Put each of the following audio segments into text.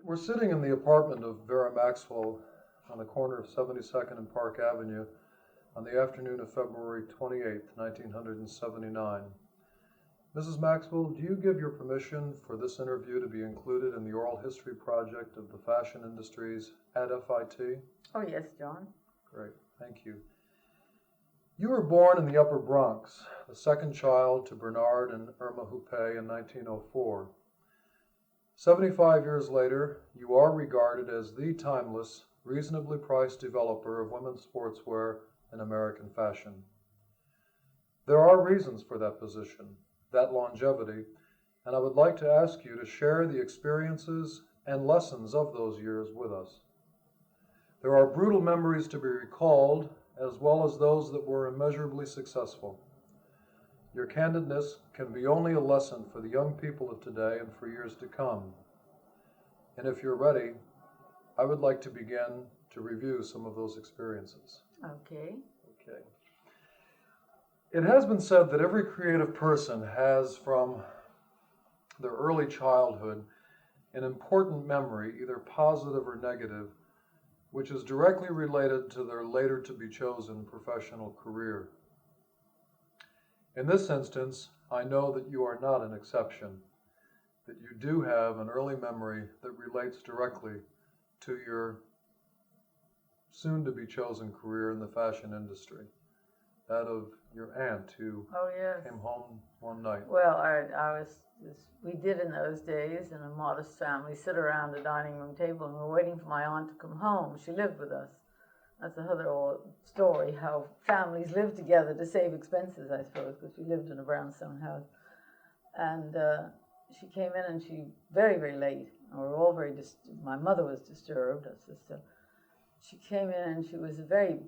We're sitting in the apartment of Vera Maxwell on the corner of 72nd and Park Avenue on the afternoon of February 28th, 1979. Mrs. Maxwell, do you give your permission for this interview to be included in the oral history project of the fashion industries at FIT? Oh, yes, John. Great, thank you. You were born in the Upper Bronx, the second child to Bernard and Irma Huppé in 1904. 75 years later, you are regarded as the timeless, reasonably priced developer of women's sportswear in American fashion. There are reasons for that position, that longevity, and I would like to ask you to share the experiences and lessons of those years with us. There are brutal memories to be recalled, as well as those that were immeasurably successful. Your candidness can be only a lesson for the young people of today and for years to come. And if you're ready, I would like to begin to review some of those experiences. Okay. Okay. It has been said that every creative person has, from their early childhood, an important memory, either positive or negative, which is directly related to their later to be chosen professional career. In this instance, I know that you are not an exception, that you do have an early memory that relates directly to your soon to be chosen career in the fashion industry, that of your aunt who came home one night. Well, we did in those days in a modest family sit around a dining room table and we were waiting for my aunt to come home. She lived with us. That's another old story, how families live together to save expenses, I suppose, because we lived in a brownstone house. And she came in and she, very, very late, and we were all very, my mother was disturbed, her sister. She came in and she was a very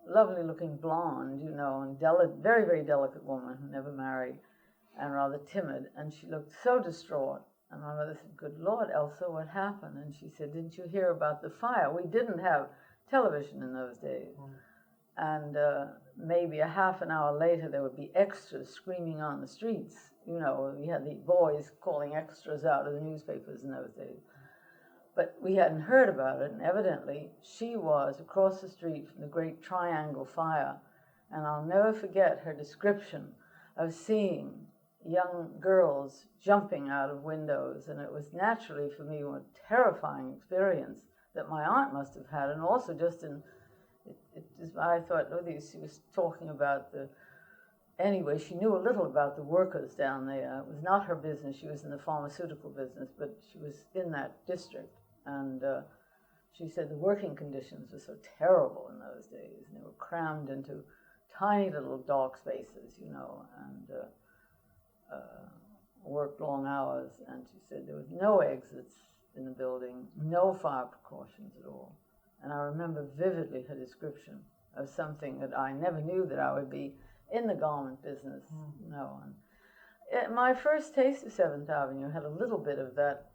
lovely looking blonde, and very, very delicate woman who never married and rather timid. And she looked so distraught. And my mother said, "Good Lord, Elsa, what happened?" And she said, "Didn't you hear about the fire?" We didn't have television in those days. And maybe a half an hour later, there would be extras screaming on the streets. We had the boys calling extras out of the newspapers in those days. But we hadn't heard about it, and evidently she was across the street from the Great Triangle Fire. And I'll never forget her description of seeing young girls jumping out of windows, and it was naturally for me a terrifying experience that my aunt must have had, and also just I thought, she was talking about anyway, she knew a little about the workers down there. It was not her business. She was in the pharmaceutical business, but she was in that district. And she said the working conditions were so terrible in those days. And they were crammed into tiny little dark spaces, and worked long hours. And she said there was no exits in the building, no fire precautions at all. And I remember vividly her description of something that I never knew that I would be in the garment business, And my first taste of Seventh Avenue had a little bit of that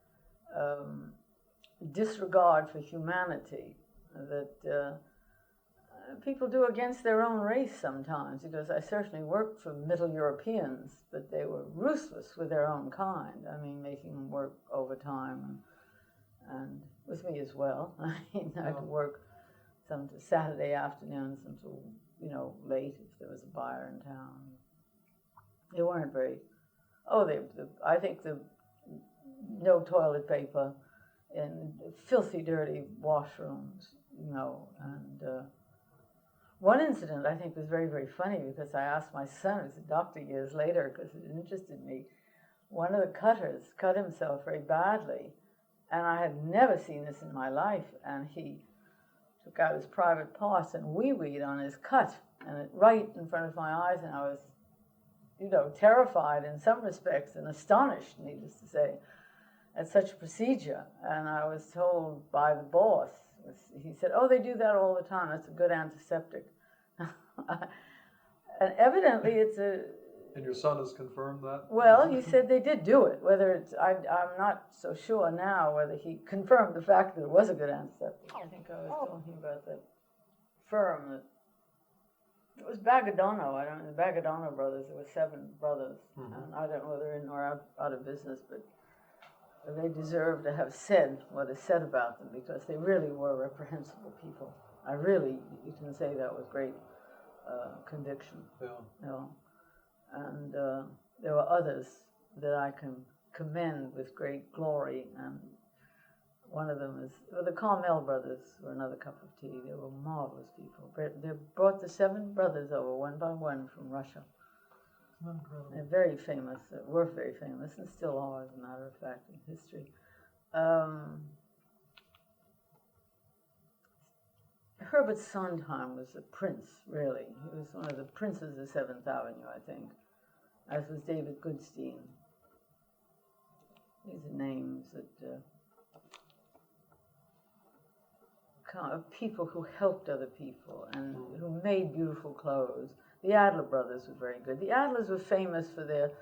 disregard for humanity that people do against their own race sometimes, because I certainly worked for Middle Europeans, but they were ruthless with their own kind. I mean, making them work overtime, and with me as well. I could work some Saturday afternoons until, late if there was a buyer in town. They weren't very, I think no toilet paper in filthy, dirty washrooms, and one incident I think was very, very funny, because I asked my son, who's a doctor years later, because it interested me. One of the cutters cut himself very badly, and I had never seen this in my life, and he took out his private parts and wee-weed on his cut, and it right in front of my eyes, and I was, terrified in some respects and astonished, needless to say, at such a procedure. And I was told by the boss, he said, "Oh, they do that all the time. That's a good antiseptic." And evidently it's a... And your son has confirmed that? Well, he said they did do it. Whether it's, I'm not so sure now whether he confirmed the fact that it was a good antiseptic. I think I was talking about that firm that, it was Bagadono. The Bagadono brothers. There were 7 brothers, and I don't know whether they're in or out of business, but they deserve to have said what is said about them, because they really were reprehensible people. You can say that with great conviction. Yeah. You know. And there were others that I can commend with great glory, and one of them is, well, the Carmel brothers were another cup of tea. They were marvelous people. They brought the 7 brothers over one by one from Russia. Incredible. They're very famous, were very famous, and still are, as a matter of fact, in history. Herbert Sondheim was a prince, really. He was one of the princes of 7th Avenue, I think, as was David Goodstein. These are names that people who helped other people and who made beautiful clothes. The Adler brothers were very good. The Adlers were famous for their,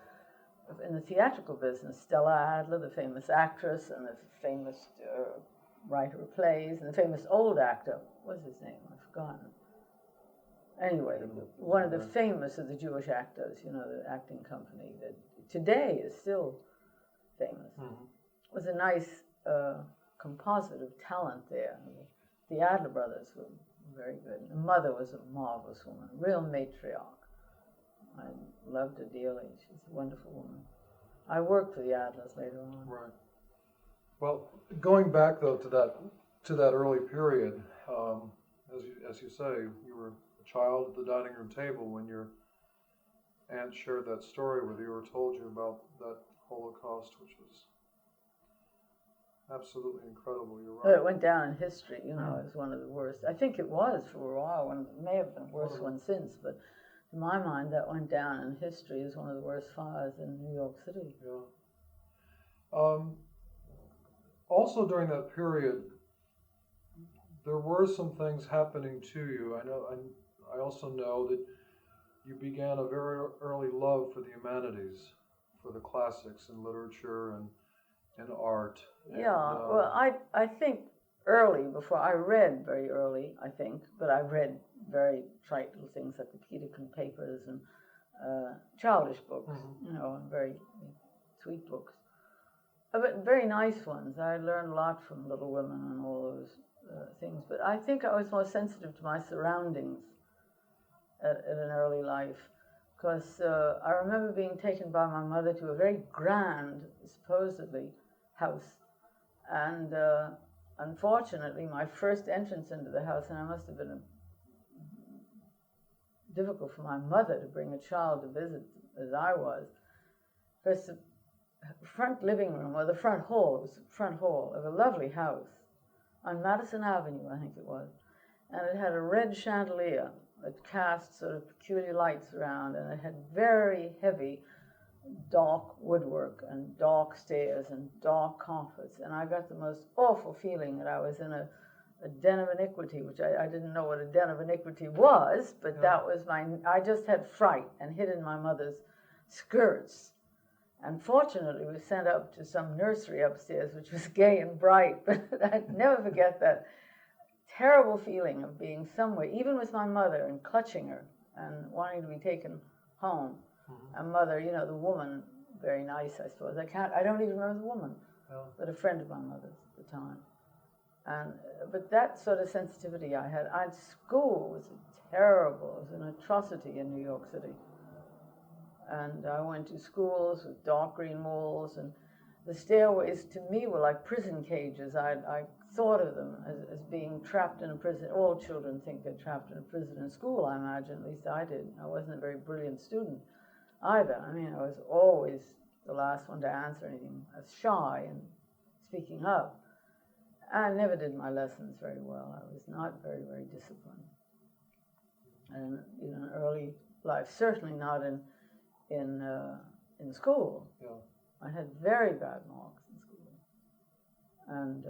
in the theatrical business, Stella Adler, the famous actress, and the famous writer of plays, and the famous old actor. What's his name? I've forgotten. Anyway, one of the famous of the Jewish actors, you know, the acting company that today is still famous. It was a nice composite of talent there. The Adler brothers were very good. The mother was a marvelous woman, a real matriarch. I loved her dearly. She's a wonderful woman. I worked for the Adlers later on. Right. Well, going back though to that early period, as you say, you were a child at the dining room table when your aunt shared that story with you or told you about that Holocaust, which was absolutely incredible. You're right. But it went down in history, you know, as one of the worst. I think it was for a while, and it may have been a worse one since, but in my mind, that went down in history as one of the worst fires in New York City. Yeah. Also during that period, there were some things happening to you. I also know that you began a very early love for the humanities, for the classics in literature and art. Well, I think early, before I read very early, I think, but I read very trite little things like the Peterkin Papers and childish books, you know, and very sweet books. But very nice ones. I learned a lot from Little Women and all those things. But I think I was more sensitive to my surroundings at an early life, because I remember being taken by my mother to a very grand, supposedly, house. And unfortunately, my first entrance into the house, and I must have been difficult for my mother to bring a child to visit as I was, because the front living room, or the front hall, it was the front hall of a lovely house on Madison Avenue, I think it was, and it had a red chandelier that cast sort of peculiar lights around, and it had very heavy dark woodwork and dark stairs and dark carpets, and I got the most awful feeling that I was in a den of iniquity, which I didn't know what a den of iniquity was, but that was I just had fright and hid in my mother's skirts. And fortunately, we were sent up to some nursery upstairs, which was gay and bright, but I'd never forget that terrible feeling of being somewhere, even with my mother, and clutching her and wanting to be taken home. And mother, you know, the woman, very nice, I suppose. I don't even remember the woman, but a friend of my mother's at the time. But that sort of sensitivity I had. School was terrible. It was an atrocity in New York City. And I went to schools with dark green walls, and the stairways to me were like prison cages. I thought of them as being trapped in a prison. All children think they're trapped in a prison in school, I imagine. At least I did. I wasn't a very brilliant student either. I mean, I was always the last one to answer anything. I was shy and speaking up. I never did my lessons very well. I was not very, very disciplined. And in early life, certainly not in school. I had very bad marks in school. And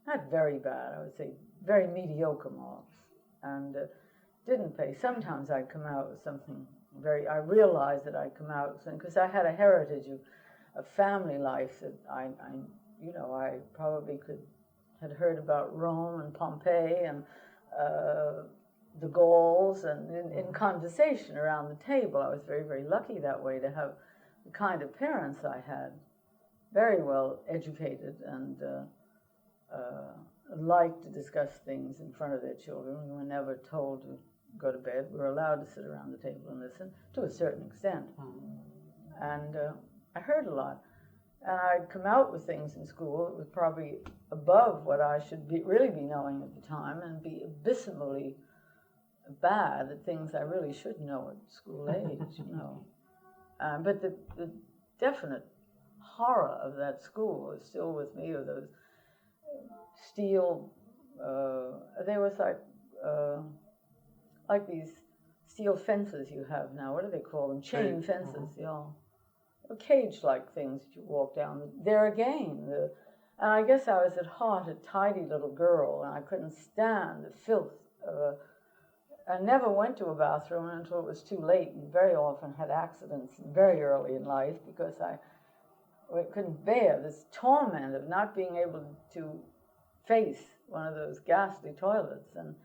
not very bad, I would say very mediocre marks. And didn't pay. Sometimes I'd come out with something I realized that I'd come out with something, because I had a heritage of family life that I probably had heard about Rome and Pompeii and the Gauls, and in conversation around the table. I was very, very lucky that way to have the kind of parents I had. very well educated and liked to discuss things in front of their children. We were never told to go to bed. We were allowed to sit around the table and listen to a certain extent. And I heard a lot. And I'd come out with things in school that was probably above what I should really be knowing at the time, and be abysmally bad at things I really should know at school age, you know. But the definite horror of that school is still with me, of those steel, there was like these steel fences you have now. What do they call them? Chain fences, yeah. Cage-like things that you walk down. There again, and I guess I was at heart a tidy little girl, and I couldn't stand the filth. I never went to a bathroom until it was too late, and very often had accidents very early in life because I couldn't bear this torment of not being able to face one of those ghastly toilets, and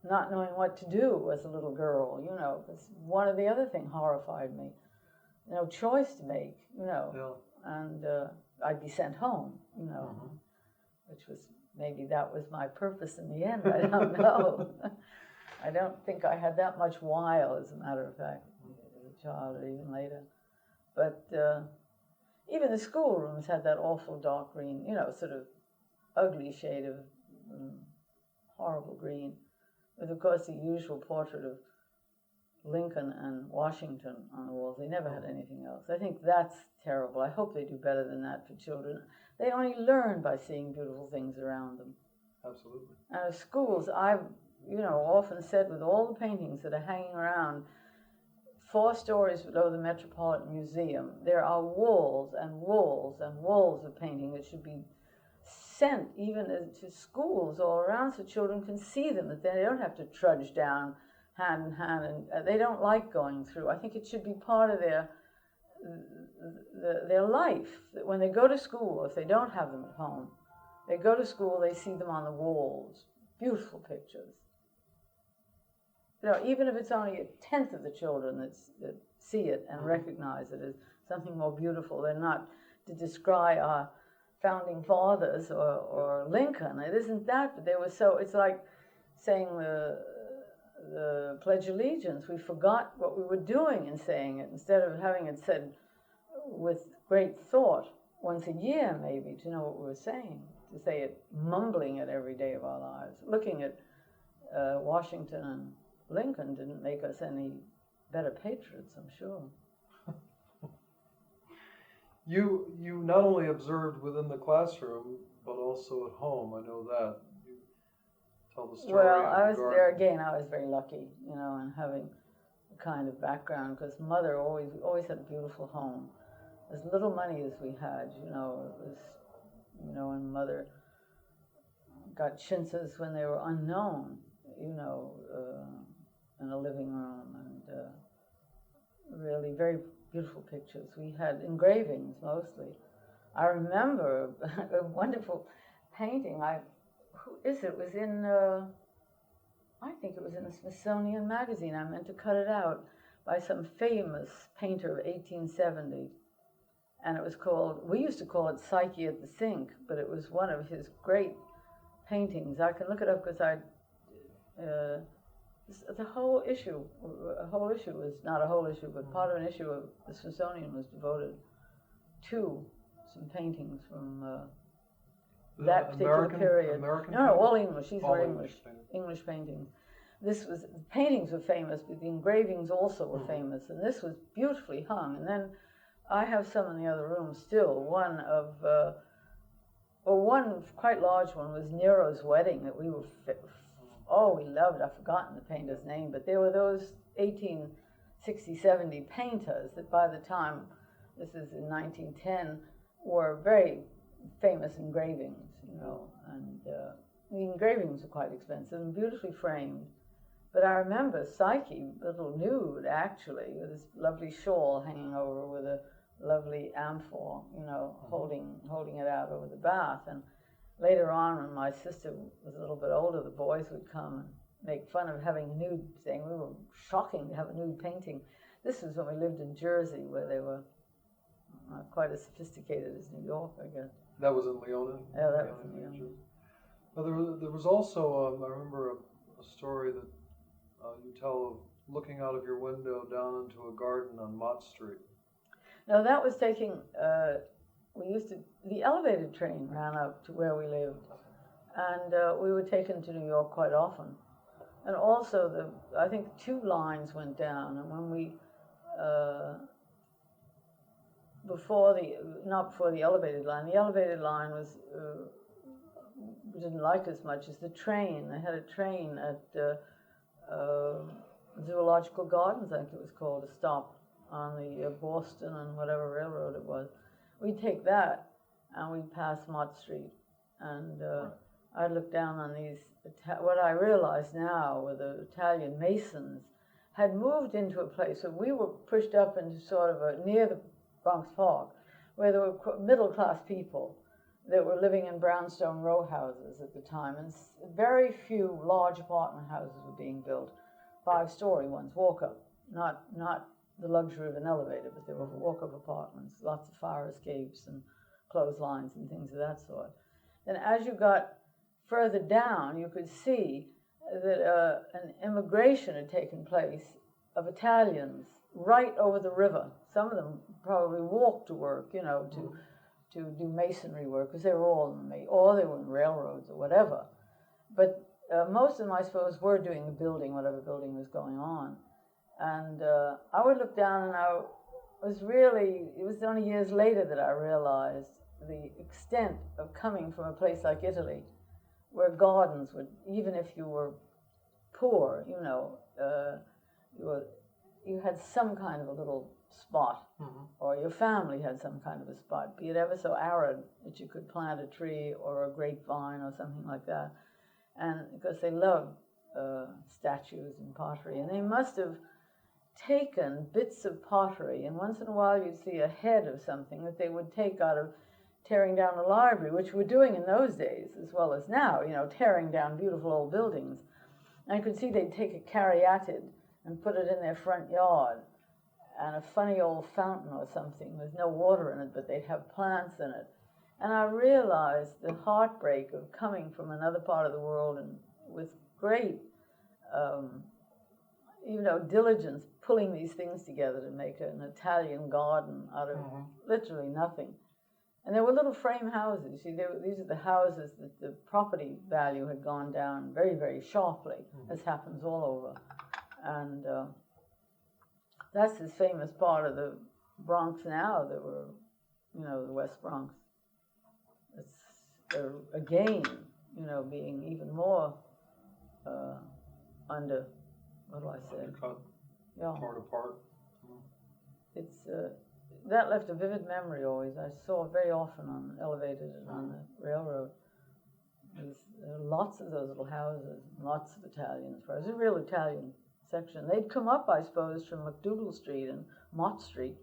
not knowing what to do as a little girl, you know, because one or the other thing horrified me. No choice to make, you know. Yeah. And I'd be sent home, you know, which was, maybe that was my purpose in the end, I don't know. I don't think I had that much wile, as a matter of fact, as a child or even later. But even the schoolrooms had that awful dark green, you know, sort of ugly shade of horrible green, with, of course, the usual portrait of Lincoln and Washington on the walls. They never had anything else. I think that's terrible. I hope they do better than that for children. They only learn by seeing beautiful things around them. Absolutely. And schools, I've, you know, often said, with all the paintings that are hanging around 4 stories below the Metropolitan Museum, there are walls and walls and walls of painting that should be sent even to schools all around so children can see them, that they don't have to trudge down hand in hand, and they don't like going through. I think it should be part of their life, that when they go to school, if they don't have them at home, they go to school, they see them on the walls, beautiful pictures. You know, even if it's only 1/10 of the children that see it and recognize it as something more beautiful, they're not to descry our founding fathers or Lincoln. It isn't that, but they were so, it's like saying the Pledge of Allegiance. We forgot what we were doing in saying it, instead of having it said with great thought once a year, maybe, to know what we were saying, to say it, mumbling it every day of our lives. Looking at Washington and Lincoln didn't make us any better patriots, I'm sure. You not only observed within the classroom, but also at home. I know that. You tell the story. Well, I was there again. I was very lucky, you know, in having a kind of background, because Mother always had a beautiful home. As little money as we had, you know, it was, you know, and Mother got chintzes when they were unknown, you know, in a living room, and really very beautiful pictures. We had engravings mostly. I remember a wonderful painting. Who is it? It was in, I think it was in the Smithsonian Magazine. I meant to cut it out, by some famous painter of 1870. And it was called, we used to call it Psyche at the Sink, but it was one of his great paintings. I can look it up because the whole issue was not a whole issue, but part of an issue of the Smithsonian was devoted to some paintings from that particular period. American no, all English. These were English paintings. The paintings were famous, but the engravings also were famous, and this was beautifully hung. And then I have some in the other room still. One of, one quite large one was Nero's wedding that we were. We loved. I've forgotten the painter's name, but there were those 1860-70 painters that by the time, this is in 1910, were very famous engravings, you know, and the engravings were quite expensive and beautifully framed. But I remember Psyche, a little nude actually, with this lovely shawl hanging over with a lovely amphor, you know, holding it out over the bath. And later on, when my sister was a little bit older, the boys would come and make fun of having a nude, saying we were shocking to have a nude painting. This was when we lived in Jersey, where they were Not quite as sophisticated as New York, I guess. That was in Leona? Yeah, that was in New Leona. Jersey. Well, there was also, I remember a story that you tell of looking out of your window down into a garden on Mott Street. No, that was taking, the elevated train ran up to where we lived, and we were taken to New York quite often. And also, I think 2 lines went down, and when we, not before the elevated line was, we didn't like as much as the train. They had a train at Zoological Gardens, I think it was called, a stop on the Boston and whatever railroad it was. We'd take that, and we'd pass Mott Street, and I'd look down on these, what I realize now were the Italian Masons had moved into a place where we were pushed up into sort of near the Bronx Park, where there were middle-class people that were living in brownstone row houses at the time, and very few large apartment houses were being built, 5-story ones, walk-up, not the luxury of an elevator, but they were walk-up apartments, lots of fire escapes and clotheslines and things of that sort. And as you got further down, you could see that an immigration had taken place of Italians right over the river. Some of them probably walked to work, to do masonry work, because they were all or they were in railroads or whatever. But most of them, I suppose, were doing the building, whatever building was going on. And I would look down, and it was only years later that I realized the extent of coming from a place like Italy, where gardens would, even if you were poor, you had some kind of a little spot, or your family had some kind of a spot, be it ever so arid, that you could plant a tree or a grapevine or something like that. And because they loved statues and pottery, and they must have taken bits of pottery, and once in a while you'd see a head of something that they would take out of tearing down a library, which we're doing in those days as well as now, tearing down beautiful old buildings. And I could see they'd take a caryatid and put it in their front yard, and a funny old fountain or something with no water in it, but they'd have plants in it. And I realized the heartbreak of coming from another part of the world and with great, diligence, pulling these things together to make an Italian garden out of literally nothing. And there were little frame houses. These are the houses that the property value had gone down very, very sharply, as happens all over. And that's this famous part of the Bronx now that we're, the West Bronx. It's, again, being even more under, what do I say? Undercut, Yeah. torn apart. It's that left a vivid memory always. I saw it very often on elevated and on the railroad. There's lots of those little houses, lots of Italians. It was a real Italian section. They'd come up, I suppose, from McDougal Street and Mott Street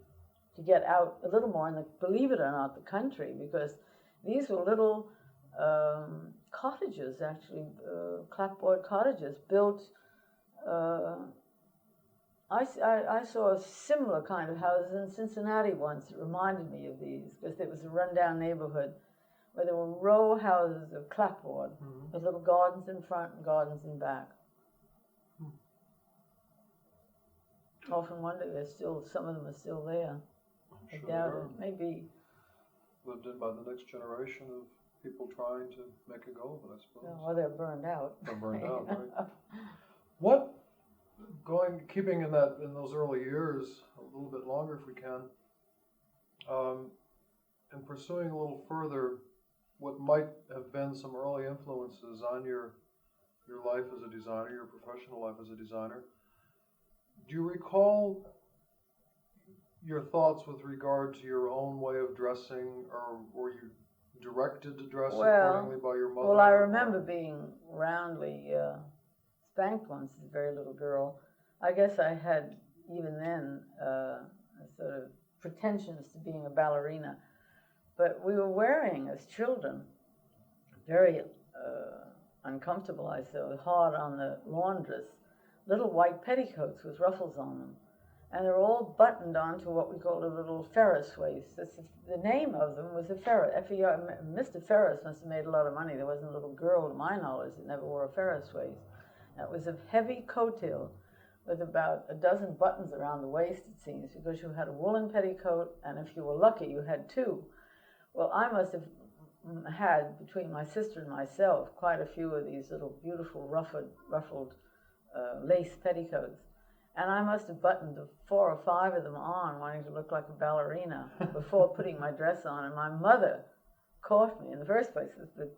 to get out a little more in the, believe it or not, the country, because these were little cottages, actually, clapboard cottages built. I saw a similar kind of houses in Cincinnati once. It reminded me of these, because it was a rundown neighborhood where there were row houses of clapboard with little gardens in front and gardens in back. Often wonder, some of them are still there. I doubt it. Maybe Lived in by the next generation of people trying to make a go of it, I suppose. or they're burned out. They're burned out, right? Keeping in those early years a little bit longer if we can, and pursuing a little further what might have been some early influences on your life as a designer, your professional life as a designer. Do you recall your thoughts with regard to your own way of dressing, or were you directed to dress accordingly by your mother? Well, I remember being roundly spanked once as a very little girl. I guess I had, even then, a sort of pretensions to being a ballerina. But we were wearing, as children, very uncomfortable, I saw, hard on the laundress, little white petticoats with ruffles on them. and they're all buttoned onto what we call a little Ferris waist. The name of them was a Ferris. Mr. Ferris must have made a lot of money. There wasn't a little girl, to my knowledge, that never wore a Ferris waist. That was a heavy coattail with about a dozen buttons around the waist, it seems, because you had a woolen petticoat, and if you were lucky, you had two. Well, I must have had, between my sister and myself, quite a few of these little beautiful ruffled lace petticoats. And I must have buttoned 4 or 5 of them on, wanting to look like a ballerina, before putting my dress on. And my mother caught me in the first place. It was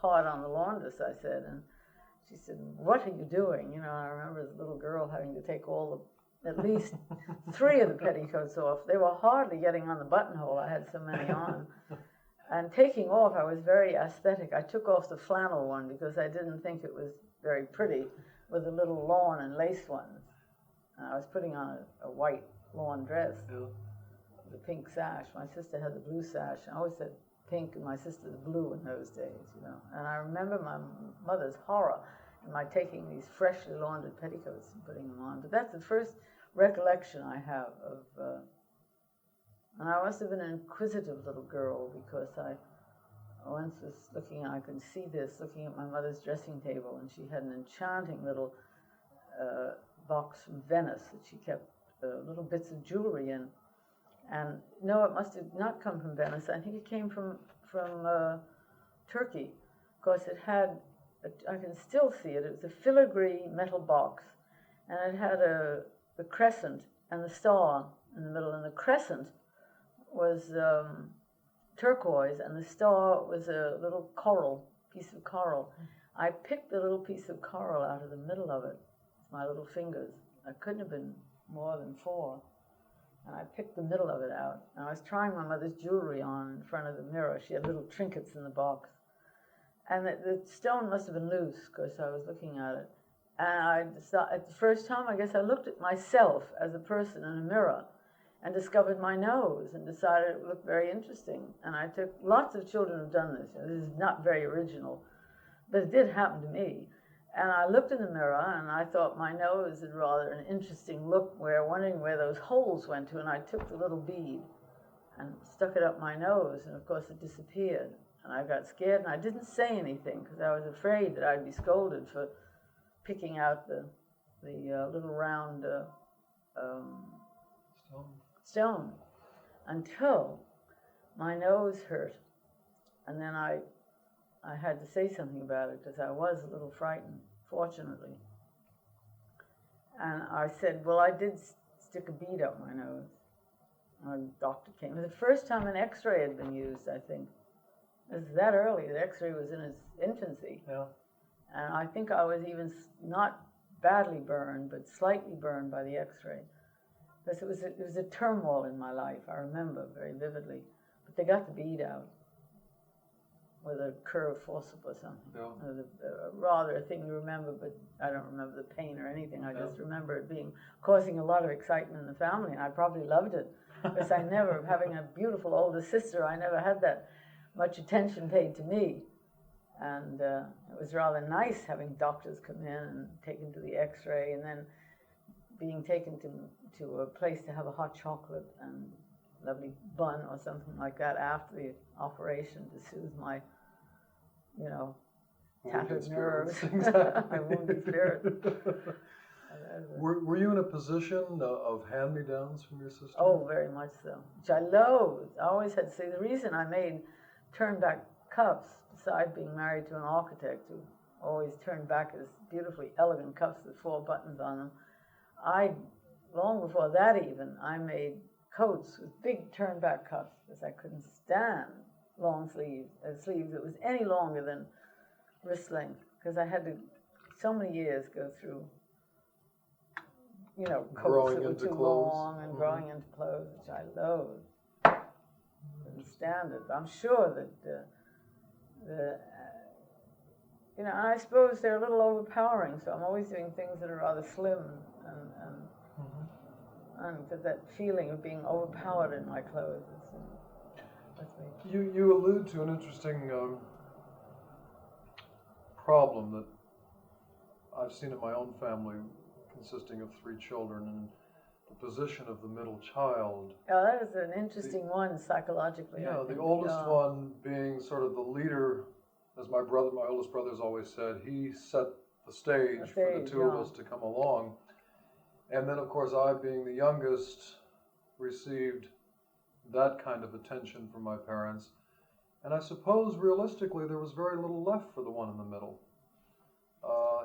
hard on the laundress, I said. And she said, "What are you doing?" You know, I remember as a little girl having to take at least 3 of the petticoats off. They were hardly getting on the buttonhole. I had so many on. And taking off, I was very aesthetic. I took off the flannel one because I didn't think it was very pretty with the little lawn and lace ones. And I was putting on a white lawn dress with a pink sash. My sister had the blue sash. I always said pink and my sister the blue in those days, you know. And I remember my mother's horror in my taking these freshly laundered petticoats and putting them on. But that's the first recollection I have of... and I must have been an inquisitive little girl, because I once was looking, I could see this, looking at my mother's dressing table, and she had an enchanting little box from Venice that she kept little bits of jewelry in. And no, it must have not come from Venice. I think it came from Turkey, because it had, I can still see it, it was a filigree metal box, and it had the crescent and the star in the middle, and the crescent was turquoise, and the star was a little piece of coral. I picked the little piece of coral out of the middle of it with my little fingers. I couldn't have been more than 4. And I picked the middle of it out. And I was trying my mother's jewelry on in front of the mirror. She had little trinkets in the box. And the stone must have been loose, because I was looking at it. And at the first time, I guess I looked at myself as a person in a mirror, and discovered my nose, and decided it looked very interesting. And I took, lots of children have done this. This is not very original, but it did happen to me. And I looked in the mirror, and I thought my nose had rather an interesting look, wondering where those holes went to. And I took the little bead and stuck it up my nose, and of course it disappeared. And I got scared, and I didn't say anything, because I was afraid that I'd be scolded for picking out the little round stone, until my nose hurt, and then I had to say something about it, because I was a little frightened, fortunately. And I said, well, I did stick a bead up my nose. And the doctor came. It was the first time an X-ray had been used, I think. It was that early. The X-ray was in its infancy. Yeah. And I think I was even not badly burned, but slightly burned by the X-ray. Because it was a turmoil in my life, I remember very vividly. But they got the bead out with a curved forceps or something. Yeah. Rather a thing to remember, but I don't remember the pain or anything. I just remember it causing a lot of excitement in the family, and I probably loved it. Because having a beautiful older sister, I never had that much attention paid to me. And it was rather nice having doctors come in and taken to the X-ray, and then being taken to a place to have a hot chocolate and lovely bun or something like that after the operation to soothe my, tattered nerves. Exactly. My wounded spirit. Were you in a position of hand-me-downs from your sister? Oh, very much so, which I loathed. I always had to say, the reason I made turn-back cuffs, besides being married to an architect who always turned back his beautifully elegant cuffs with 4 buttons on them, long before that even, I made coats with big turn-back cuffs, because I couldn't stand long sleeves that was any longer than wrist length, because I had to, so many years, go through, coats that were too long and growing into clothes, which I loathed. Couldn't stand it. I'm sure that and I suppose they're a little overpowering, so I'm always doing things that are rather slim and that feeling of being overpowered in my clothes. That's me. You allude to an interesting problem that I've seen in my own family, consisting of 3 children, and the position of the middle child. Yeah, that is an interesting one psychologically. Yeah, I the think. oldest one being sort of the leader, as my oldest brother's always said, he set the stage for the two of us to come along. And then, of course, I, being the youngest, received that kind of attention from my parents. And I suppose, realistically, there was very little left for the one in the middle,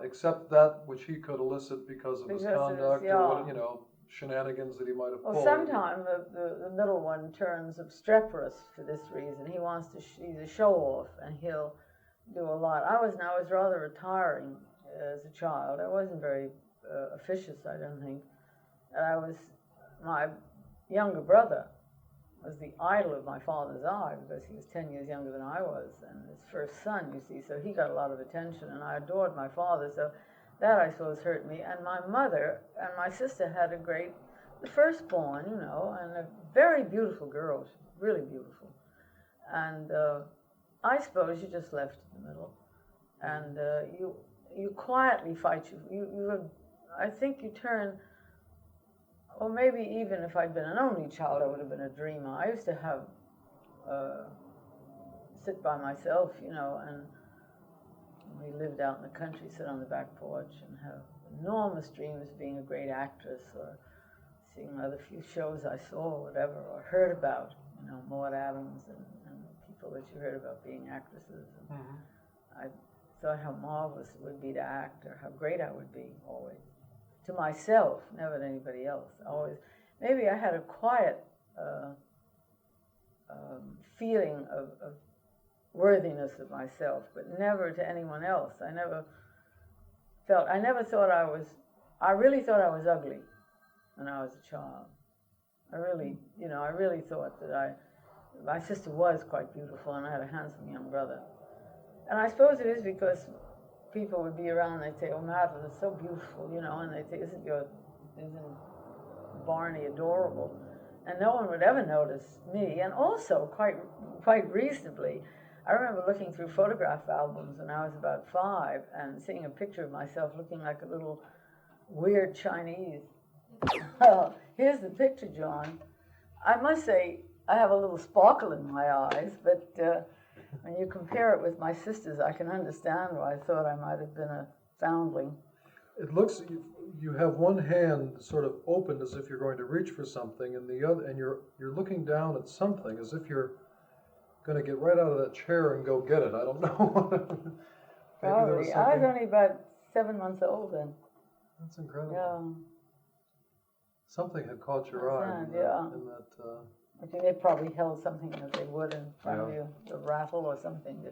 except that which he could elicit because of his conduct or what, shenanigans that he might have pulled. Well, sometimes the middle one turns obstreperous for this reason. He wants to he's a show off, and he'll do a lot. I was rather retiring as a child. I wasn't very officious, I don't think. And my younger brother was the idol of my father's eye because he was 10 years younger than I was, and his first son, you see, so he got a lot of attention, and I adored my father, so that, I suppose, hurt me. And my mother and my sister had the firstborn, and a very beautiful girl, really beautiful. And I suppose you just left in the middle, and you quietly fight. I think you turn. Or maybe even if I'd been an only child, I would have been a dreamer. I used to have sit by myself, and we lived out in the country, sit on the back porch and have enormous dreams of being a great actress or seeing other few shows I saw or whatever, or heard about, Maud Adams and people that you heard about being actresses. And I thought how marvelous it would be to act, or how great I would be always. To myself, never to anybody else. Always, maybe I had a quiet feeling of worthiness of myself, but never to anyone else. I never thought I really thought I was ugly when I was a child. I really thought that my sister was quite beautiful, and I had a handsome young brother. And I suppose it is because people would be around and they'd say, "Oh, Madeline is so beautiful," and they'd say, isn't Barney adorable? And no one would ever notice me. And also, quite reasonably, I remember looking through photograph albums when I was about 5 and seeing a picture of myself looking like a little weird Chinese. Well, here's the picture, John. I must say, I have a little sparkle in my eyes, but when you compare it with my sister's, I can understand why I thought I might have been a foundling. It looks, you have one hand sort of open as if you're going to reach for something, and the other, and you're looking down at something as if you're going to get right out of that chair and go get it. I don't know. Probably. I was only about 7 months old then. That's incredible. Yeah. Something had caught your eye. I think they probably held something that they would in front of you, a rattle or something to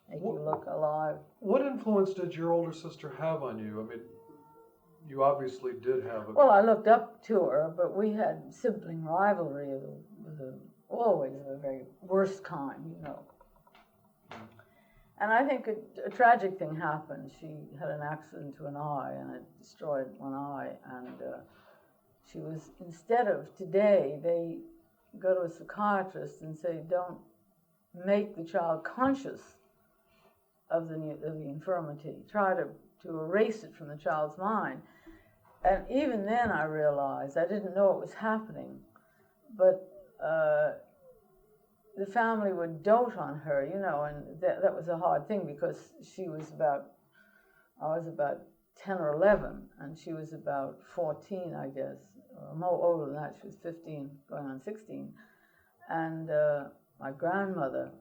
make you look alive. What influence did your older sister have on you? I mean, you obviously did have Well, I looked up to her, but we had sibling rivalry. It was always a very worst kind, And I think a tragic thing happened. She had an accident to an eye, and it destroyed one eye. And she was, instead of today, they go to a psychiatrist and say, don't make the child conscious of the infirmity. Try to erase it from the child's mind. And even then I realized, I didn't know it was happening, but the family would dote on her, and that was a hard thing because I was about 10 or 11, and she was about 14, I guess, or more older than that. She was 15, going on 16. And my grandmother,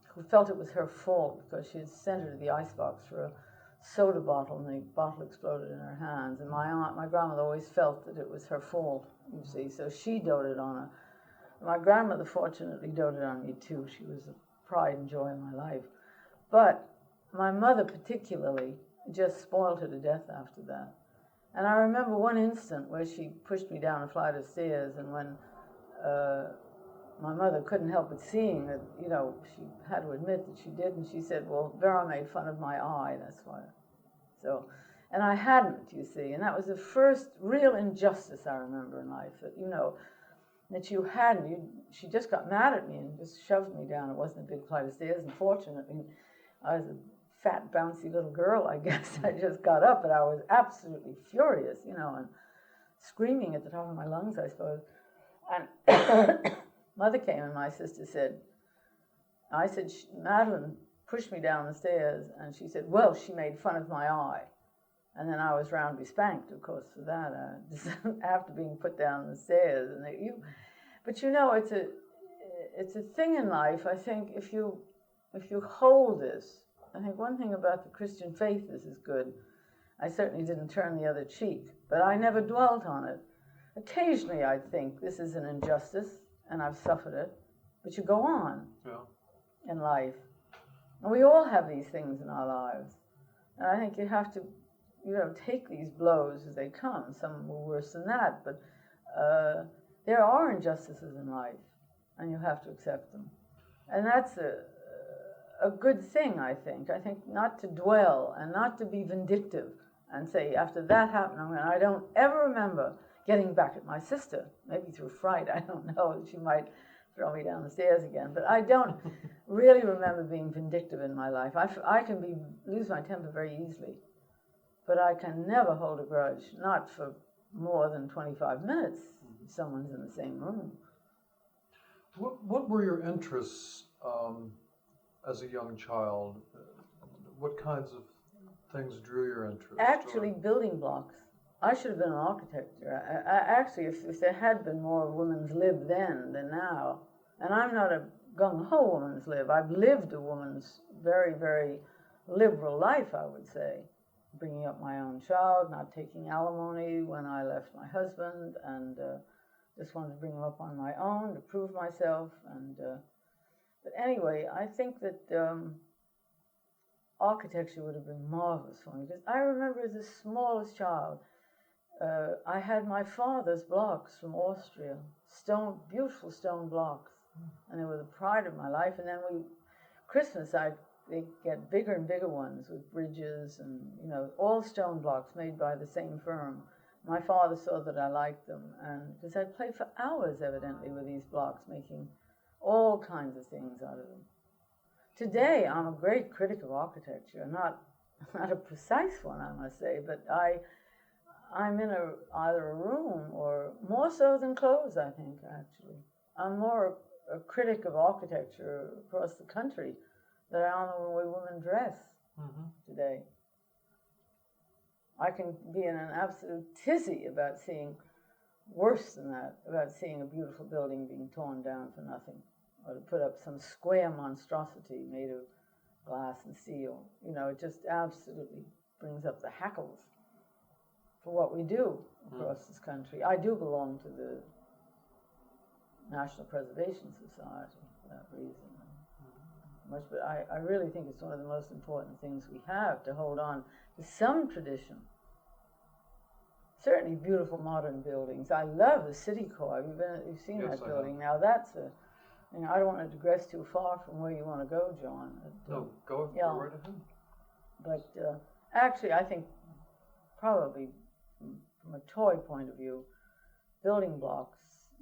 who felt it was her fault because she had sent her to the icebox for a soda bottle, and the bottle exploded in her hands. And my grandmother always felt that it was her fault, you see, so she doted on her. My grandmother fortunately doted on me too. She was a pride and joy in my life. But my mother particularly just spoiled her to death after that. And I remember one instant where she pushed me down a flight of stairs, and when my mother couldn't help but seeing that, she had to admit that she did, and she said, well, Vera made fun of my eye, that's why. So, and I hadn't, you see, and that was the first real injustice I remember in life, that, that you hadn't. She just got mad at me and just shoved me down. It wasn't a big flight of stairs, and fortunately, I was a fat, bouncy little girl, I guess. I just got up, and I was absolutely furious, and screaming at the top of my lungs, I suppose. And mother came and my sister said, Madeline pushed me down the stairs, and she said, well, she made fun of my eye. And then I was roundly spanked, of course, for that, just after being put down the stairs. But you know, it's a thing in life. I think if you hold this, I think one thing about the Christian faith is good. I certainly didn't turn the other cheek, but I never dwelt on it. Occasionally I'd think this is an injustice, and I've suffered it, but you go on in life. And we all have these things in our lives. And I think you have to, take these blows as they come. Some were worse than that, but there are injustices in life, and you have to accept them. And that's a good thing, I think. I think not to dwell and not to be vindictive and say, after that happened, I don't ever remember getting back at my sister, maybe through fright, I don't know, she might throw me down the stairs again, but I don't really remember being vindictive in my life. I can lose my temper very easily, but I can never hold a grudge, not for more than 25 minutes if someone's in the same room. What were your interests as a young child? What kinds of things drew your interest? Actually, building blocks. I should have been an architect. Actually, if there had been more women's lib then than now, and I'm not a gung-ho woman's lib, I've lived a woman's very, very liberal life, I would say. Bringing up my own child, not taking alimony when I left my husband, and just wanted to bring him up on my own to prove myself. And but anyway, I think that architecture would have been marvelous for me, because I remember as the smallest child, I had my father's blocks from Austria, beautiful stone blocks, and they were the pride of my life. And then Christmas, they get bigger and bigger ones with bridges and, all stone blocks made by the same firm. My father saw that I liked them, and because I'd play for hours, evidently, with these blocks, making all kinds of things out of them. Today, I'm a great critic of architecture, not a precise one, I must say, but I'm in either a room, or more so than clothes, I think, actually. I'm more a critic of architecture across the country than I am the way women dress today. I can be in an absolute tizzy about seeing, worse than that, about seeing a beautiful building being torn down for nothing, or to put up some square monstrosity made of glass and steel. It just absolutely brings up the hackles for what we do across this country. I do belong to the National Preservation Society for that reason. But I really think it's one of the most important things we have, to hold on to some tradition. Certainly beautiful modern buildings. I love the City Corps. You've seen that building. Now that's I don't want to digress too far from where you want to go, John. No, go right ahead. But actually, I think probably from a toy point of view, building blocks,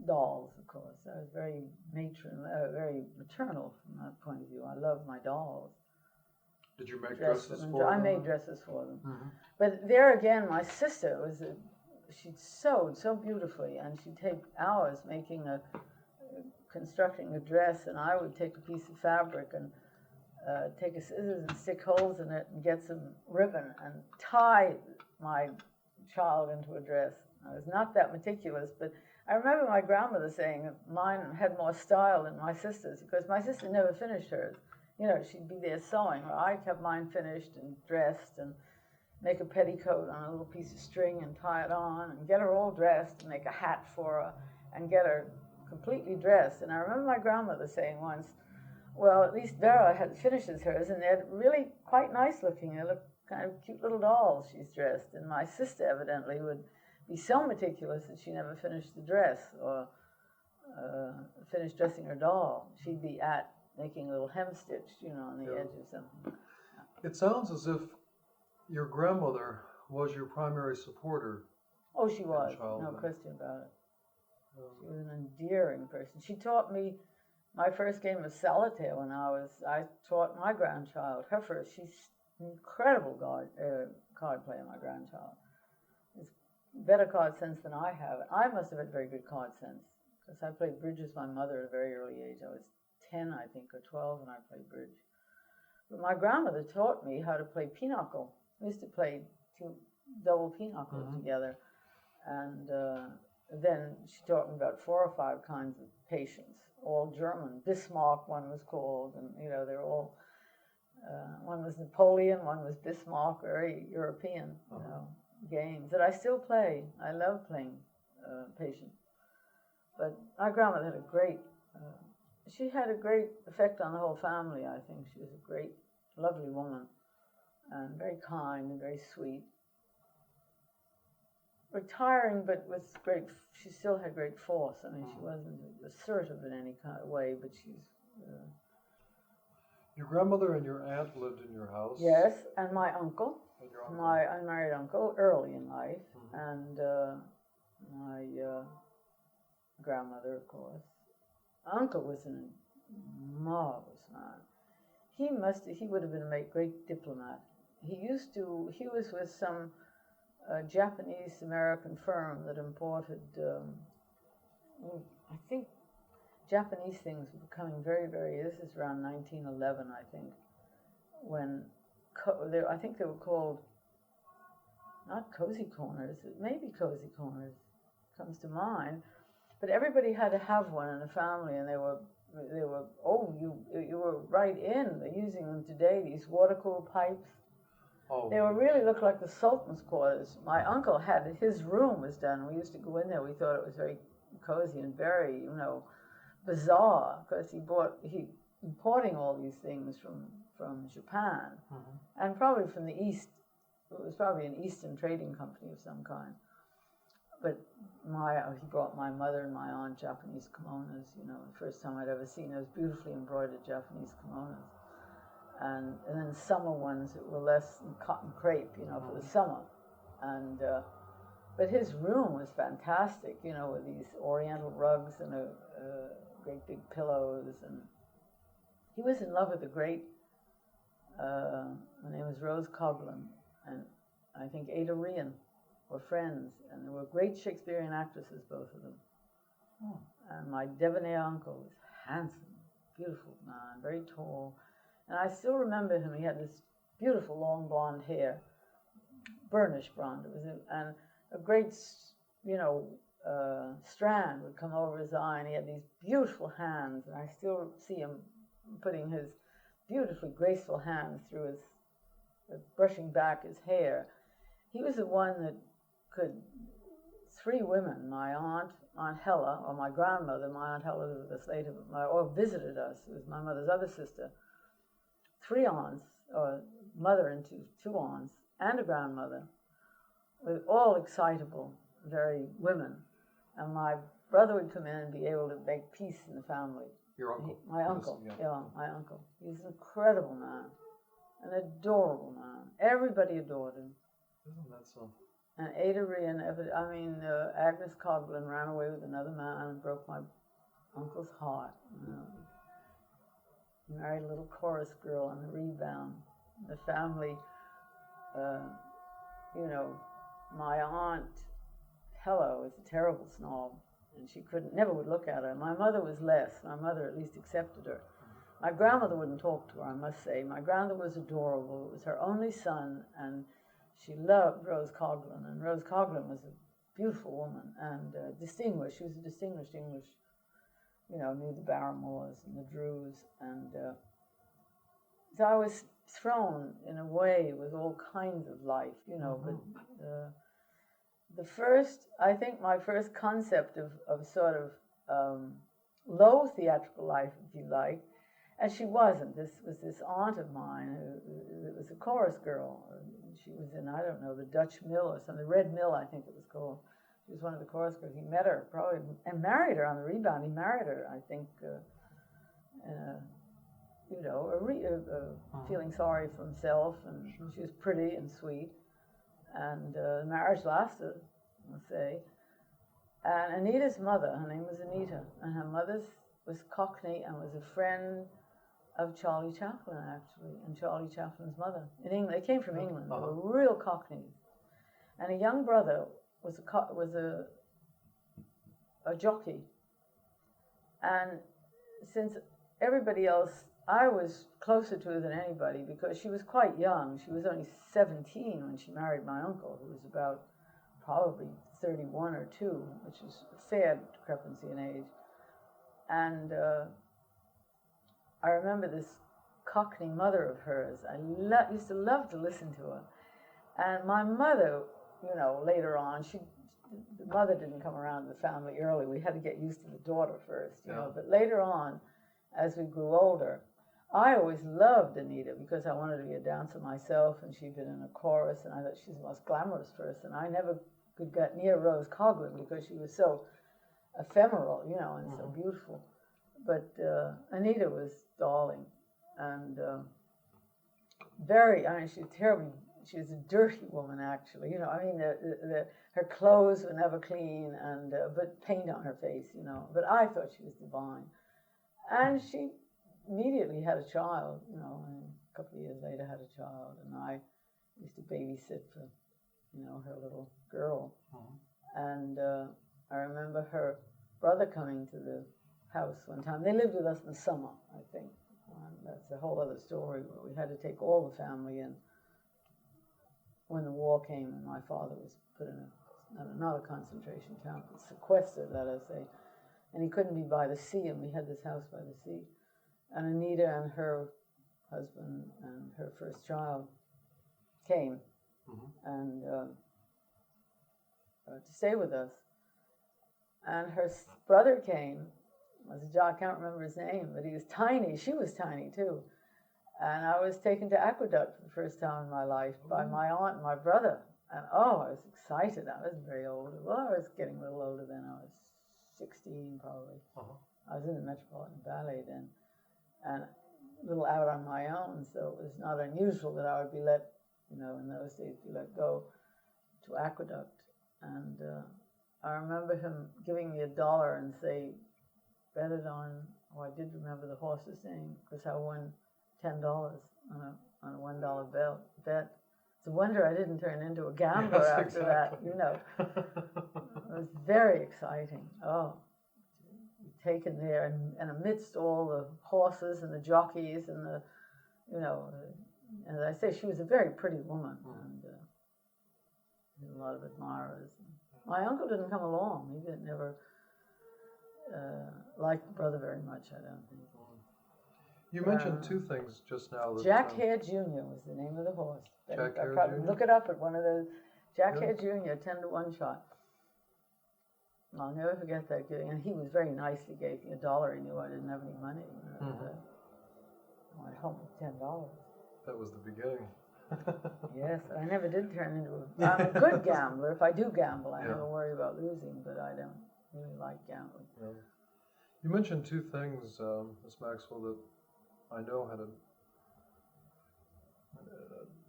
dolls, of course. I was very very maternal from that point of view. I love my dolls. Did you make dresses for them? I made dresses for them. But there again, my sister she sewed so beautifully, and she'd take hours constructing a dress, and I would take a piece of fabric and take a scissors and stick holes in it and get some ribbon and tie my child into a dress. I was not that meticulous, but I remember my grandmother saying that mine had more style than my sister's, because my sister never finished hers. She'd be there sewing, or I'd have mine finished and dressed and make a petticoat on a little piece of string and tie it on and get her all dressed and make a hat for her and get her completely dressed. And I remember my grandmother saying once, well, at least Vera finishes hers, and they're really quite nice looking. They look kind of cute little dolls she's dressed. And my sister evidently would be so meticulous that she never finished the dress or finished dressing her doll. She'd be making a little hem stitch, on the edge of something. It sounds as if your grandmother was your primary supporter. Oh, she was. No question about it. She was an endearing person. She taught me my first game of solitaire when I taught my grandchild, her first. She's an incredible card player, my grandchild. better card sense than I have. I must have had very good card sense because I played bridge with my mother at a very early age. I was 10, I think, or 12 when I played bridge. But my grandmother taught me how to play pinochle. We used to play two double pinochle together. And then she taught me about 4 or 5 kinds of patience, all German. Bismarck, one was called, and they're all. One was Napoleon, one was Bismarck, very European, games that I still play. I love playing patience. But my grandmother had she had a great effect on the whole family, I think. She was a great, lovely woman, and very kind and very sweet. Retiring, but with she still had great force. I mean, she wasn't assertive in any kind of way, but she's... Your grandmother and your aunt lived in your house? Yes, and my uncle. And your uncle? My unmarried uncle, early in life, and my grandmother, of course. Uncle was a marvelous man. He would have been a great diplomat. He was with some Japanese-American firm that imported, I think, Japanese things were becoming very, very, this is around 1911, I think, when, I think they were called, not Cozy Corners, maybe Cozy Corners comes to mind, but everybody had to have one in the family, and they were, you were right in, they're using them today, these water-cooled pipes. Oh. They really looked like the Sultan's quarters. My uncle his room was done. We used to go in there. We thought it was very cozy and very, bizarre, because he importing all these things from Japan, and probably from the East. It was probably an Eastern trading company of some kind. But he brought my mother and my aunt Japanese kimonos. The first time I'd ever seen those beautifully embroidered Japanese kimonos. And then summer ones that were less cotton crepe, for the summer. And but his room was fantastic, with these Oriental rugs and great big pillows. And he was in love with a great. Her name was Rose Coghlan, and I think Ada Rehan were friends, and they were great Shakespearean actresses, both of them. And my debonair uncle was handsome, beautiful man, very tall. And I still remember him. He had this beautiful long blonde hair, burnished blonde. And a great, strand would come over his eye, and he had these beautiful hands. And I still see him putting his beautifully graceful hands through brushing back his hair. He was the one that could, 3 women, my Aunt Hella, or my grandmother, my Aunt Hella lived with us later, or visited us. It was my mother's other sister. 3 aunts, or mother and 2 aunts, and a grandmother, with all excitable, very women. And my brother would come in and be able to make peace in the family. Your uncle? My uncle, my uncle. He's an incredible man, an adorable man. Everybody adored him. Isn't that something? And Ada Rehan, Agnes Coghlan ran away with another man and broke my uncle's heart. Married a little chorus girl on the rebound. The family, my aunt Hella was a terrible snob, and she never would look at her. My mother was less. My mother at least accepted her. My grandmother wouldn't talk to her, I must say. My grandmother was adorable. It was her only son, and she loved Rose Coghlan. And Rose Coghlan was a beautiful woman and distinguished. She was a distinguished English, knew the Barrymores and the Drews. And so I was thrown, in a way, with all kinds of life, but I think my first concept of sort of low theatrical life, if you like, and she wasn't. This was this aunt of mine who was a chorus girl. She was in, I don't know, the Dutch Mill or something, the Red Mill, I think it was called. She was one of the chorus girls. He met her probably and married her on the rebound. He married her, I think, feeling sorry for himself, and she was pretty and sweet. And the marriage lasted, I'll say. And Anita's mother, her name was Anita, and her mother was Cockney and was a friend of Charlie Chaplin, actually, and Charlie Chaplin's mother. In England, they came from England. They were real Cockneys. And a young brother was a jockey, and since everybody else, I was closer to her than anybody because she was quite young. She was only 17 when she married my uncle, who was about probably 31 or 2, which is a fair discrepancy in age. And I remember this Cockney mother of hers. I used to love to listen to her. And my mother, you know, later on, the mother didn't come around to the family early. We had to get used to the daughter first, you know. But later on, as we grew older, I always loved Anita because I wanted to be a dancer myself, and she'd been in a chorus, and I thought she's the most glamorous person. I never could get near Rose Coghlan because she was so ephemeral, you know, and so beautiful. But Anita was darling, and I mean, she was a dirty woman, actually, you know. I mean, her clothes were never clean, and but paint on her face, you know. But I thought she was divine, and she immediately had a child, you know, and a couple of years later had a child, and I used to babysit for, you know, her little girl. And I remember her brother coming to the house one time. They lived with us in the summer, I think. That's a whole other story where we had to take all the family in when the war came and my father was put in another concentration camp, sequestered, let us say, and he couldn't be by the sea, and we had this house by the sea. And Anita and her husband and her first child came and to stay with us. And her brother came, I can't remember his name, but he was tiny. She was tiny too. And I was taken to Aqueduct for the first time in my life by my aunt and my brother. And oh, I was excited. I wasn't very old. Well, I was getting a little older then. I was 16 probably. I was in the Metropolitan Ballet then, and a little out on my own, so it was not unusual that I would be let, you know, in those days, be let go to Aqueduct. And I remember him giving me $1 and say, bet it on, I did remember the horse's name, because I won $10 on a $1 bet. It's a wonder I didn't turn into a gambler after that, you know. It was very exciting. Oh, taken there, and amidst all the horses and the jockeys and the, you know, as I say, she was a very pretty woman, and had a lot of admirers. My uncle didn't come along. He didn't ever like the brother very much, I don't think. You mentioned two things just now. Jack Hare Jr. was the name of the horse. Jack Hare Jr.? Look it up at one of those. Jack Hare Jr., 10-to-1 shot. I'll never forget that. And he was very nice. He gave me $1. He knew I didn't have any money. You know, I went home with $10. That was the beginning. Yes, I never did turn into I'm a good gambler. If I do gamble, I never worry about losing, but I don't really like gambling. Yeah. You mentioned two things, Miss Maxwell, that I know had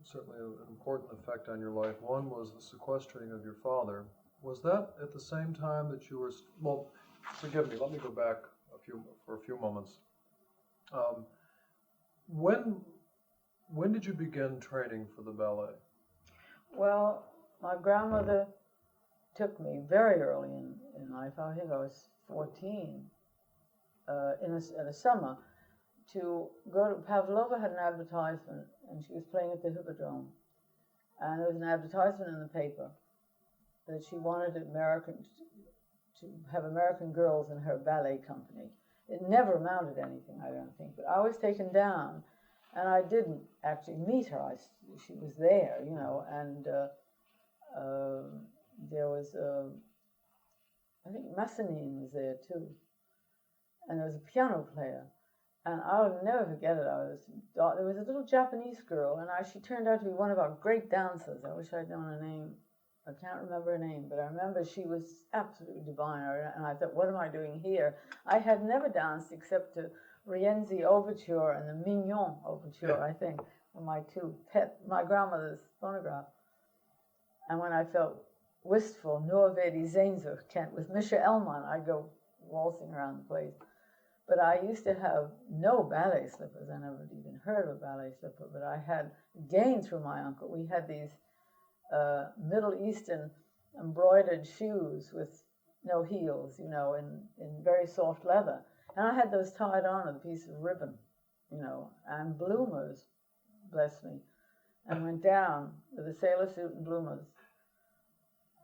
certainly an important effect on your life. One was the sequestering of your father. Was that at the same time that you were, well, forgive me, let me go back for a few moments. When did you begin training for the ballet? Well, my grandmother took me very early in life. I think I was 14 in the summer to go to, Pavlova had an advertisement, and she was playing at the Hippodrome, and there was an advertisement in the paper that she wanted to have American girls in her ballet company. It never amounted to anything, I don't think, but I was taken down, and I didn't actually meet her. She was there, you know, and there was, I think Massenine was there too, and there was a piano player. And I'll never forget it. There was a little Japanese girl, and she turned out to be one of our great dancers. I wish I'd known her name. I can't remember her name, but I remember she was absolutely divine. And I thought, what am I doing here? I had never danced except to Rienzi Overture and the Mignon Overture, I think, were my two my grandmother's phonograph. And when I felt wistful, Nur vedi Sehnsucht, Kent, with Mischa Elman, I'd go waltzing around the place. But I used to have no ballet slippers. I never even heard of a ballet slipper, but I had gained through my uncle. We had these Middle Eastern embroidered shoes with no heels, in very soft leather. And I had those tied on with a piece of ribbon, and bloomers, bless me, and went down with a sailor suit and bloomers.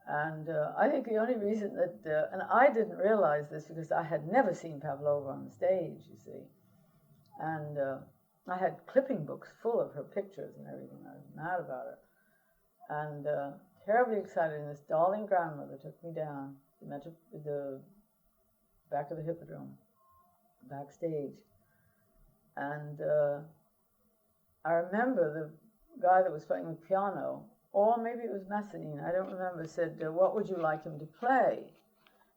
And I think the only reason that, and I didn't realize this because I had never seen Pavlova on the stage, you see. And I had clipping books full of her pictures and everything. I was mad about it. And terribly excited, and this darling grandmother took me down the back of the Hippodrome, backstage. And I remember the guy that was playing the piano, or maybe it was Massenine, I don't remember, said, what would you like him to play?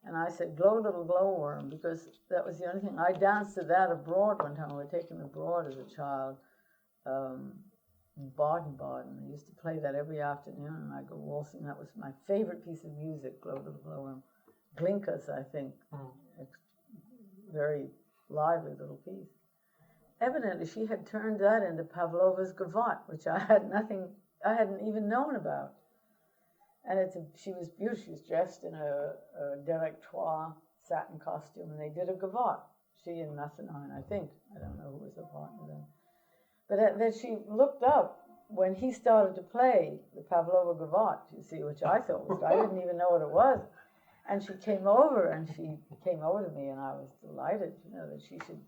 And I said, Glow Little Glowworm, because that was the only thing. I danced to that abroad one time. We were taken abroad as a child in Baden-Baden. I used to play that every afternoon, and I'd go waltzing. That was my favorite piece of music, Glow Little Glowworm. Glinkas, I think. Very lively little piece. Evidently, she had turned that into Pavlova's Gavotte, which I hadn't even known about. And she was beautiful. She was dressed in a Directoire satin costume, and they did a Gavotte. She and Massenine, I think. I don't know who was her partner then. But then she looked up when he started to play the Pavlova Gavotte, you see, which I thought was, I didn't even know what it was. And she came over to me, and I was delighted, that she should.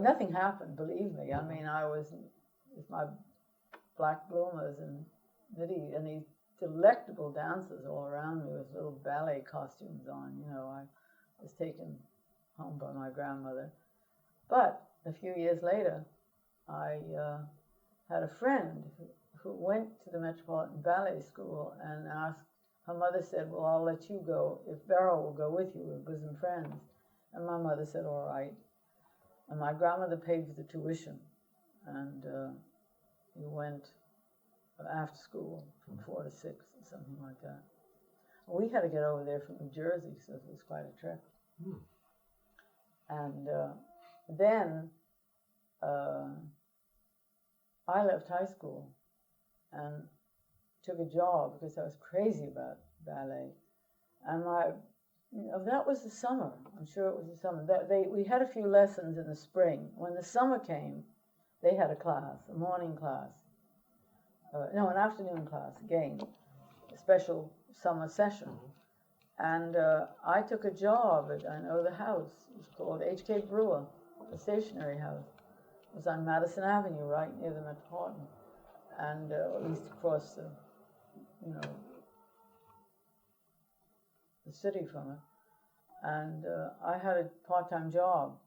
Nothing happened, believe me. I mean, I was with my black bloomers and these delectable dancers all around me with little ballet costumes on. I was taken home by my grandmother. But a few years later, I had a friend who went to the Metropolitan Ballet School and asked, her mother said, well, I'll let you go if Beryl will go with you, we're bosom friends. And my mother said, all right. And my grandmother paid for the tuition. And we went after school from 4 to 6 or something like that. We had to get over there from New Jersey, so it was quite a trip. And then I left high school and took a job because I was crazy about ballet. And that was the summer. I'm sure it was the summer. We had a few lessons in the spring. When the summer came, they had a class, a morning class. An afternoon class, again, a special summer session. And I took a job at, the house. It was called H.K. Brewer, a stationery house. It was on Madison Avenue, right near the Metropolitan, and at least across the city from it. And I had a part-time job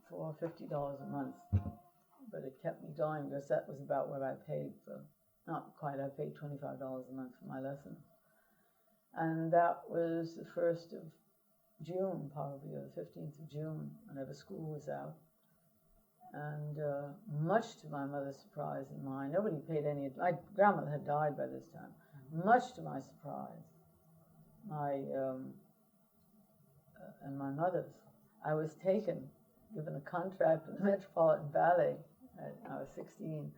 for $50 a month, but it kept me going because that was about what I paid for. Not quite, I paid $25 a month for my lessons. And that was the 1st of June, probably, or the 15th of June, whenever school was out. And much to my mother's surprise and mine, nobody paid any. My grandmother had died by this time. Much to my surprise, and my mother's, I was given a contract with the Metropolitan Ballet. I was 16.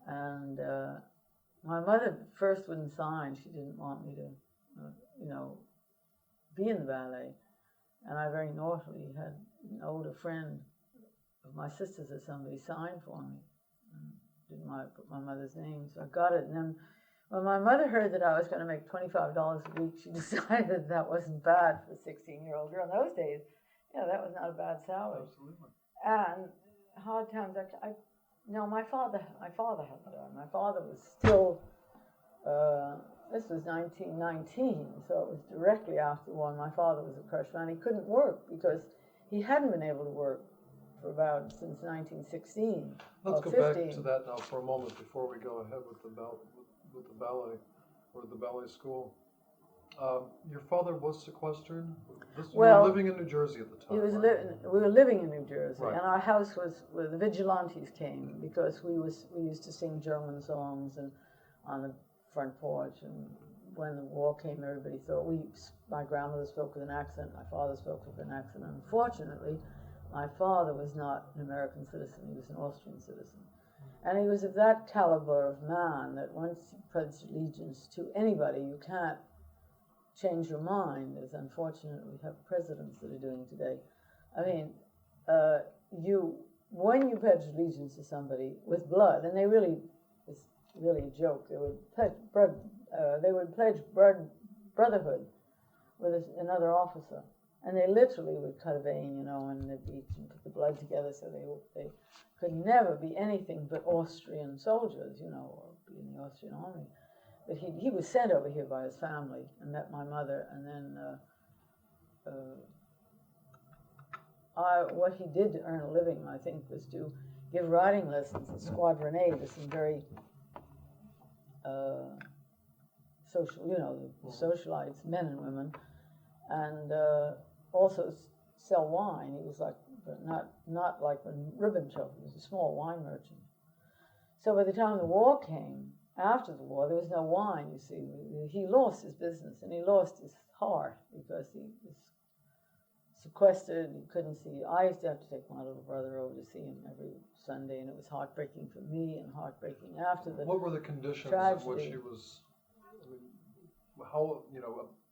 And my mother first wouldn't sign. She didn't want me to, be in the ballet. And I very naughtily had an older friend of my sister's or somebody sign for me. And didn't want to put my mother's name, so I got it. And then when my mother heard that I was going to make $25 a week, she decided that wasn't bad for a 16-year-old girl. In those days, that was not a bad salary. Absolutely. And hard times, my father hadn't died. My father was still, this was 1919, so it was directly after the war. My father was a crushed man. He couldn't work because he hadn't been able to work since 1916. Let's go 15. back to that now for a moment before we go ahead with the ballet or the ballet school. Your father was sequestered? You were living in New Jersey at the time. We were living in New Jersey, right. And our house was where the vigilantes came because we used to sing German songs and on the front porch. And when the war came, everybody thought my grandmother spoke with an accent, my father spoke with an accent. Unfortunately, my father was not an American citizen; he was an Austrian citizen. And he was of that caliber of man that once you pledge allegiance to anybody, you can't change your mind, as unfortunately we have presidents that are doing today. I mean, when you pledge allegiance to somebody with blood, and it's really a joke, they would pledge brotherhood with another officer, and they literally would cut a vein, and they'd beat and put the blood together, so they could never be anything but Austrian soldiers, or be in the Austrian army. But he was sent over here by his family and met my mother, and then what he did to earn a living, I think, was to give riding lessons at Squadron A to some very socialites, men and women, and also sell wine. He was like, but not like when Ribbentrop. He was a small wine merchant. So by the time the war came, after the war, there was no wine, you see. He lost his business, and he lost his heart because he was sequestered. He couldn't see. I used to have to take my little brother over to see him every Sunday, and it was heartbreaking for me and heartbreaking after the What were the conditions tragedy. in which he was, how,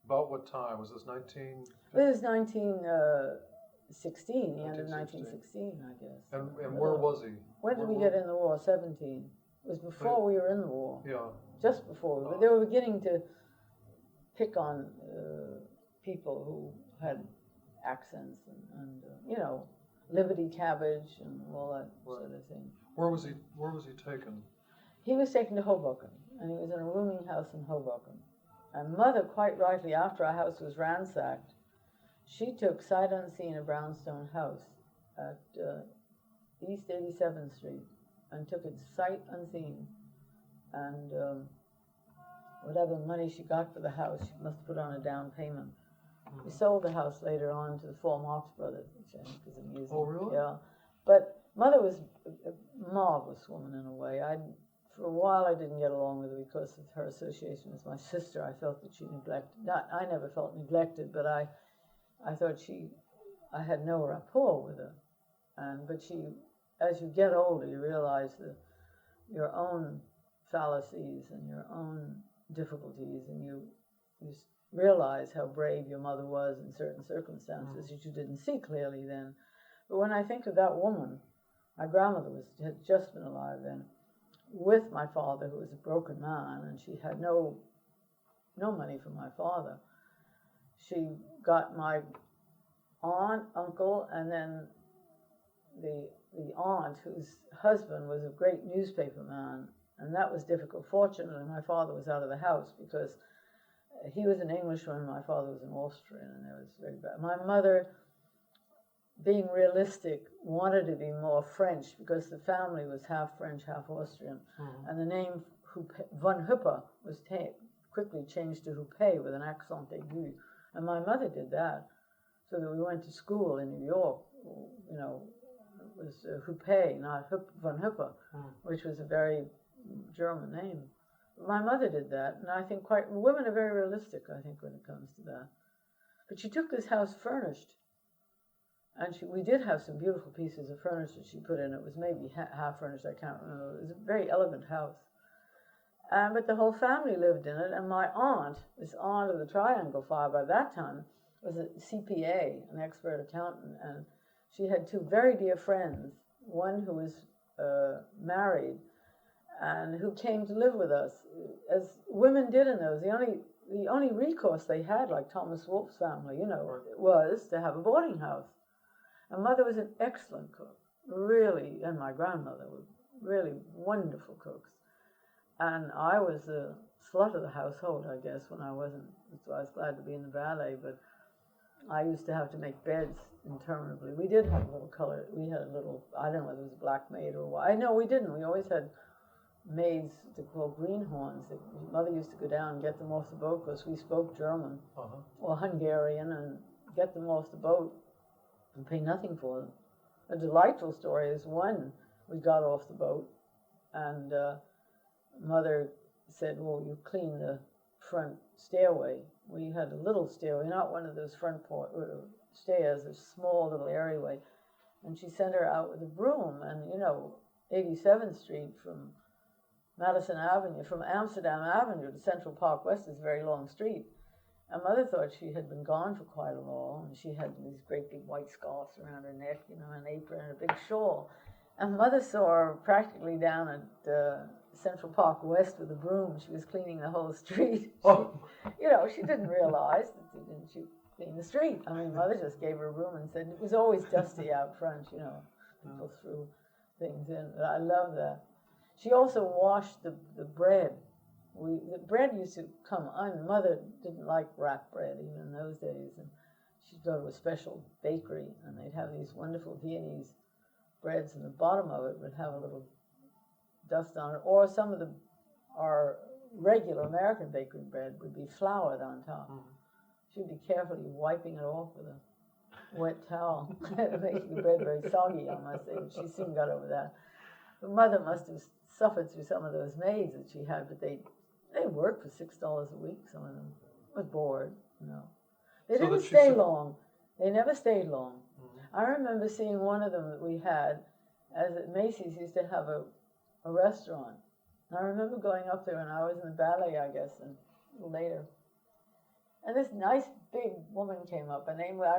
about what time? Was this 19? It was 1916, the end of 1916, I guess. And where was he? When did we get in the war? 17. It was before we were in the war. Yeah. Just before. But they were beginning to pick on people who had accents and Liberty Cabbage and all that sort of thing. Where was he taken? He was taken to Hoboken, and he was in a rooming house in Hoboken. And Mother, quite rightly, after our house was ransacked, she took sight unseen a brownstone house at East 87th Street and took it sight unseen. And whatever money she got for the house, she must put on a down payment. We sold the house later on to the Four Marx Brothers, which I think is amusing. Oh, really? Yeah. But Mother was a marvelous woman in a way. For a while, I didn't get along with her because of her association with my sister. I felt that she neglected. I never felt neglected, but I thought I had no rapport with her. But as you get older, you realize your own fallacies and your own difficulties, and you realize how brave your mother was in certain circumstances that you didn't see clearly then. But when I think of that woman, my grandmother had just been alive then, with my father, who was a broken man, and she had no money from my father. She got my aunt, uncle, and then the aunt, whose husband was a great newspaper man, and that was difficult. Fortunately, my father was out of the house because he was an Englishman, my father was an Austrian, and it was very bad. My mother, being realistic, wanted to be more French because the family was half French, half Austrian, and the name von Hupper was quickly changed to Huppé with an accent aigu, and my mother did that, so that we went to school in New York, it was Huppé, not von Hupper, which was a very German name. My mother did that, and I think women are very realistic, I think, when it comes to that. But she took this house furnished, and we did have some beautiful pieces of furniture she put in. It was maybe half furnished, I can't remember. It was a very elegant house. But the whole family lived in it, and my aunt, this aunt of the Triangle Fire by that time, was a CPA, an expert accountant, and she had two very dear friends, one who was married, and who came to live with us, as women did in those. The only recourse they had, like Thomas Wolfe's family, was to have a boarding house. And Mother was an excellent cook, really, and my grandmother were really wonderful cooks. And I was the slut of the household, I guess, when I wasn't. So I was glad to be in the ballet, but I used to have to make beds interminably. We did have a little color. We had a little, I don't know whether it was a black maid or what. I know we didn't. We always had maids they call greenhorns. Mother used to go down and get them off the boat because we spoke German or Hungarian, and get them off the boat and pay nothing for them. A delightful story is when we got off the boat and Mother said, well, you clean the front stairway. We had a little stairway, not one of those front stairs, a small little areaway. And she sent her out with a broom, and 87th Street from Madison Avenue, from Amsterdam Avenue to Central Park West is a very long street. And Mother thought she had been gone for quite a while, and she had these great big white scarves around her neck, an apron and a big shawl. And Mother saw her practically down at Central Park West with a broom. She was cleaning the whole street. She didn't realize that she cleaned the street. I mean, Mother just gave her a broom and said it was always dusty out front. People threw things in. I love that. She also washed the bread. The bread used to come on. Mother didn't like wrapped bread even in those days, and she thought it was special bakery, and they'd have these wonderful Viennese breads, and the bottom of it would have a little dust on it, or some of our regular American bakery bread would be floured on top. She'd be carefully wiping it off with a wet towel. It makes the bread very soggy, I must say. She soon got over that. But Mother must have suffered through some of those maids that she had, but they worked for $6 a week, some of them. Was bored, They didn't stay long. They never stayed long. I remember seeing one of them that we had, as Macy's used to have a restaurant. And I remember going up there, and I was in the ballet, I guess, and later. And this nice big woman came up. I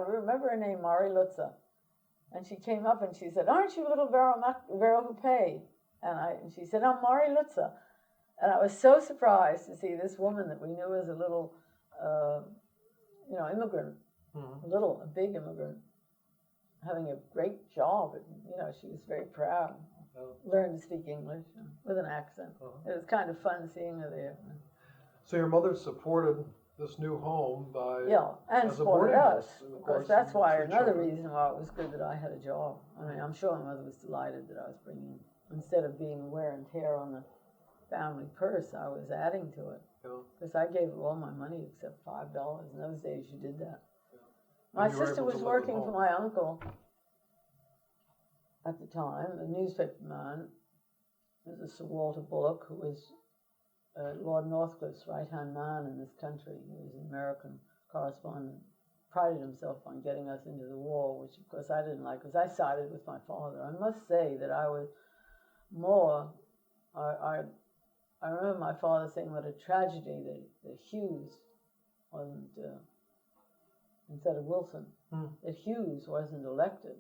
remember her name, Marie Lutzer. And she came up and she said, "Aren't you little Vera Huppé?" And she said, "I'm Marie Lutzer." And I was so surprised to see this woman that we knew as a little, immigrant, a big immigrant, having a great job. She was very proud. Learned to speak English with an accent. It was kind of fun seeing her there. So your mother supported this new home by and as supported a us. Of course, that's why another reason why it was good that I had a job. I mean, I'm sure my mother was delighted that I was bringing, instead of being wear and tear on the family purse, I was adding to it. Because I gave her all my money except $5. In those days, you did that. My sister was working for my uncle at the time, a newspaper man. It was Sir Walter Bullock, who was Lord Northcliffe's right-hand man in this country. He was an American correspondent, prided himself on getting us into the war, which of course I didn't like, because I sided with my father. I must say that I was more, I remember my father saying what a tragedy that Hughes wasn't, instead of Wilson, that Hughes wasn't elected.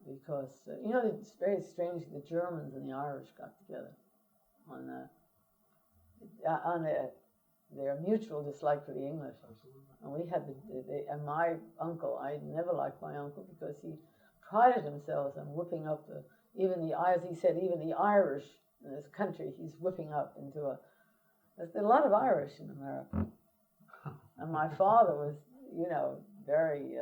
Because, it's very strange, the Germans and the Irish got together on their mutual dislike for the English. Absolutely. And we had and my uncle, I never liked my uncle because he prided himself on whipping up as he said, even the Irish in this country, he's whipping up into there's a lot of Irish in America. And my father was, very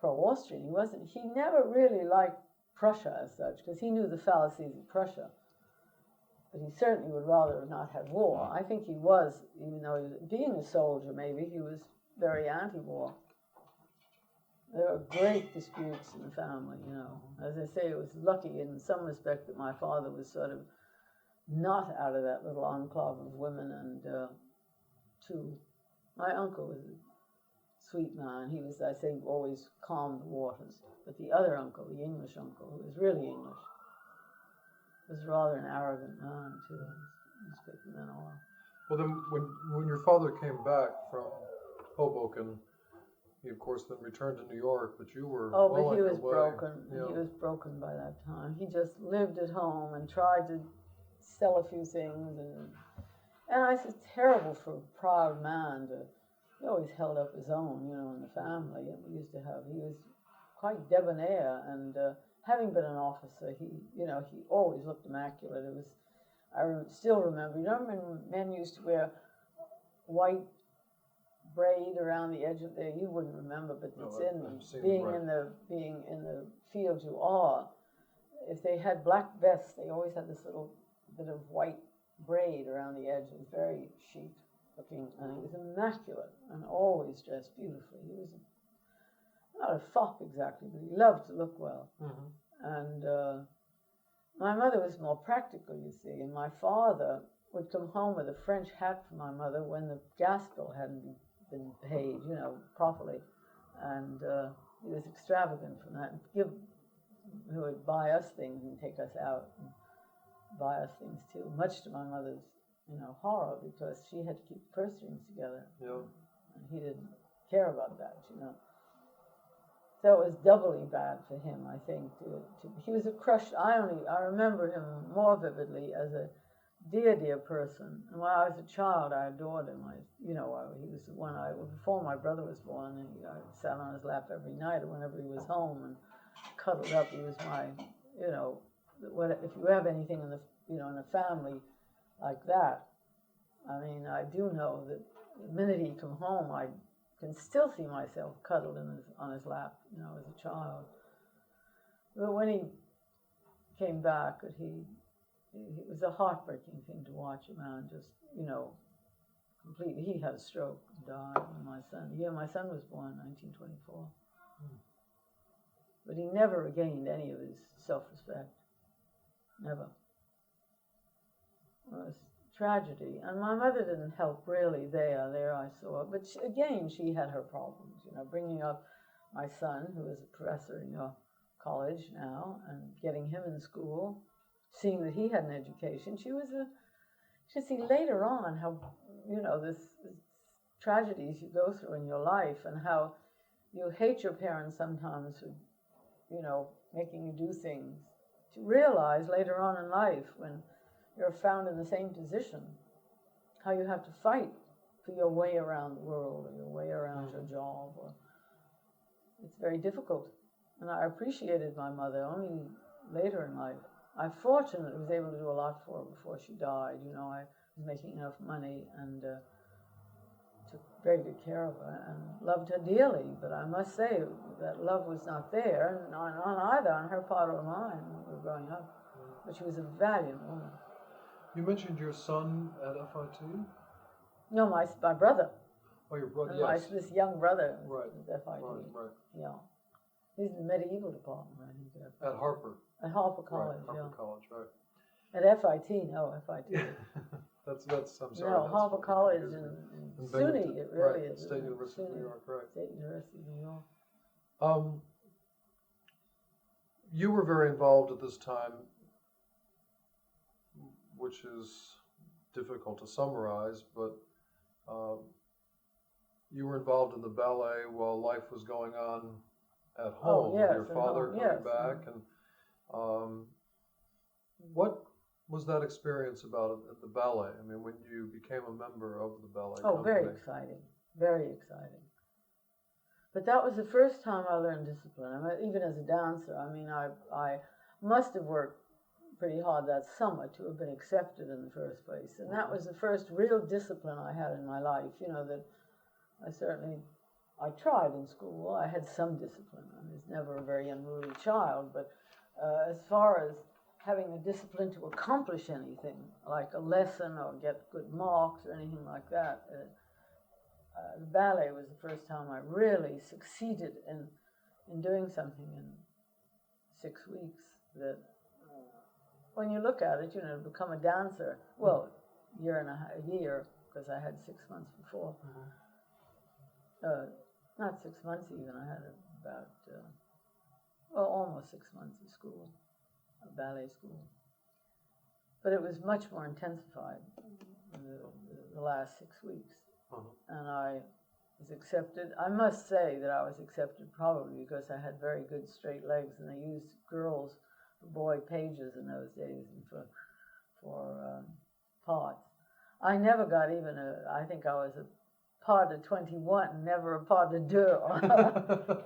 pro-Austrian. He never really liked Prussia as such, because he knew the fallacies of Prussia. But he certainly would rather not have war. I think he was, even though he was, being a soldier maybe, he was very anti-war. There were great disputes in the family, As I say, it was lucky in some respect that my father was sort of not out of that little enclave of women, and my uncle was a sweet man. He was, I say, always calmed the waters. But the other uncle, the English uncle, who was really English, was rather an arrogant man, too. Newspaper men all. Well, then, when your father came back from Hoboken, he, of course, then returned to New York, but you were but he was broken. Yeah. He was broken by that time. He just lived at home and tried to sell a few things. And I said, terrible for a proud man he always held up his own, in the family. And he was quite debonair, and having been an officer, he always looked immaculate. I still remember, when men used to wear white braid around the edge of you wouldn't remember, but it's being in the field you are. If they had black vests, they always had this little bit of white braid around the edge. It was very chic looking, and he was immaculate and always dressed beautifully. He was not a fop exactly, but he loved to look well. And my mother was more practical, you see, and my father would come home with a French hat for my mother when the gas bill hadn't been paid, properly, and he was extravagant from that. who would buy us things and take us out and buy us things too, much to my mother's, horror, because she had to keep the purse strings together. Yeah. And he didn't care about that. So it was doubly bad for him, I think. He was a crushed. I remember him more vividly as a dear person. And when I was a child, I adored him. He was the one before my brother was born, and I sat on his lap every night, or whenever he was home, and cuddled up. He was my, if you have anything in in a family like that, I mean, I do know that the minute he come home, I can still see myself cuddled on his lap, as a child. But when he came back, it was a heartbreaking thing to watch him, and just, completely. He had a stroke and died when my son was born in 1924. But he never regained any of his self-respect. Never. It was tragedy. And my mother didn't help really there I saw it. But she had her problems, bringing up my son, who is a professor in your college now, and getting him in school, seeing that he had an education. She see later on how, this tragedies you go through in your life, and how you hate your parents sometimes for, making you do things, to realize later on in life, when you're found in the same position, how you have to fight for your way around the world, or your way around your job. It's very difficult. And I appreciated my mother only later in life. I fortunately was able to do a lot for her before she died. I was making enough money and took very good care of her and loved her dearly. But I must say that love was not there, and on either on her part or mine when we were growing up. But she was a valiant woman. You mentioned your son at FIT? No, my brother. Oh, your brother, yes. This young brother Right. was FIT. Right. Yeah. He's in the medieval department, I think. At Harper. At Harper College, right. Harper College, right. At FIT, no, FIT. That's I'm sorry. No, Harper College in SUNY, it really is. State University of New York, right. State University of New York. You were very involved at this time, which is difficult to summarize, but you were involved in the ballet while life was going on at home, yes, with your father coming yes. back. And what was that experience about at the ballet? I mean, when you became a member of the ballet company? Very exciting. Very exciting. But that was the first time I learned discipline. I mean, even as a dancer, I must have worked pretty hard that summer to have been accepted in the first place. And that was the first real discipline I had in my life, that I tried in school. I had some discipline. I was never a very unruly child, but as far as having the discipline to accomplish anything, like a lesson or get good marks or anything like that, the ballet was the first time I really succeeded in doing something in 6 weeks that, when you look at it, to become a dancer, well, a year, because I had 6 months before. Not 6 months even, I had about, almost 6 months of school, ballet school. But it was much more intensified the last 6 weeks. And I was accepted. I must say that I was accepted probably because I had very good straight legs, and they used girls for boy pages in those days and for parts. I never got even I think I was a pas de 21, never a pas de deux,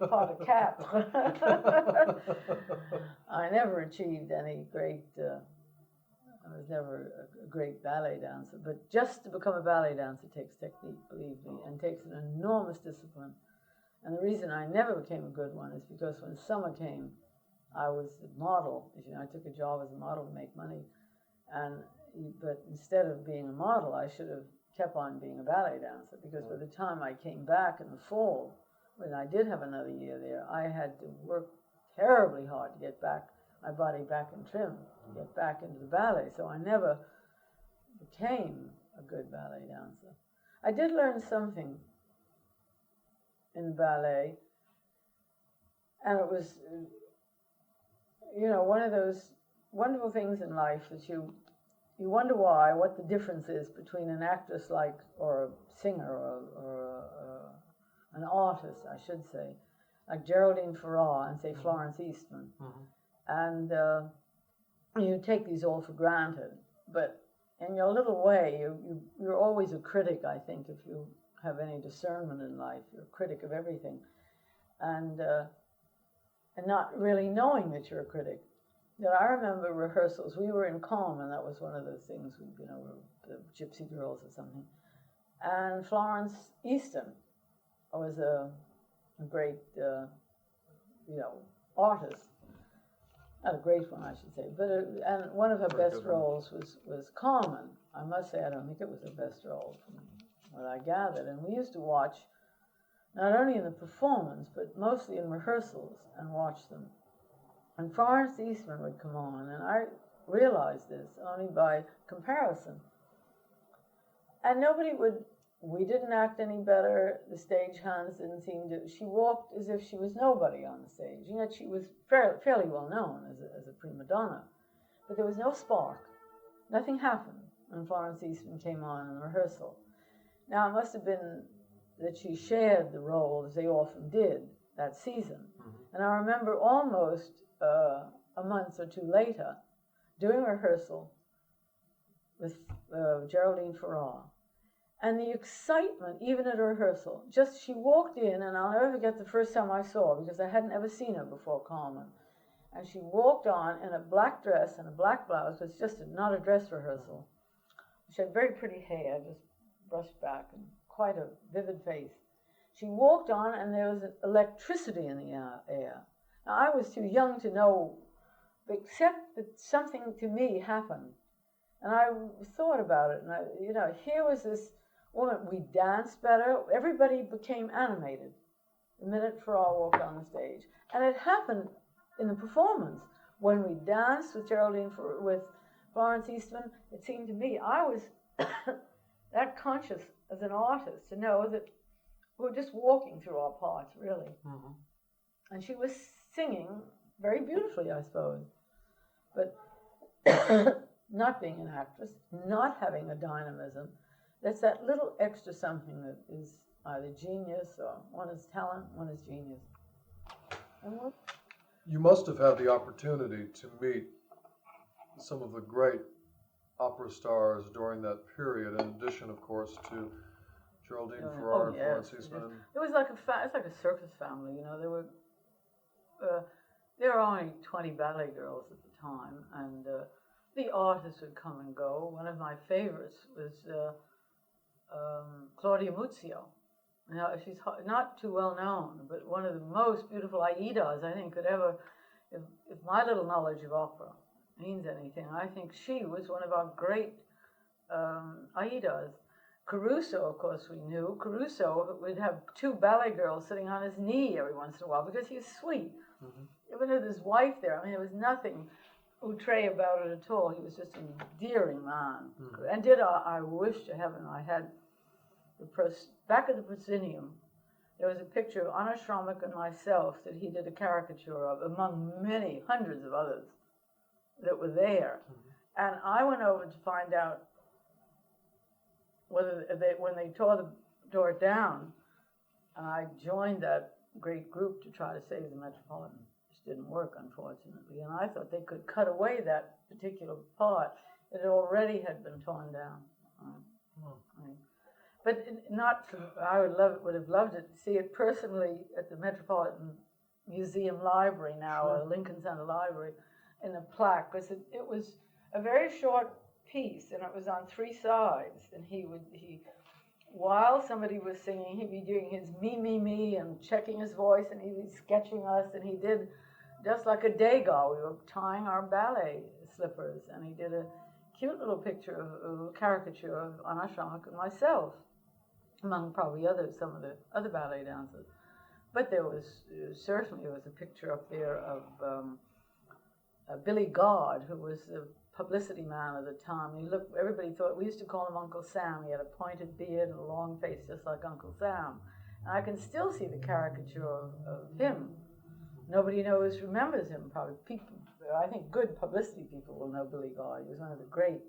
pas de quatre. I never achieved any great, I was never a great ballet dancer, but just to become a ballet dancer takes technique, believe me, and takes an enormous discipline. And the reason I never became a good one is because when summer came, I was a model. I took a job as a model to make money, but instead of being a model, I should have kept on being a ballet dancer, because by the time I came back in the fall, when I did have another year there, I had to work terribly hard to get my body back in trim, to get back into the ballet. So I never became a good ballet dancer. I did learn something in the ballet, and it was one of those wonderful things in life that you wonder why, what the difference is between an actress or a singer, or an artist, I should say, like Geraldine Farrar and, say, Florence Eastman. And you take these all for granted, but in your little way, you're always a critic, I think, if you have any discernment in life. You're a critic of everything. And not really knowing that you're a critic. I remember rehearsals. We were in Colman, that was one of those things, the Gypsy Girls or something. And Florence Easton was a great, artist. Not a great one, I should say, but and one of her best roles was Carmen. I must say, I don't think it was her best role from what I gathered. And we used to watch, not only in the performance, but mostly in rehearsals, and watch them. And Florence Eastman would come on, and I realized this only by comparison. And we didn't act any better. The stage hands didn't seem to. She walked as if she was nobody on the stage, and yet she was fairly well known as a prima donna. But there was no spark. Nothing happened when Florence Eastman came on in rehearsal. Now, it must have been that she shared the role, as they often did, that season. And I remember almost a month or two later doing rehearsal with Geraldine Farrar. And the excitement, even at a rehearsal, she walked in, and I'll never forget the first time I saw her, because I hadn't ever seen her before Carmen. And she walked on in a black dress and a black blouse. It was just not a dress rehearsal. She had very pretty hair, just brushed back, and quite a vivid face. She walked on, and there was electricity in the air. Now, I was too young to know, except that something to me happened. And I thought about it, and here was this woman. We danced better. Everybody became animated the minute Farrar walked on the stage. And it happened in the performance. When we danced with with Florence Eastman, it seemed to me, I was that conscious as an artist to know that we were just walking through our parts, really. And she was singing very beautifully, I suppose. But not being an actress, not having a dynamism, that's that little extra something that is either genius, or one is talent, one is genius. And what? You must have had the opportunity to meet some of the great opera stars during that period, in addition, of course, to Geraldine Farrar and Florence Eastman. It was like it's like a circus family, there were only 20 ballet girls at the time, and the artists would come and go. One of my favorites was Claudia Muzio. Now, she's not too well known, but one of the most beautiful Aidas I think could ever, if my little knowledge of opera means anything, I think she was one of our great Aidas. Caruso, of course, we knew. Caruso would have two ballet girls sitting on his knee every once in a while because he's sweet. Even with his wife there, there was nothing outre about it at all. He was just an endearing man. And I wish to heaven I had back at the proscenium, there was a picture of Anna Schrammich and myself that he did a caricature of, among many hundreds of others that were there. And I went over to find out whether when they tore it down, and I joined that great group to try to save the Metropolitan, which didn't work, unfortunately. And I thought they could cut away that particular part. It already had been torn down. But I would have loved it to see it personally at the Metropolitan Museum Library now, or Lincoln Center Library, in a plaque, because it was a very short piece, and it was on three sides. And while somebody was singing, he'd be doing his me, and checking his voice, and he'd be sketching us, and he did just like a Degas. We were tying our ballet slippers, and he did a cute little picture of a caricature of Anna Schrammich and myself, among probably some of the other ballet dancers. But there was a picture up there of Billy God, who was the publicity man of the time. Everybody thought, we used to call him Uncle Sam. He had a pointed beard and a long face, just like Uncle Sam. And I can still see the caricature of him. Nobody remembers him, probably. I think good publicity people will know Billy Guy. He was one of the great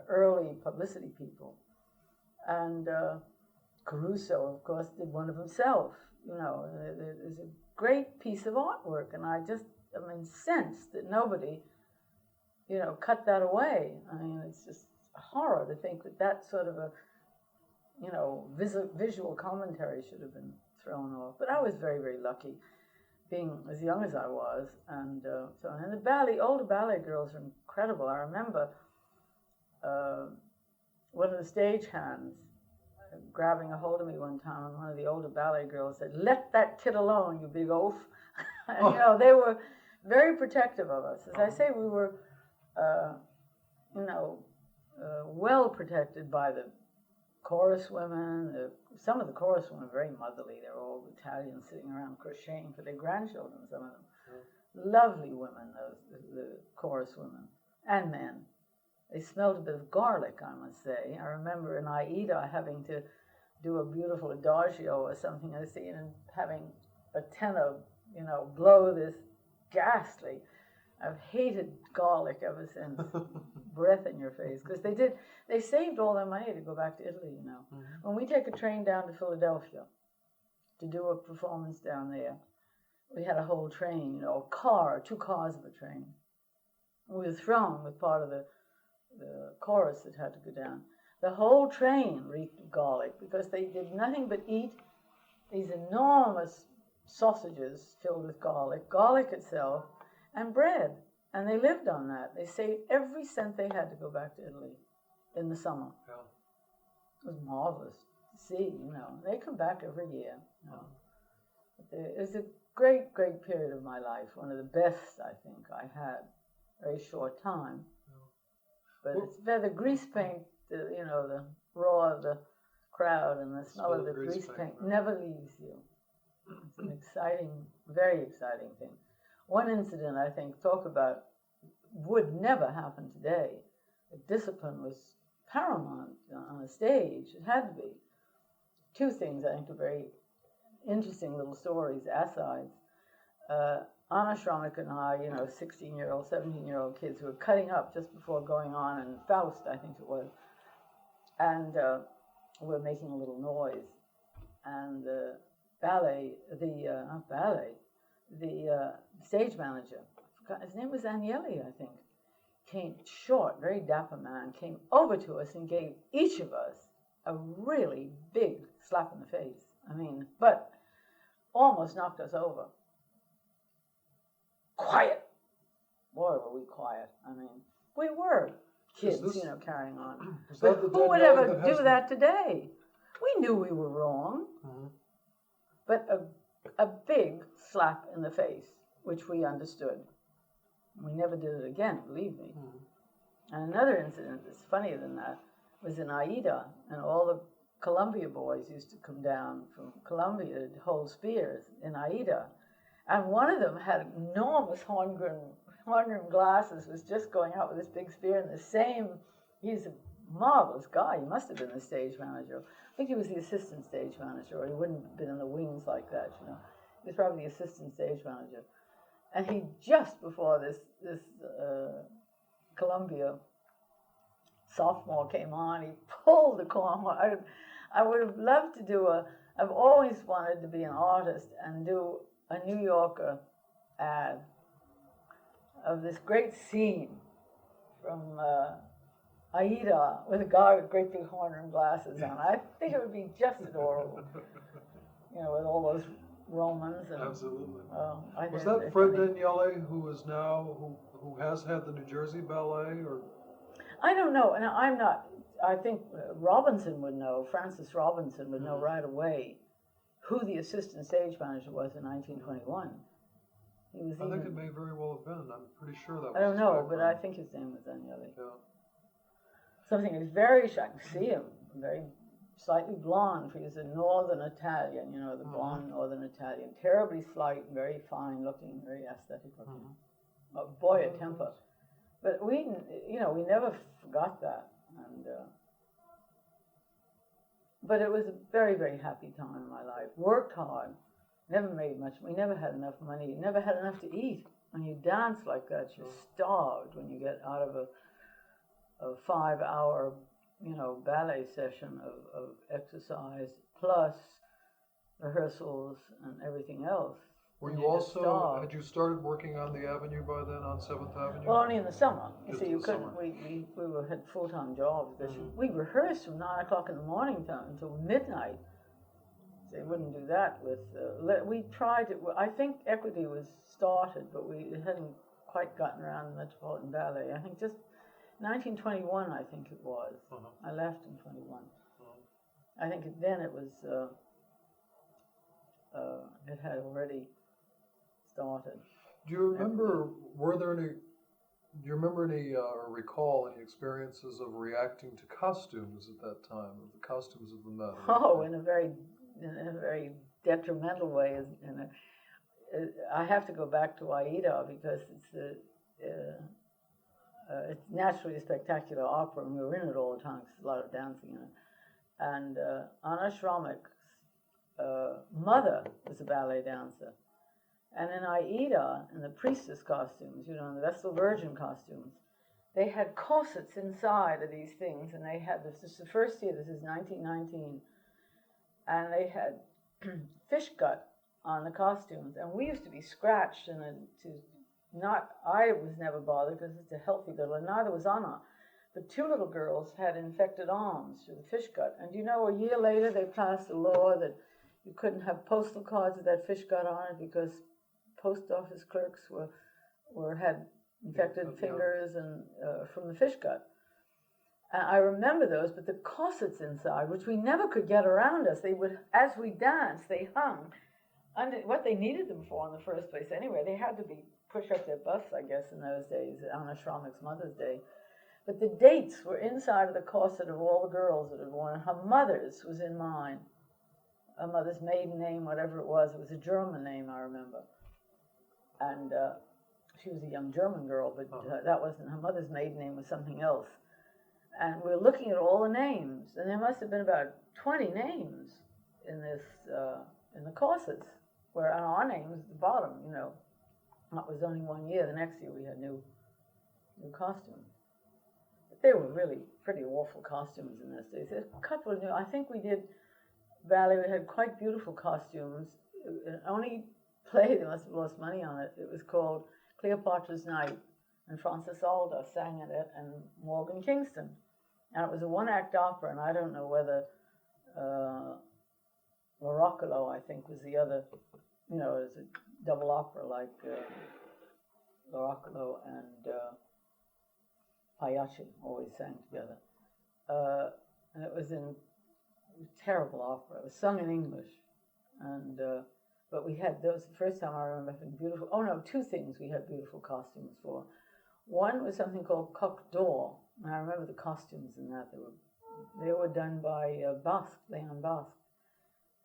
early publicity people. And Caruso, of course, did one of himself. You know, it's a great piece of artwork, and I just am incensed that nobody, you know, cut that away. I mean, it's just a horror to think that that sort of a, you know, visual commentary should have been thrown off. But I was very, very lucky, being as young as I was, and so. And the older ballet girls are incredible. I remember one of the stagehands grabbing a hold of me one time, and one of the older ballet girls said, "Let that kid alone, you big oaf." And, you know, they were very protective of us. As I say, we were, you know, well protected by the chorus women. Some of the chorus women were very motherly. They were all Italians sitting around crocheting for their grandchildren, some of them. Lovely women, the chorus women, and men. They smelled a bit of garlic, I must say. I remember in Aida having to do a beautiful adagio or something I see, and having a tenor, you know, blow this ghastly. I've hated garlic ever since. Breath in your face, because they saved all their money to go back to Italy, you know. Mm-hmm. When we take a train down to Philadelphia to do a performance down there, we had a whole train, you know, two cars of a train. We were thrown with part of the chorus that had to go down. The whole train reeked of garlic because they did nothing but eat these enormous sausages filled with garlic itself, and bread. And they lived on that. They saved every cent they had to go back to Italy in the summer. Yeah. It was marvelous to see, you know. They come back every year. You know. It was a great, great period of my life. One of the best, I think, I had. Very short time. But it's the grease paint, you know, the roar of the crowd and the smell of the grease paint never leaves you. It's an exciting, very exciting thing. One incident, I think, talk about, would never happen today. The discipline was paramount on a stage. It had to be. Two things, I think, are very interesting little stories, asides. Anna Schrammick and I, you know, 16-year-old, 17-year-old kids who were cutting up just before going on, and Faust, I think it was, and we're making a little noise. And the stage manager, his name was Agnelli, I think, came, short, very dapper man, came over to us and gave each of us a really big slap in the face. I mean, but almost knocked us over. Quiet. Boy, were we quiet. I mean, we were kids, you know, carrying on. But who would ever do that today? We knew we were wrong. Mm-hmm. But a big slap in the face, which we understood. We never did it again, believe me. Mm-hmm. And another incident that's funnier than that was in Aida, and all the Columbia boys used to come down from Columbia to hold spears in Aida. And one of them had enormous Horngren glasses, was just going out with this big spear, and he's a marvelous guy. He must have been the stage manager. I think he was the assistant stage manager, or he wouldn't have been in the wings like that, you know. He was probably the assistant stage manager. And he, just before this Columbia sophomore came on, he pulled the corner. I would have loved to do I've always wanted to be an artist and do a New Yorker ad of this great scene from Aida with a guy with great big Horngren glasses on. I think it would be just adorable, you know, with all those Romans. And, absolutely. Was that Fred Daniele, who is now, who has had the New Jersey Ballet, or? I don't know, and I'm not. I think Robinson would know. Francis Robinson would know right away who the assistant stage manager was in 1921. He was. I think it may very well have been. I'm pretty sure that was. I don't know, but I think his name was Daniele. Yeah. Something is very shocking. See him, very slightly blonde. He was a northern Italian, you know, the blonde northern Italian. Terribly slight, very fine looking, very aesthetic looking. A boy, a temper. But we, you know, we never forgot that. And but it was a very, very happy time in my life. Worked hard, never made much. We never had enough money, never had enough to eat. when you dance like that, you're starved when you get out of a 5 hour, ballet session of exercise plus rehearsals and everything else. Were And you you're just also, starved. had you started working on the Avenue by then, on 7th Avenue? Well, only in the summer. You Just see, in you the couldn't. summer. We had full-time jobs. Mhm. We rehearsed from 9 o'clock in the morning until midnight. They wouldn't do that with. We tried it. I think Equity was started, but it hadn't quite gotten around the Metropolitan Ballet. I think just 1921. I think it was. Uh-huh. I left in 21. Uh-huh. I think then it was. It had already started. Do you remember, do you remember any, or recall any experiences of reacting to costumes at that time, of the costumes of the men? Oh, in a very detrimental way. I have to go back to Aida because it's naturally a spectacular opera, and we were in it all the time because there's a lot of dancing in it. And Anna Shromek's mother was a ballet dancer. And in Aida, in the priestess costumes, in the Vestal Virgin costumes, they had corsets inside of these things, and they had this is the first year, this is 1919, and they had fish gut on the costumes, and we used to be scratched, and I was never bothered because it's a healthy girl, and neither was Anna, but 2 little girls had infected arms through the fish gut, and a year later they passed a law that you couldn't have postal cards with that fish gut on it because post office clerks had infected fingers and from the fish gut. And I remember those, but the corsets inside, which we never could get around us, they would, as we danced, they hung under what they needed them for in the first place. Anyway, they had to be push up their busts, I guess, in those days, Anna Shromek's Mother's Day. But the dates were inside of the corset of all the girls that had worn it. Her mother's was in mine. Her mother's maiden name, whatever it was a German name, I remember. And she was a young German girl, but that wasn't, her mother's maiden name was something else. And we were looking at all the names, and there must have been about 20 names in this, in the corsets, where on our names at the bottom, that was only 1 year. The next year we had new costumes. But they were really pretty awful costumes in those days. There's a couple of I think we did ballet, we had quite beautiful costumes. Only play, they must have lost money on it. It was called Cleopatra's Night, and Frances Alder sang in it, and Morgan Kingston. And it was a 1-act opera, and I don't know whether L'Oraculo, I think, was the other, it was a double opera like L'Oraculo and Pagliacci always sang together. And it was in terrible opera. It was sung in English, and but we had those. The first time I remember having beautiful. Oh no, 2 things we had beautiful costumes for. One was something called Coq d'Or, and I remember the costumes in that. They were done by Basque, Leon Basque,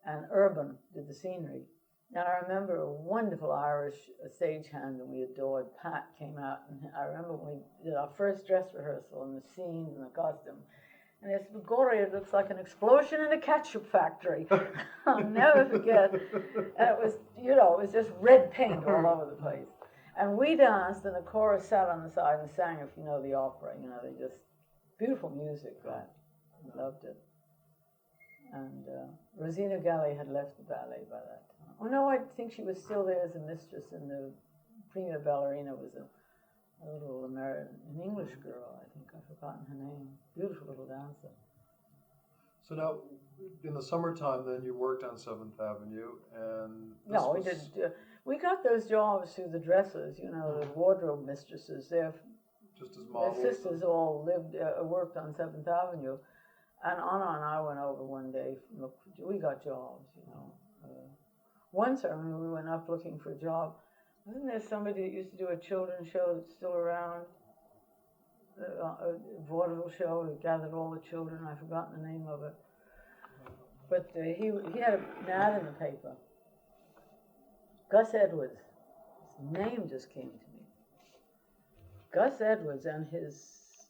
and Urban did the scenery. And I remember a wonderful Irish stagehand that we adored, Pat, came out, and I remember when we did our first dress rehearsal and the scenes and the costume. And they said, Gloria, it looks like an explosion in a ketchup factory. I'll never forget. And it was, it was just red paint all over the place. And we danced, and the chorus sat on the side and sang, if you know the opera, they just, beautiful music, that. Loved it. And Rosina Galli had left the ballet by that time. Oh no, I think she was still there as a mistress, and the prima ballerina was a little American, an English girl, I think. I've forgotten her name. Beautiful little dancer. So now, in the summertime, then you worked on 7th Avenue, and no, we didn't. We got those jobs through the dressers, the wardrobe mistresses. Just as models. Their sisters all worked on 7th Avenue, and Anna and I went over one day. We got jobs, Once I remember we went up looking for a job. Wasn't there somebody that used to do a children's show that's still around? A vaudeville show that gathered all the children. I've forgotten the name of it. But he had an ad in the paper. Gus Edwards. His name just came to me. Gus Edwards and his,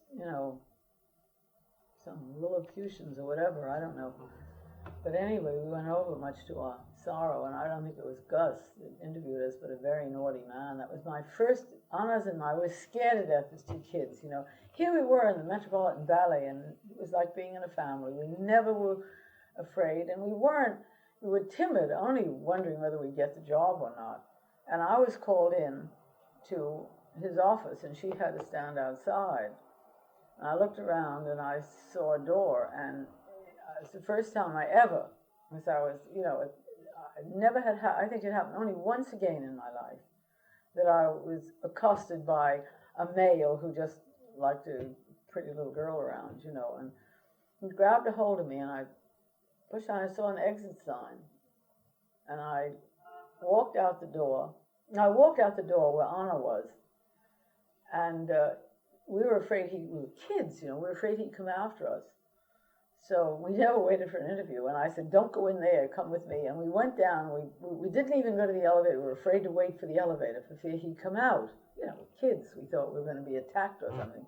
some Lilliputians or whatever, I don't know. But anyway, we went over much to our sorrow, and I don't think it was Gus that interviewed us, but a very naughty man. That was my first, Anna's and I were scared to death as two kids, you know. Here we were in the Metropolitan Ballet, and it was like being in a family. We never were afraid, and we were timid, only wondering whether we'd get the job or not. And I was called in to his office, and she had to stand outside. And I looked around, and I saw a door, and it's the first time I ever, because I was, you know, I never had, I think it happened only once again in my life, that I was accosted by a male who just liked a pretty little girl around, you know, and he grabbed a hold of me, and I pushed on, I saw an exit sign, and I walked out the door. I walked out the door where Anna was, and we were afraid we were kids, you know, we were afraid he'd come after us. So we never waited for an interview, and I said, don't go in there, come with me. And we went down, we didn't even go to the elevator, we were afraid to wait for the elevator for fear he'd come out. You know, kids, we thought we were going to be attacked or something.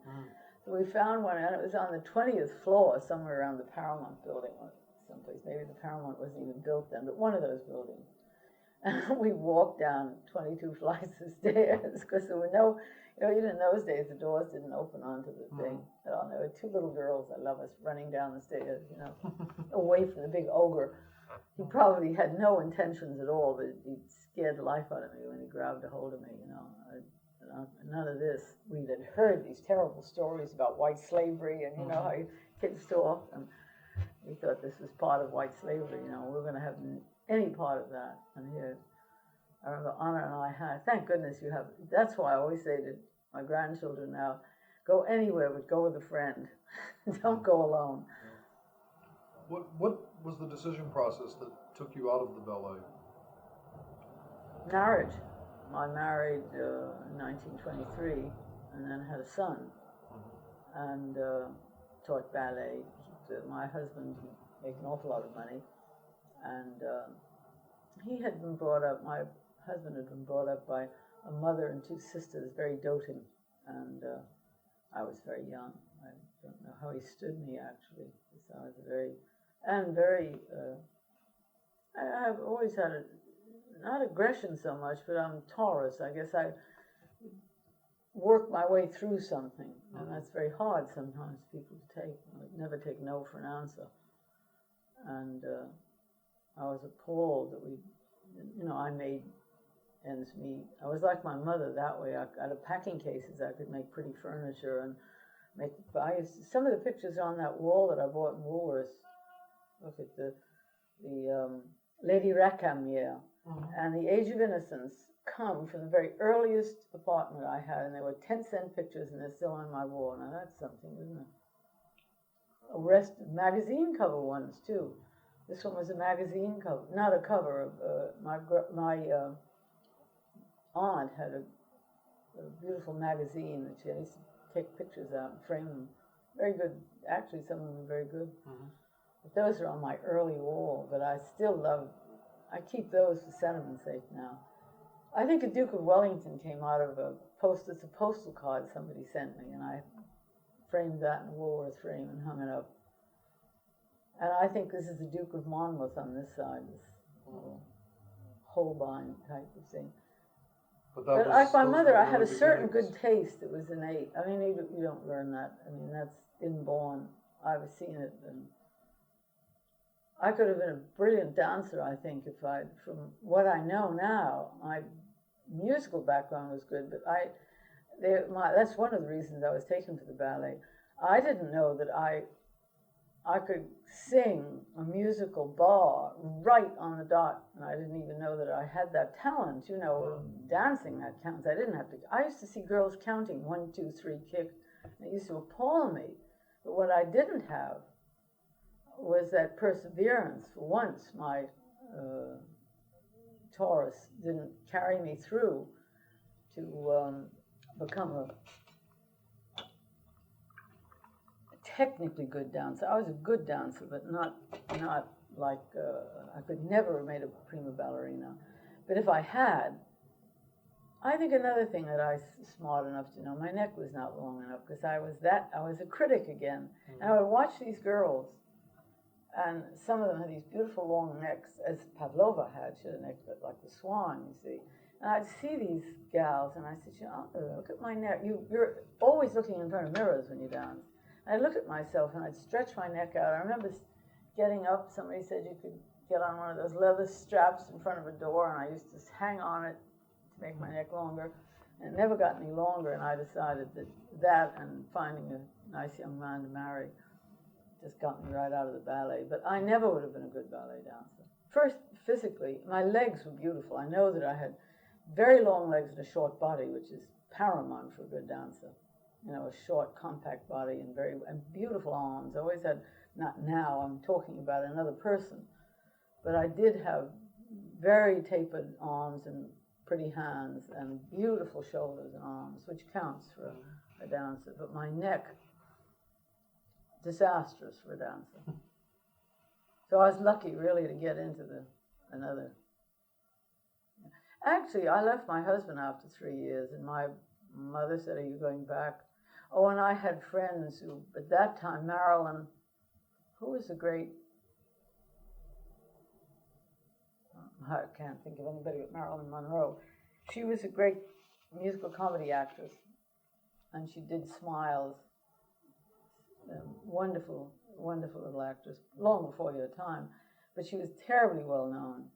So we found one, and it was on the 20th floor, somewhere around the Paramount building, or someplace, maybe the Paramount wasn't even built then, but one of those buildings. And we walked down 22 flights of stairs, because there were no, you know, even in those days, the doors didn't open onto the thing at all. There were two little girls, I love us, running down the stairs, you know, away from the big ogre. He probably had no intentions at all, but he scared the life out of me when he grabbed a hold of me, you know. None of this. We had heard these terrible stories about white slavery, and, you know, how kids talk, and we thought this was part of white slavery, you know, we were going to have any part of that. And here, I remember Anna and I had, thank goodness you have, that's why I always say to my grandchildren now, go anywhere, but go with a friend. Don't go alone. What was the decision process that took you out of the ballet? Marriage. I married in 1923, and then had a son, and taught ballet. My husband made an awful lot of money, and he had been brought up, my husband had been brought up by a mother and two sisters, very doting, and I was very young. I don't know how he stood me, actually, because I was I've always had not aggression so much, but I'm Taurus. I guess I work my way through something, and that's very hard sometimes for people to take. I never take no for an answer. And I was appalled that I made ends meet. I was like my mother that way. Out of packing cases, I could make pretty furniture and some of the pictures on that wall that I bought in Woolworths. Look at the Lady Racamier and the Age of Innocence come from the very earliest apartment I had, and they were 10-cent pictures, and they're still on my wall. Now that's something, isn't it? Magazine cover ones too. This one was a magazine cover, not a cover. My aunt had a beautiful magazine that she used to take pictures out and frame them. Very good. Actually, some of them are very good. But those are on my early wall, but I still love. I keep those for sentiment's sake now. I think the Duke of Wellington came out of it's a postal card somebody sent me, and I framed that in a Woolworth frame and hung it up. And I think this is the Duke of Monmouth on this side, this little Holbein type of thing. But like my mother, I had a certain good taste that was innate. I mean, you don't learn that. I mean, that's inborn. I've seen it, and I could have been a brilliant dancer, I think, from what I know now. My musical background was good, but that's one of the reasons I was taken to the ballet. I didn't know that I could sing a musical bar right on the dot, and I didn't even know that I had that talent, dancing that counts. I didn't have to. I used to see girls counting 1, 2, 3, kick, and it used to appall me. But what I didn't have was that perseverance. For once, my Taurus didn't carry me through to become a technically good dancer. I was a good dancer, but not like I could never have made a prima ballerina. But if I had, I think another thing that I was smart enough to know, my neck was not long enough, because I was a critic again, and I would watch these girls, And some of them had these beautiful long necks, as Pavlova had. She had a neck like the swan, you see. And I'd see these gals, and I said, look at my neck. You're always looking in front of mirrors when you dance. And I'd look at myself, and I'd stretch my neck out. I remember getting up. Somebody said you could get on one of those leather straps in front of a door, and I used to hang on it to make my neck longer. And it never got any longer, and I decided that and finding a nice young man to marry just got me right out of the ballet. But I never would have been a good ballet dancer. First, physically, my legs were beautiful. I know that I had very long legs and a short body, which is paramount for a good dancer. You know, a short, compact body and beautiful arms. I always had, not now, I'm talking about another person, but I did have very tapered arms and pretty hands and beautiful shoulders and arms, which counts for a dancer. But my neck, disastrous for a dancer. So I was lucky, really, to get into another. Actually, I left my husband after 3 years, and my mother said, "Are you going back?" Oh, and I had friends who, at that time, Marilyn, who was a great, I can't think of anybody but Marilyn Monroe. She was a great musical comedy actress, and she did Smiles. Wonderful, wonderful little actress, long before your time, but she was terribly well known.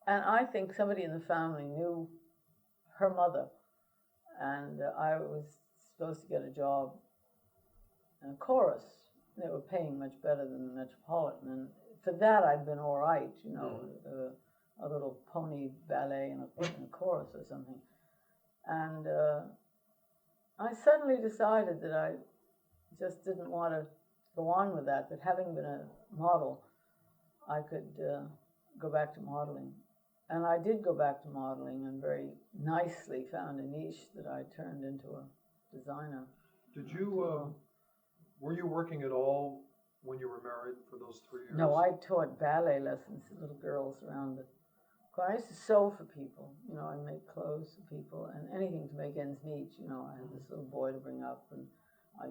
And I think somebody in the family knew her mother, and I was supposed to get a job in a chorus. They were paying much better than the Metropolitan, and for that I'd been all right, you know, a little pony ballet in a chorus or something. And I suddenly decided that I just didn't want to go on with that, having been a model, I could go back to modeling. And I did go back to modeling and very nicely found a niche that I turned into a designer. Did you, were you working at all when you were married for those 3 years? No, I taught ballet lessons to little girls around the corner. I used to sew for people, you know, and make clothes for people and anything to make ends meet. You know, I had this little boy to bring up, and my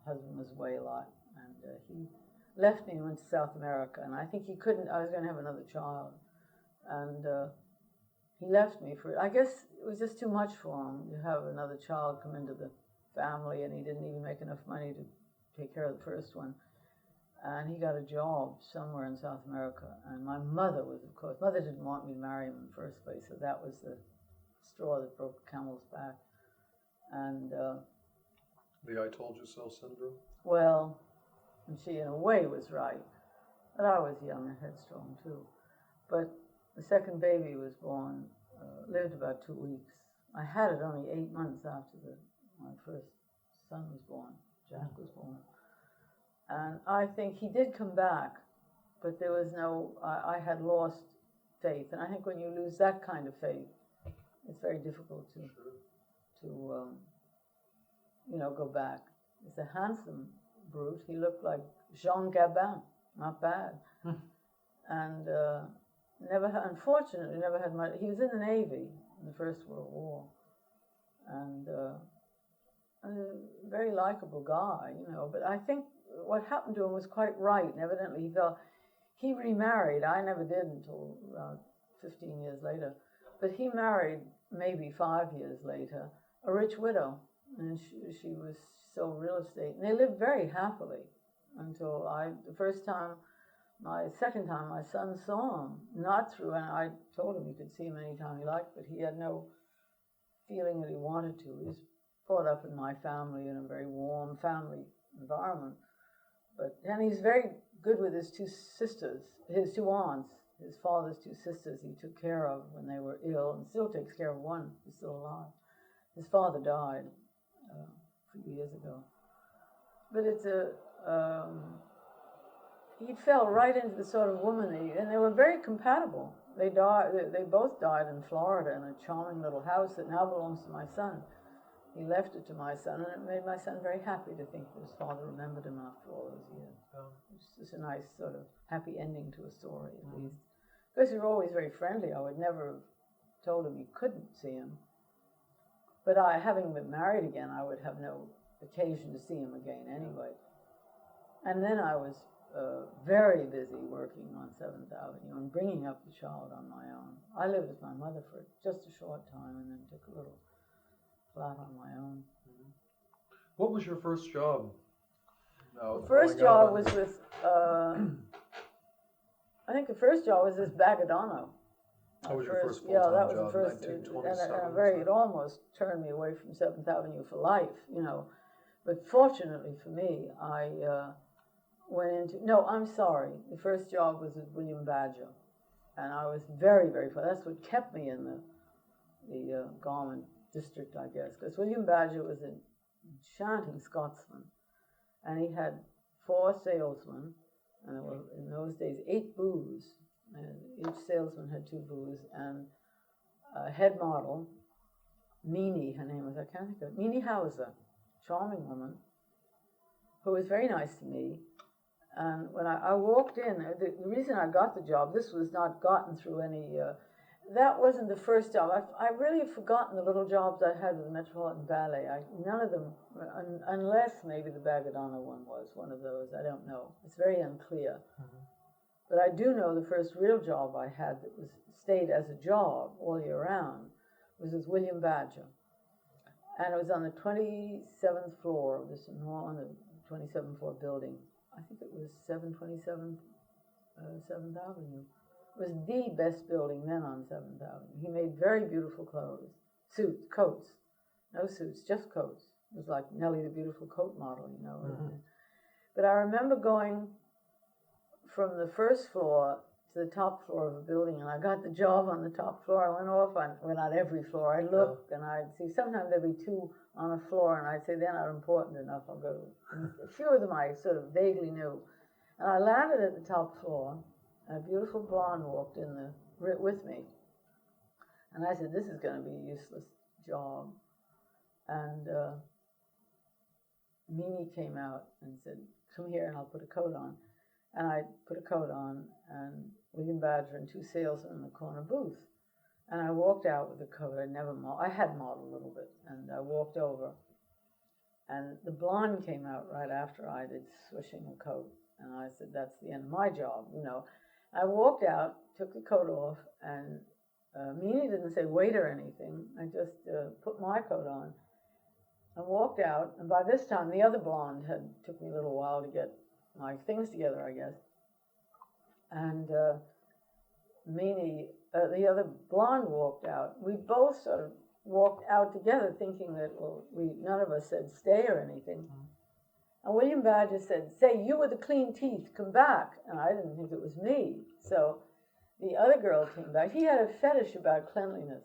husband was away a lot, and he left me and went to South America, and I think he couldn't, I was going to have another child, and he left me for, I guess it was just too much for him to have another child come into the family, and he didn't even make enough money to take care of the first one, and he got a job somewhere in South America, and my mother was, of course, mother didn't want me to marry him in the first place, so that was the straw that broke the camel's back, and the I told you so syndrome? well, and she in a way was right, but I was young and headstrong too. But the second baby was born, lived about 2 weeks. I had it only 8 months after my first son was born, Jack was born. And I think he did come back, but there was no, I had lost faith. And I think when you lose that kind of faith, it's very difficult to go back. He's a handsome brute. He looked like Jean Gabin, not bad. And unfortunately, never had much. He was in the Navy in the First World War, and a very likable guy, you know. But I think what happened to him was quite right, and evidently he remarried. I never did until 15 years later. But he married maybe 5 years later, a rich widow, and she was sold real estate, and they lived very happily until my second time, my son saw him, not through, and I told him he could see him anytime he liked, but he had no feeling that he wanted to. He was brought up in my family in a very warm family environment, and he's very good with his two sisters, his two aunts, his father's two sisters he took care of when they were ill, and still takes care of one who's still alive. His father died a few years ago. But it's he fell right into the sort of woman, and they were very compatible. They both died in Florida in a charming little house that now belongs to my son. He left it to my son, and it made my son very happy to think that his father remembered him after all those years. It's just a nice sort of happy ending to a story, at least. Because we were always very friendly. I would never have told him he couldn't see him. But having been married again, I would have no occasion to see him again anyway. And then I was very busy working on 7th Avenue and bringing up the child on my own. I lived with my mother for just a short time and then took a little flat on my own. What was your first job? The first job was with, I think the first job was this Bagadano. That was your first yeah, that full-time was the job, first, 1927. it almost turned me away from 7th Avenue for life, you know. But fortunately for me, I went into, no, I'm sorry, the first job was with William Badger. And I was very, very, that's what kept me in the garment district, I guess, because William Badger was an enchanting Scotsman. And he had 4 salesmen, and there were, in those days, 8 booths. And each salesman had 2 booths, and a head model, Meanie, her name was, I can't think of it, Meanie Hauser, charming woman, who was very nice to me. And when I walked in, the reason I got the job, this was not gotten through any, that wasn't the first job. I really have forgotten the little jobs I had with the Metropolitan Ballet. None of them, unless maybe the Bagadano one was one of those, I don't know. It's very unclear. Mm-hmm. But I do know the first real job I had that was stayed as a job all year round was with William Badger. And it was on the 27th floor of this, on the 27th floor building. I think it was 727 7th Avenue. It was the best building then on 7th Avenue. He made very beautiful clothes, suits, coats. No suits, just coats. It was like Nellie the Beautiful Coat model, you know. Mm-hmm. But I remember going from the first floor to the top floor of a building, and I got the job on the top floor. I went off on, well, not every floor. I looked, and I'd see, sometimes there'd be 2 on a floor, and I'd say, they're not important enough, I'll go. And a few of them I sort of vaguely knew. And I landed at the top floor, and a beautiful blonde walked in with me. And I said, this is going to be a useless job. And Meanie came out and said, come here and I'll put a coat on. And I put a coat on, and William Badger and 2 salesmen in the corner booth. And I walked out with the coat. I had modeled a little bit, and I walked over. And the blonde came out right after I did swishing a coat. And I said, that's the end of my job, you know. I walked out, took the coat off, and Meanie didn't say wait or anything. I just put my coat on and walked out. And by this time, the other blonde took me a little while to get my things together, I guess. And Meanie, the other blonde walked out. We both sort of walked out together thinking that, well, none of us said stay or anything. Mm-hmm. And William Badger said, say, you with the clean teeth, come back. And I didn't think it was me. So the other girl came back. He had a fetish about cleanliness.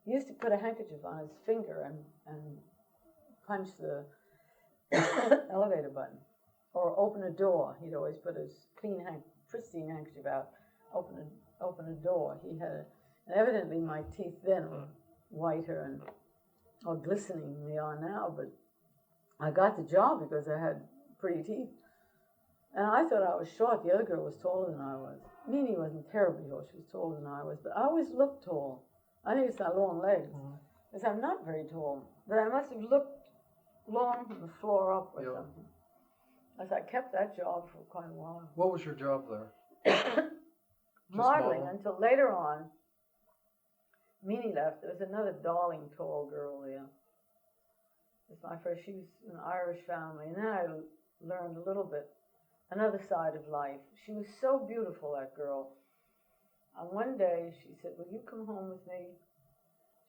He used to put a handkerchief on his finger and punch the elevator button. Or open a door. He'd always put his pristine handkerchief out, open a door. He had and evidently my teeth then were whiter or glistening than they are now, but I got the job because I had pretty teeth. And I thought I was short. The other girl was taller than I was. Meanie wasn't terribly tall. She was taller than I was, but I always looked tall. I think it's my long legs, because I'm not very tall. But I must have looked long from the floor up or something. As I kept that job for quite a while. What was your job there? Modeling until later on. Meanie left. There was another darling tall girl there. It's my first. She was an Irish family, and then I learned a little bit another side of life. She was so beautiful, that girl. And one day she said, "Will you come home with me?"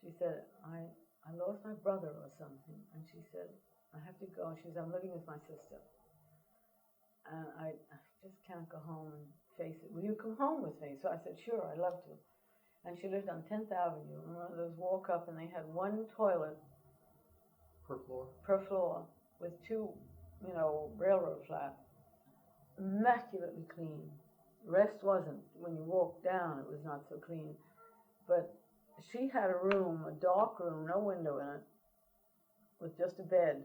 She said, "I lost my brother or something," and she said, "I have to go." She said, "I'm living with my sister. And I just can't go home and face it. Will you come home with me?" So I said, "Sure, I'd love to." And she lived on 10th Avenue. And one of those walk up, and they had 1 toilet per floor with 2, railroad flat. Immaculately clean. The rest wasn't. When you walked down, it was not so clean. But she had a room, a dark room, no window in it, with just a bed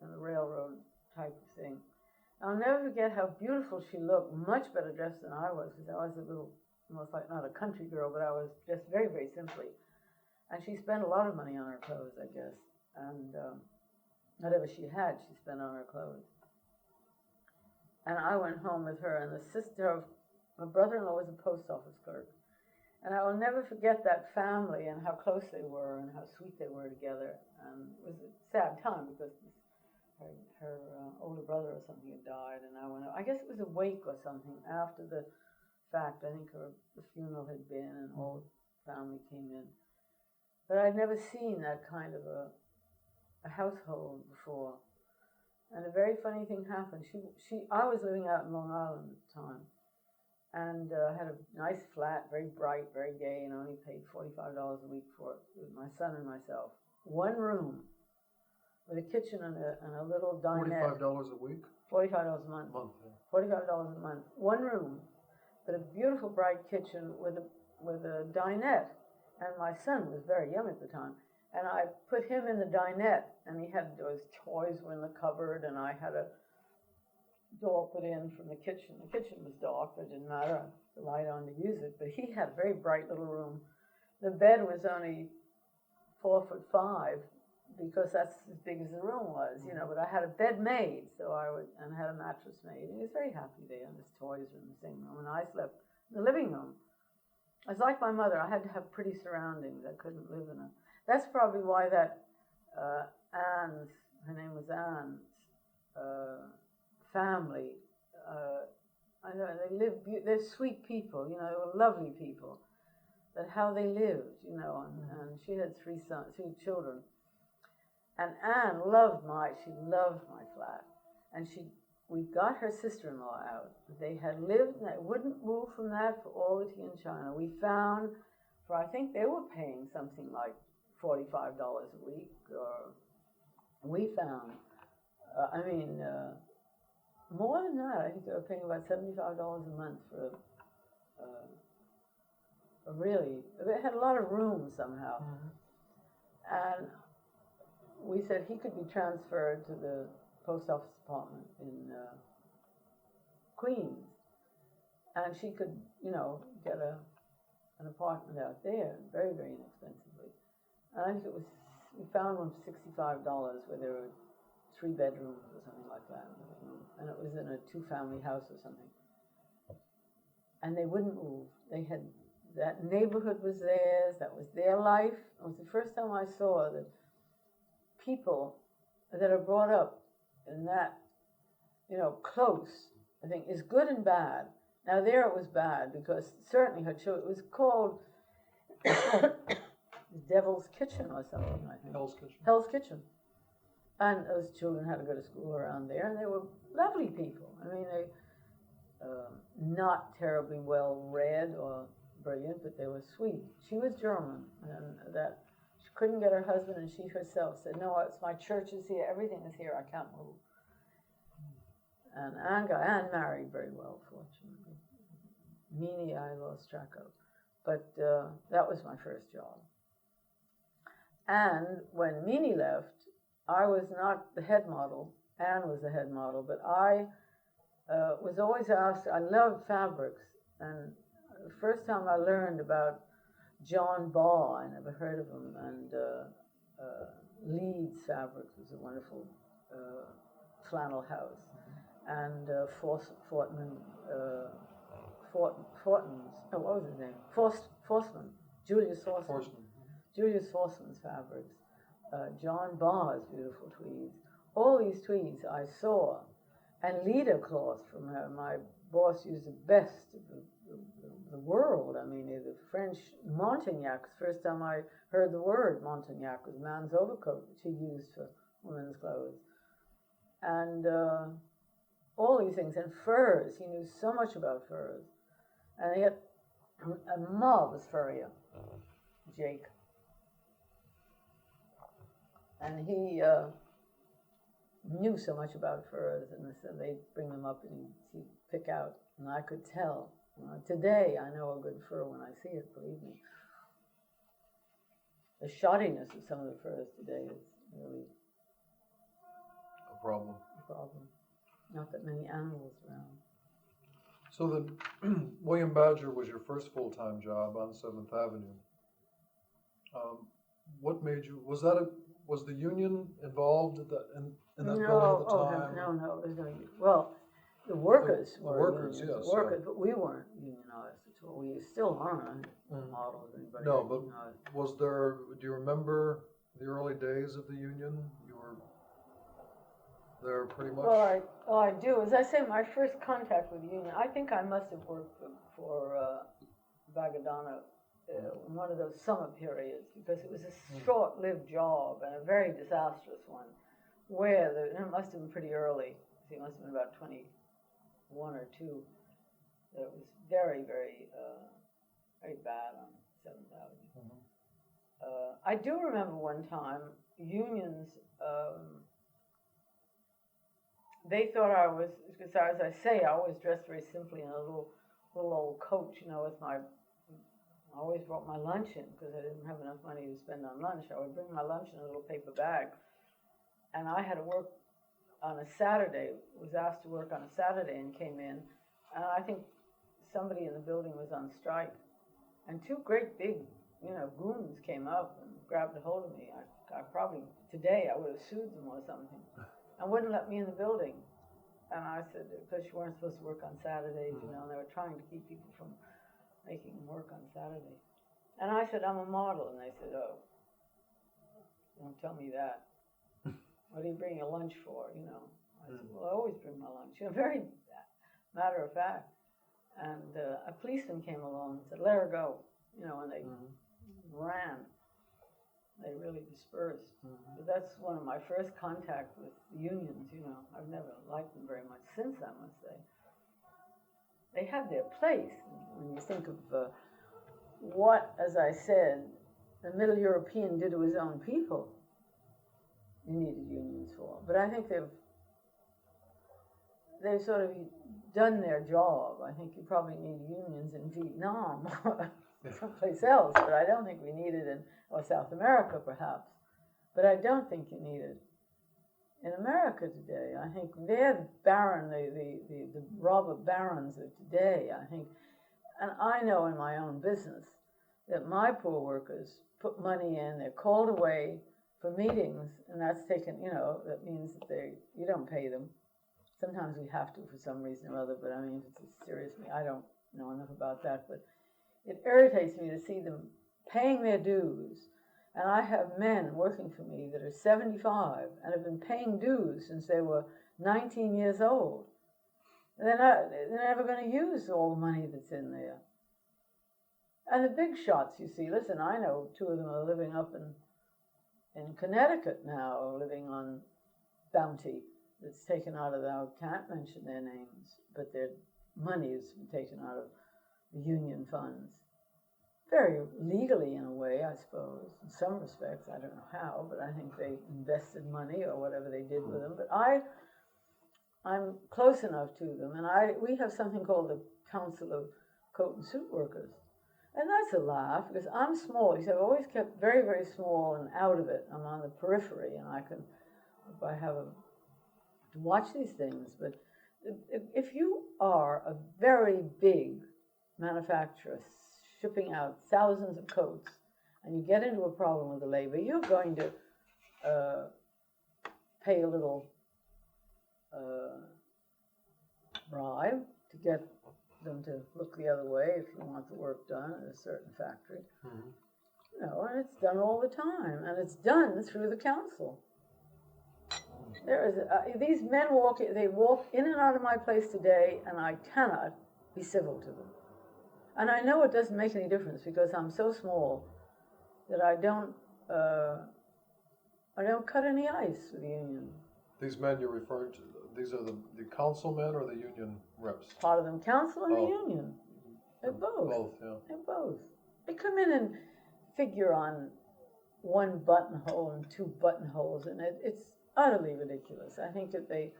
and a railroad type of thing. I'll never forget how beautiful she looked, much better dressed than I was, because I was a little, almost like not a country girl, but I was dressed very, very simply. And she spent a lot of money on her clothes, I guess. And whatever she had, she spent on her clothes. and I went home with her, and the sister of my brother-in-law was a post office clerk. And I will never forget that family and how close they were and how sweet they were together. And it was a sad time because her older brother or something had died, and I guess it was a wake or something after the fact. I think the funeral had been, and all the family came in. But I'd never seen that kind of a household before. And a very funny thing happened. I was living out in Long Island at the time, and had a nice flat, very bright, very gay, and only paid $45 a week for it with my son and myself. One room with a kitchen and a little dinette. $45 a week? $45 a month. Yeah. $45 a month. One room, but a beautiful, bright kitchen with a dinette. And my son was very young at the time. And I put him in the dinette, and he had those toys were in the cupboard, and I had a door put in from the kitchen. The kitchen was dark, but it didn't matter. I put the light on to use it. But he had a very bright little room. The bed was only 4'5", because that's as big as the room was, you know. But I had a bed made, and had a mattress made. And he was very happy there, and his toys were in the same room. And I slept in the living room. I was like my mother. I had to have pretty surroundings. I couldn't live in a. That's probably why that Anne's, her name was Anne's, family, I know they live, they're sweet people, you know, they were lovely people, but how they lived, you know, and she had three children, and Anne loved my flat, and we got her sister-in-law out. They had lived, and they wouldn't move from that for all the tea in China. We found, I think they were paying something like $45 a week, or we found, more than that. I think they were paying about $75 a month for they had a lot of room somehow. And we said he could be transferred to the post office department in Queens, and she could, you know, get an apartment out there very, very inexpensively. And I think we found one for $65 where there were 3 bedrooms or something like that, and it was in a 2-family house or something. And they wouldn't move. They had, that neighborhood was theirs, that was their life. It was the first time I saw that people that are brought up in that, you know, close, I think, is good and bad. Now there it was bad, because certainly her children, it was called Devil's Kitchen or something, I think. Hell's Kitchen. Hell's Kitchen. And those children had to go to school around there, and they were lovely people. I mean, they not terribly well read or brilliant, but they were sweet. She was German, and that she couldn't get her husband, and she herself said, "No, it's my church is here, everything is here, I can't move." And Anne married very well, fortunately. Meanie, I lost track of, but that was my first job. And when Meanie left, I was not the head model. Anne was the head model, but I was always asked. I loved fabrics, and the first time I learned about John Baugh, I never heard of him, and Leeds Fabrics was a wonderful flannel house, and Fortman's. What was his name? Forstmann, Julius Forstmann. Julius Forstmann's fabrics. John Baugh's beautiful tweeds. All these tweeds I saw, and leader cloth from her. My boss used the best of the world. I mean, the French Montagnac. First time I heard the word Montagnac was man's overcoat, which he used for women's clothes. And all these things. And furs. He knew so much about furs. And he had a marvelous furrier, Jake. And he knew so much about furs, and so they'd bring them up and he'd pick out, and I could tell. Today, I know a good fur when I see it, believe me. The shoddiness of some of the furs today is really a problem. Not that many animals around. So then, William Badger was your first full-time job on 7th Avenue. What made you? Was the union involved in that building at the time? No, it was no. Well, The workers The were workers, unions, yes, the workers, but we weren't unionized at all. We still aren't a model of anybody No, but unionized. was there, do you remember the early days of the union? You were there pretty much? Well, I do. As I say, my first contact with the union, I think I must have worked for Vagadano in one of those summer periods, because it was a short-lived job and a very disastrous one, where it must have been pretty early. It must have been about 21 or 2. It was very, very, very bad on 7th Avenue. I do remember one time unions. They thought I was, because as I say, I always dressed very simply in a little old coat, with I always brought my lunch in, because I didn't have enough money to spend on lunch. I would bring my lunch in a little paper bag, and I had to work on a Saturday, was asked to work on a Saturday and came in, and I think somebody in the building was on strike, and 2 great big, goons came up and grabbed a hold of me. I probably, today, I would have sued them or something, and wouldn't let me in the building. And I said, because you weren't supposed to work on Saturdays, and they were trying to keep people from making them work on Saturday. And I said, I'm a model. And they said, oh, don't tell me that. What are you bringing a lunch for, I said, well, I always bring my lunch. Very matter of fact. And a policeman came along and said, let her go, and they ran. They really dispersed. But that's one of my first contacts with unions, I've never liked them very much since, I must say. They have their place when you think of what, as I said, the Middle European did to his own people. You needed unions for. But I think they've sort of done their job. I think you probably need unions in Vietnam or someplace else, but I don't think we need it or South America, perhaps. But I don't think you need it in America today. I think they're the robber barons of today, I think. And I know in my own business that my poor workers put money in, they're called away for meetings, and that's taken, that means that you don't pay them. Sometimes we have to for some reason or other, but I mean, if it's a serious meeting, I don't know enough about that, but it irritates me to see them paying their dues. And I have men working for me that are 75 and have been paying dues since they were 19 years old. They're never going to use all the money that's in there. And the big shots, you see, listen, I know 2 of them are living up in Connecticut now, living on bounty that's taken out of I can't mention their names, but their money has been taken out of the union funds. Very legally in a way, I suppose. In some respects, I don't know how, but I think they invested money or whatever they did with them. But I'm close enough to them, and we have something called the Council of Coat and Suit Workers. And that's a laugh, because I'm small. You see, I've always kept very, very small and out of it. I'm on the periphery, and I have to watch these things. But if you are a very big manufacturer shipping out thousands of coats, and you get into a problem with the labor, you're going to pay a little bribe to get them to look the other way if you want the work done at a certain factory. And it's done all the time, and it's done through the council. There is these men walk in and out of my place today, and I cannot be civil to them. And I know it doesn't make any difference, because I'm so small that I don't cut any ice with the union. These men you're referring to, these are the councilmen or the union reps? Part of them council and the union. They're both. Both, yeah. They're both. They come in and figure on 1 buttonhole and 2 buttonholes, and it's utterly ridiculous. I think that they,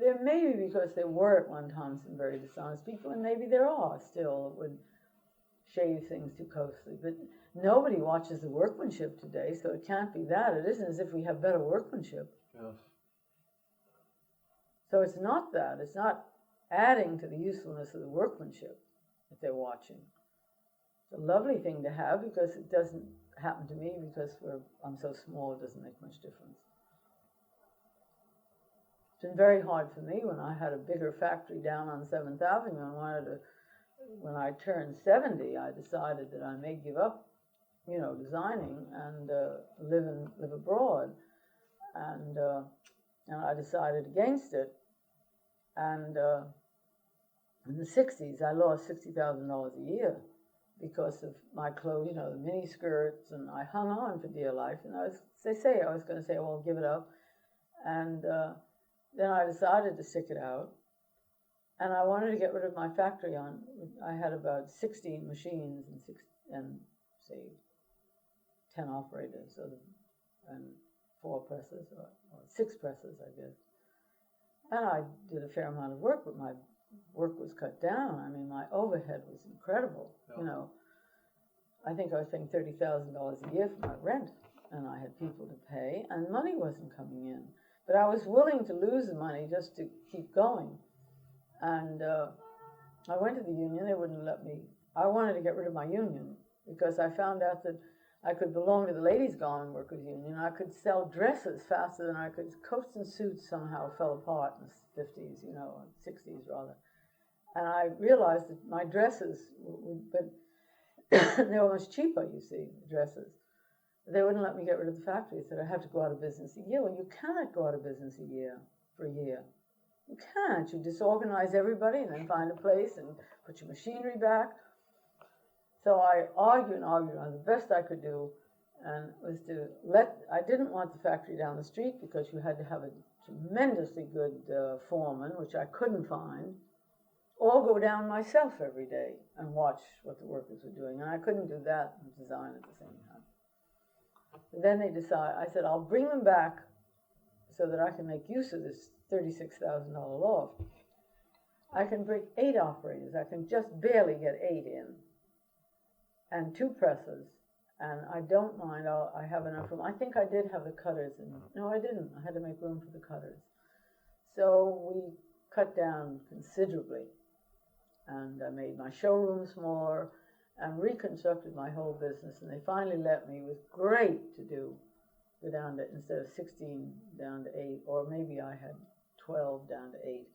there may be, because there were at one time some very dishonest people, and maybe there are still, that would shave things too closely. But nobody watches the workmanship today, so it can't be that. It isn't as if we have better workmanship. Yes. So it's not that. It's not adding to the usefulness of the workmanship that they're watching. It's a lovely thing to have, because it doesn't happen to me, because I'm so small, it doesn't make much difference. been very hard for me when I had a bigger factory down on 7th Avenue and when I turned 70, I decided that I may give up, designing and live abroad. And I decided against it. And in the 60s, I lost $60,000 a year because of my clothes, the mini skirts, and I hung on for dear life. And I was going to say, well, give it up. And then I decided to stick it out. And I wanted to get rid of my factory I had about 16 machines and say 10 operators and 4 presses or 6 presses, I guess. And I did a fair amount of work, but my work was cut down. I mean, my overhead was incredible. Yeah. I think I was paying $30,000 a year for my rent, and I had people to pay, and money wasn't coming in. But I was willing to lose the money just to keep going. And I went to the union. They wouldn't let me. I wanted to get rid of my union because I found out that I could belong to the Ladies Garment Workers Union. I could sell dresses faster than I could. Coats and suits somehow fell apart in the 50s, 60s rather. And I realized that my dresses, but they were much cheaper, you see, dresses. They wouldn't let me get rid of the factory. They said I have to go out of business a year. Well, you cannot go out of business for a year. You can't. You disorganize everybody and then find a place and put your machinery back. So I argued and argued on the best I could do, and was I didn't want the factory down the street because you had to have a tremendously good foreman, which I couldn't find, or go down myself every day and watch what the workers were doing. And I couldn't do that and design at the same time. But then I said, I'll bring them back so that I can make use of this $36,000 loft. I can bring 8 operators. I can just barely get 8 in. And 2 presses, and I don't mind. I have enough room. I think I did have the cutters in. No, I didn't. I had to make room for the cutters. So we cut down considerably, and I made my showroom smaller and reconstructed my whole business. And they finally let me. It was great to do. Go down to, instead of 16 down to 8, or maybe I had 12 down to 8.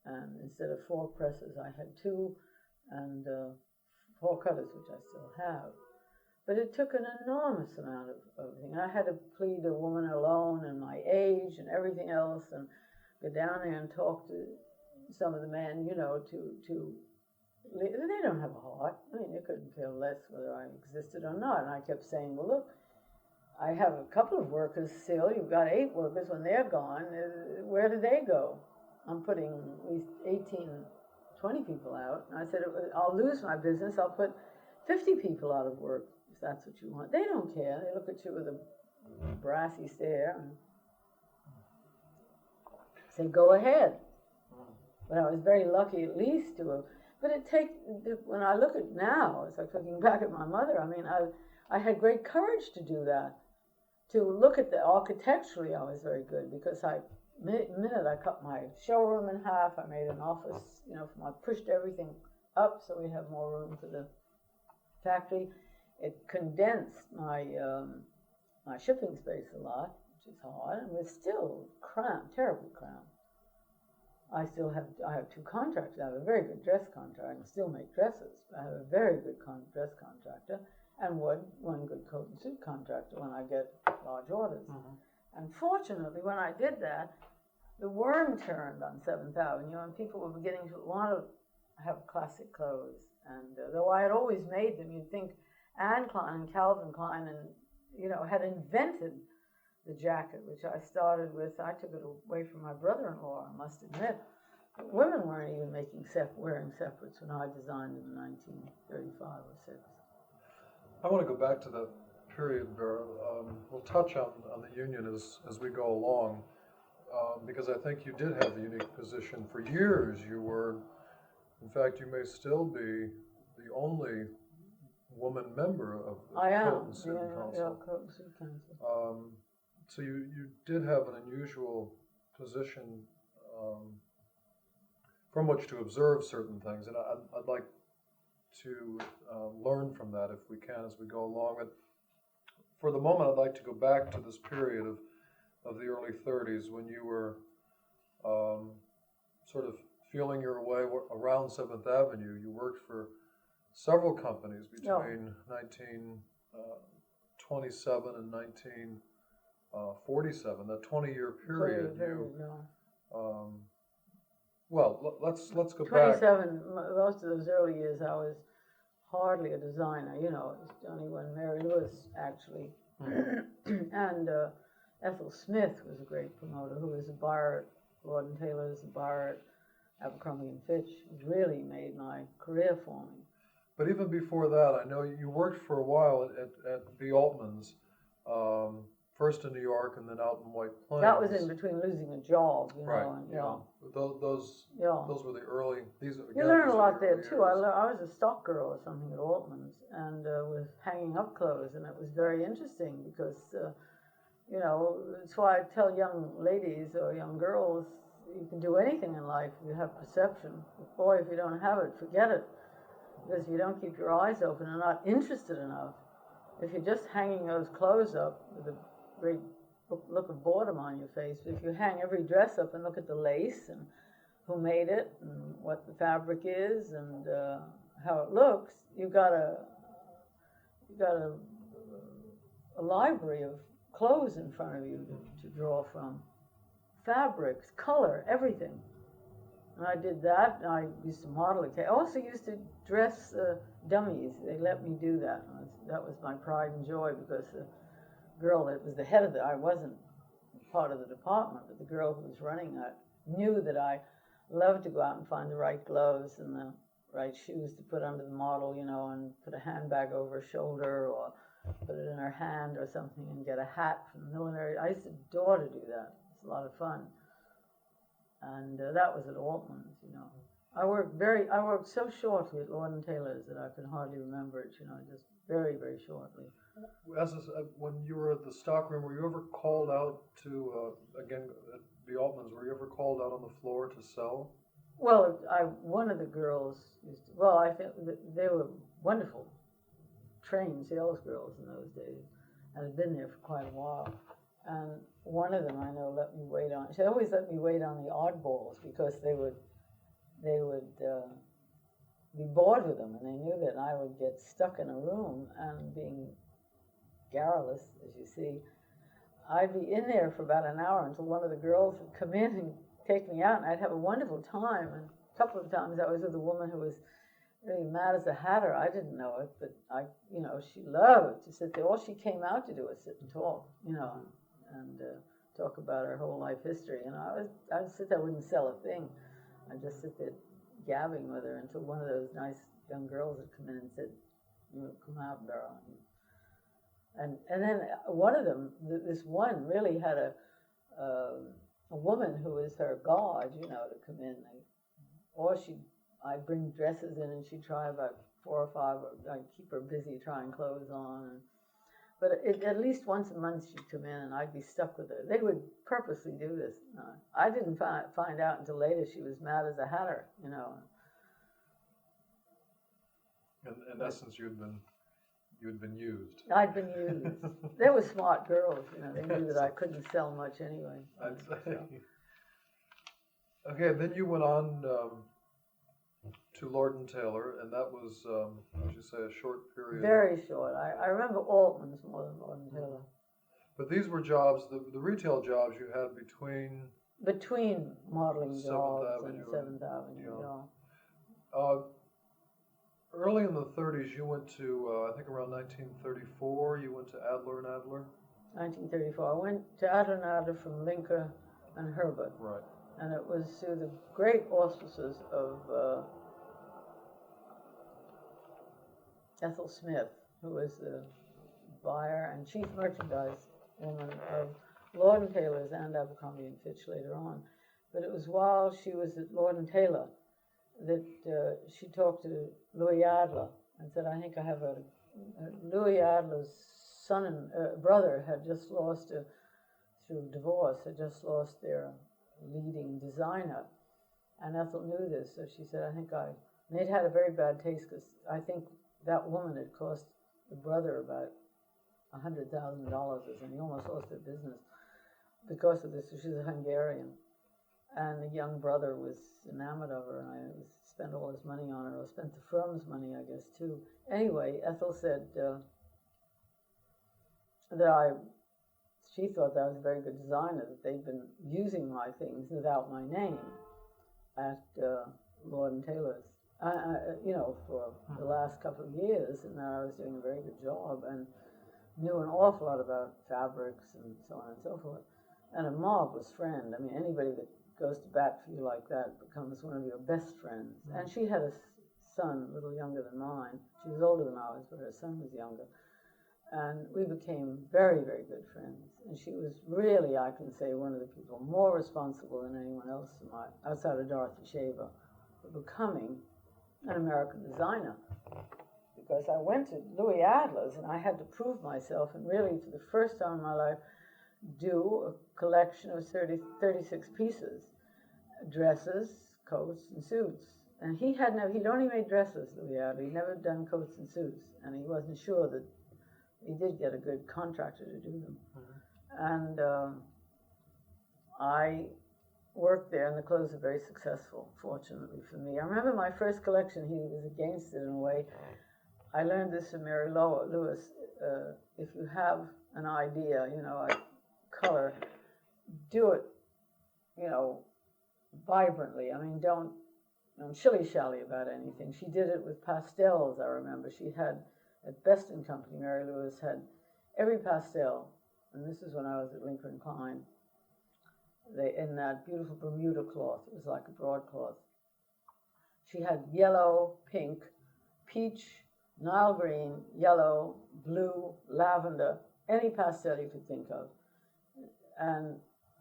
And instead of 4 presses, I had 2, and 4 cutters, which I still have. But it took an enormous amount of everything. I had to plead a woman alone and my age and everything else, and go down there and talk to some of the men, they don't have a heart. I mean, they couldn't care less whether I existed or not. And I kept saying, well, look, I have a couple of workers still. You've got 8 workers. When they're gone, where do they go? I'm putting at least 18, 20 people out. And I said, I'll lose my business. I'll put 50 people out of work, if that's what you want. They don't care. They look at you with a brassy stare and say, go ahead. But I was very lucky at least to have. But when I look at now, it's like looking back at my mother. I mean, I had great courage to do that. To look at the architecturally, I was very good because I cut my showroom in half. I made an office, I pushed everything up so we have more room for the factory. It condensed my my shipping space a lot, which is hard, and we're still cramped, terribly cramped. I have 2 contractors. I have a very good dress contractor. I can still make dresses. I have a very good dress contractor and one good coat and suit contractor when I get large orders. Mm-hmm. And fortunately, when I did that, the worm turned on 7th Avenue, and people were beginning to want to have classic clothes. And though I had always made them, you'd think Anne Klein and Calvin Klein had invented the jacket, which I started with. I took it away from my brother-in-law, I must admit. But women weren't even wearing separates when I designed them in 1935 or 6. I want to go back to that period, Vera. We'll touch on the union as we go along, because I think you did have a unique position. For years you were, in fact, you may still be the only woman member of the Coat and Suit Council. Yeah, Coat and Suit Council. So you did have an unusual position from which to observe certain things, and I'd like to learn from that if we can as we go along. But for the moment, I'd like to go back to this period of the early 30s when you were sort of feeling your way around 7th Avenue. You worked for several companies between 1927 and 1947. That 20-year period. Well, let's go back. 27. Most of those early years, I was hardly a designer. You know, it was only when Mary Lewis actually, and Ethel Smith was a great promoter, who was a buyer at Lord and Taylor's, a buyer at Abercrombie and Fitch. Really made my career for me. But even before that, I know you worked for a while at B. Altman's, first in New York and then out in White Plains. That was in between losing a job, you know. Right. And, Those were the early. You learn a lot there too. I was a stock girl or something at Altman's, and was hanging up clothes, and it was very interesting because, you know, that's why I tell young ladies or young girls, you can do anything in life if you have perception. But boy, if you don't have it, forget it. Because if you don't keep your eyes open and not interested enough, if you're just hanging those clothes up with a great look of boredom on your face, but if you hang every dress up and look at the lace and who made it and what the fabric is and how it looks, you got a library of clothes in front of you to draw from. Fabrics, color, everything. And I did that, and I used to model it. I also used to dress dummies. They let me do that. That was my pride and joy, because the girl that was the head of I wasn't part of the department, but the girl who was running that knew that I loved to go out and find the right gloves and the right shoes to put under the model, you know, and put a handbag over her shoulder or put it in her hand or something and get a hat from the millinery. I used to adore to do that. It's a lot of fun. And that was at Altman's, you know. I worked so shortly at Lord and Taylor's that I can hardly remember it, you know, just very, very shortly. When you were at the stockroom, were you ever called out to, again, at the Altman's, were you ever called out on the floor to sell? Well, one of the girls I think they were wonderful, trained sales girls in those days, and had been there for quite a while. And one of them I know let me wait on. She always let me wait on the oddballs, because they would be bored with them, and they knew that I would get stuck in a room, and being garrulous, as you see, I'd be in there for about an hour until one of the girls would come in and take me out, and I'd have a wonderful time. And a couple of times I was with a woman who was really mad as a hatter. I didn't know it, but she loved to sit there. All she came out to do was sit and talk, you know, and talk about her whole life history. And I'd sit there, wouldn't sell a thing. I'd just sit there gabbing with her until one of those nice young girls would come in and said, "You know, come out, girl." And then one of them, this one really had a woman who was her god, you know, to come in. I'd bring dresses in, and she'd try about 4 or 5. I'd keep her busy trying clothes on. But at least once a month she'd come in, and I'd be stuck with her. They would purposely do this. I didn't find out until later she was mad as a hatter, you know. In essence, you had been used. I'd been used. They were smart girls, you know. They knew that I couldn't sell much anyway. I'd say. Okay, then you went on to Lord and Taylor, and that was, as you say, a short period. Very short. I remember Altman's more than Lord and Taylor. But these were jobs, the retail jobs you had between modeling jobs Avenue and 7th Avenue. Yeah. Early in the 30s, you went to, I think around 1934, you went to Adler and Adler? 1934. I went to Adler and Adler from Linker and Herbert. Right. And it was through the great auspices of Ethel Smith, who was the buyer and chief merchandise woman of Lord and Taylor's and Abercrombie and Fitch later on. But it was while she was at Lord and Taylor that she talked to Louis Adler and said, "I think I have Louis Adler's son and brother had just lost through divorce, had just lost their leading designer, and Ethel knew this, so she said, and they'd had a very bad taste, because I think that woman had cost the brother about $100,000, and he almost lost their business because of this. So she's a Hungarian, and the young brother was enamored of her, and spent all his money on her, or spent the firm's money, I guess, too. Anyway, Ethel said she thought that I was a very good designer, that they'd been using my things without my name at Lord and Taylor's, for the last couple of years, and that I was doing a very good job and knew an awful lot about fabrics and so on and so forth. And a marvelous friend. I mean, anybody that goes to bat for you like that becomes one of your best friends. And she had a son a little younger than mine. She was older than I was, but her son was younger. And we became very, very good friends. And she was really, I can say, one of the people more responsible than anyone else outside of Dorothy Shaver for becoming an American designer. Because I went to Louis Adler's and I had to prove myself, and really for the first time in my life do a collection of 36 pieces, dresses, coats, and suits. And he'd only made dresses, Louis Adler. He'd never done coats and suits, and he wasn't sure that he did get a good contractor to do them. And I worked there, and the clothes were very successful, fortunately for me. I remember my first collection, he was against it in a way. I learned this from Mary Lewis. If you have an idea, a color, do it, vibrantly. I mean, don't shilly-shally about anything. She did it with pastels, I remember. She had, at Best & Company, Mary Lewis had every pastel, and this is when I was at Lincoln Klein, in that beautiful Bermuda cloth. It was like a broadcloth. She had yellow, pink, peach, Nile green, yellow, blue, lavender, any pastel you could think of, and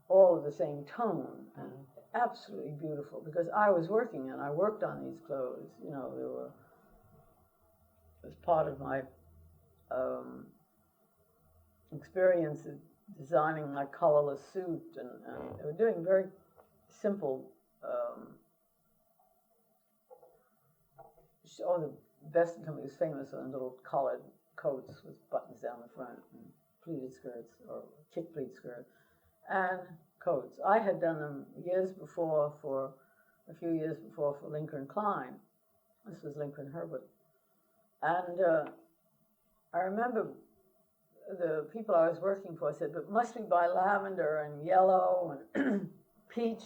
all of the same tone, and absolutely beautiful, because I was working and I worked on these clothes, it was part of my experience of designing my colorless suit, and they were doing very simple, the Best & Company was famous on little collared coats with buttons down the front and pleated skirts, or kick pleat skirt, and coats. I had done them a few years before for Lincoln Klein. This was Lincoln Herbert. And I remember the people I was working for said, but must we buy lavender and yellow and peach?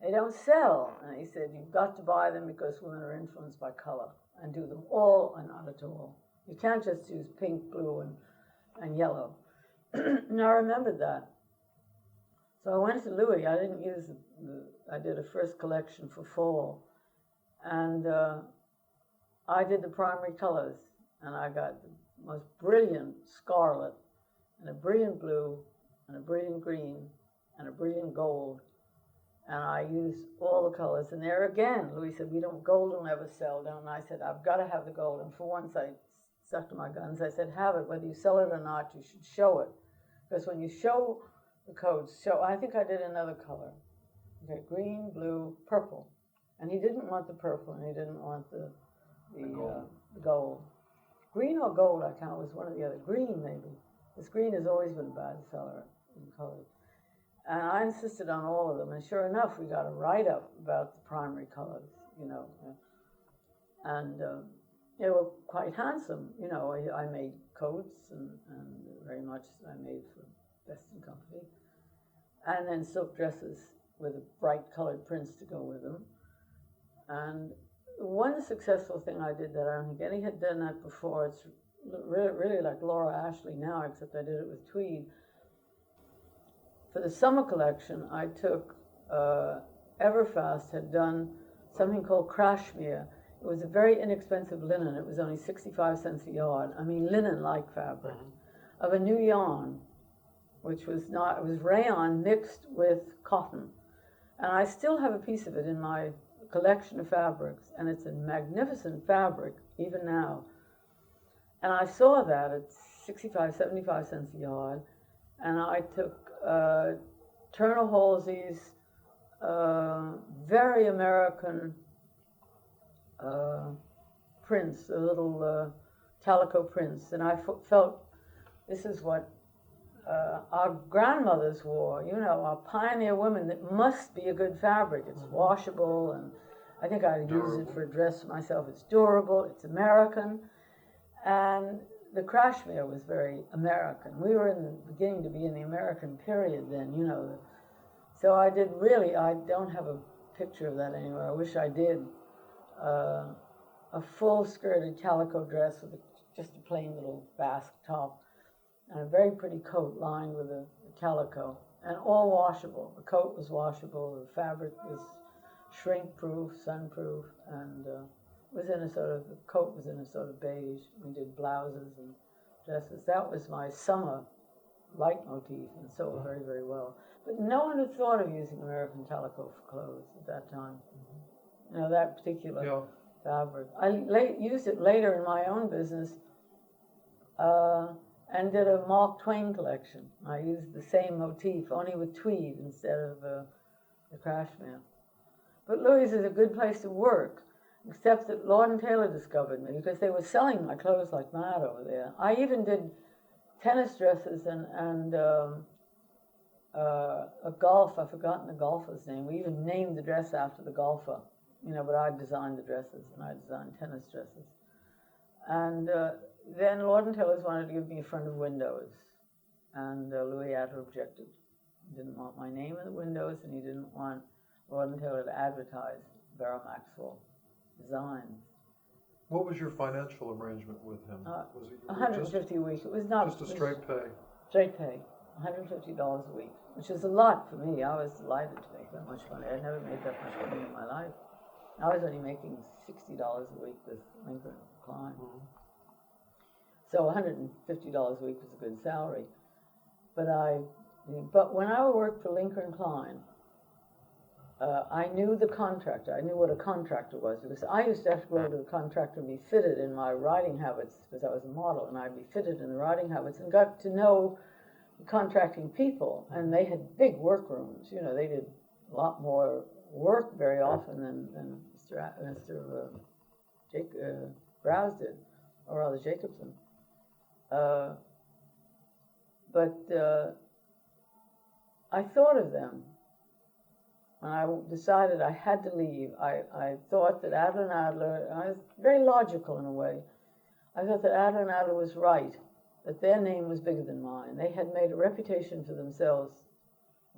They don't sell. And he said, you've got to buy them because women are influenced by color, and do them all and not at all. You can't just use pink, blue, and yellow. And I remembered that. So I went to Louis. I didn't use I did a first collection for fall. And I did the primary colors. And I got the most brilliant scarlet, and a brilliant blue, and a brilliant green, and a brilliant gold. And I used all the colors. And there again, Louis said, gold will never sell, and I said, I've got to have the gold. And for once I stuck to my guns. I said, have it. Whether you sell it or not, you should show it. Because when you show the codes, I think I did another color. Okay, green, blue, purple. And he didn't want the purple, and he didn't want the gold. Green or gold, I can't, was one or the other. Green, maybe. This green has always been a bad seller in colors. And I insisted on all of them, and sure enough, we got a write-up about the primary colors, and they were quite handsome. I made coats, and very much I made for Best & Company, and then silk dresses with bright colored prints to go with them. And one successful thing I did that I don't think any had done that before, it's really like Laura Ashley now, except I did it with tweed. For the summer collection, I took, Everfast had done something called Kashmir. It was a very inexpensive linen. It was only 65 cents a yard. I mean, linen-like fabric, of a new yarn, which was not, it was rayon mixed with cotton. And I still have a piece of it in my collection of fabrics, and it's a magnificent fabric, even now. And I saw that at 65, 75 cents a yard, and I took Turner Halsey's very American prints, the little calico prints, and I felt this is what our grandmothers wore, you know, our pioneer women, that must be a good fabric. It's washable, and I think I'd use it for a dress for myself. It's durable, it's American, and the cashmere was very American. We were in the beginning to be in the American period then, you know. So I don't have a picture of that anywhere. I wish I did. A full skirted calico dress with just a plain little basque top, and a very pretty coat lined with a calico, and all washable. The coat was washable, the fabric was shrink-proof, sun-proof, and the coat was in a sort of beige. We did blouses and dresses. That was my summer leitmotif, and sold very, very well. But no one had thought of using American calico for clothes at that time. You know, that particular fabric. I used it later in my own business, and did a Mark Twain collection. I used the same motif, only with tweed instead of the cashmere. But Louis is a good place to work, except that Lord & Taylor discovered me, because they were selling my clothes like mad over there. I even did tennis dresses and a golf, I've forgotten the golfer's name. We even named the dress after the golfer, you know, but I designed the dresses, and I designed tennis dresses. And then Lord & Taylor's wanted to give me a front of windows, and Louis Adler objected. He didn't want my name in the windows, and he didn't want Lord & Taylor to advertise Vera Maxwell designs. What was your financial arrangement with him? Was it $150 a week. It was not just a straight pay. Straight pay, $150 a week, which is a lot for me. I was delighted to make that much money. I'd never made that much money in my life. I was only making $60 a week with Lincoln Klein. Mm-hmm. So $150 a week was a good salary. But when I worked for Lincoln Klein, I knew the contractor. I knew what a contractor was, because I used to have to go to the contractor and be fitted in my riding habits, because I was a model, and I'd be fitted in the riding habits, and got to know the contracting people. And they had big workrooms. You know, they did a lot more work very often than Mr. Browse did, or rather Jacobson. But I thought of them. When I decided I had to leave, I thought that Adler & Adler, I was very logical in a way, I thought that Adler & Adler was right, that their name was bigger than mine. They had made a reputation for themselves.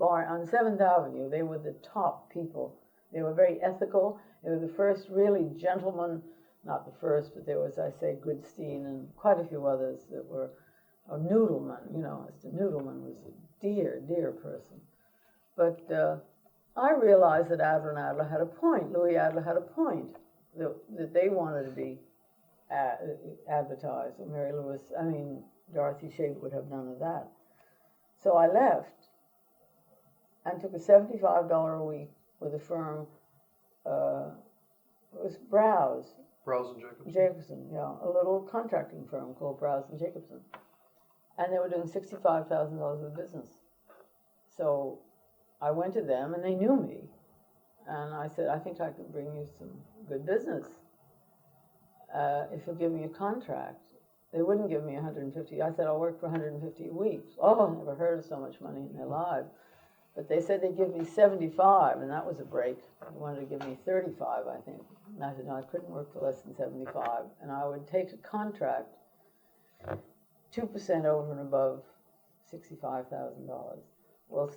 On 7th Avenue, they were the top people. They were very ethical. They were the first really gentlemen, not the first, but there was, I say, Goodstein and quite a few others that were, Noodleman, you know, Mr. Noodleman was a dear, dear person. But I realized that Adler & Adler had a point. Louis Adler had a point, that they wanted to be advertised. Dorothy Shaver would have none of that. So I left and took a $75 a week with a firm, it was Browse and Jacobson. Jacobson, yeah, a little contracting firm called Browse and Jacobson. And they were doing $65,000 of business. So I went to them, and they knew me. And I said, I think I can bring you some good business if you'll give me a contract. They wouldn't give me $150. I said, I'll work for $150 a week. Oh, I never heard of so much money in their lives. But they said they'd give me $75, and that was a break. They wanted to give me $35, I think. And I said, no, I couldn't work for less than $75. And I would take a contract, 2% over and above $65,000. Well,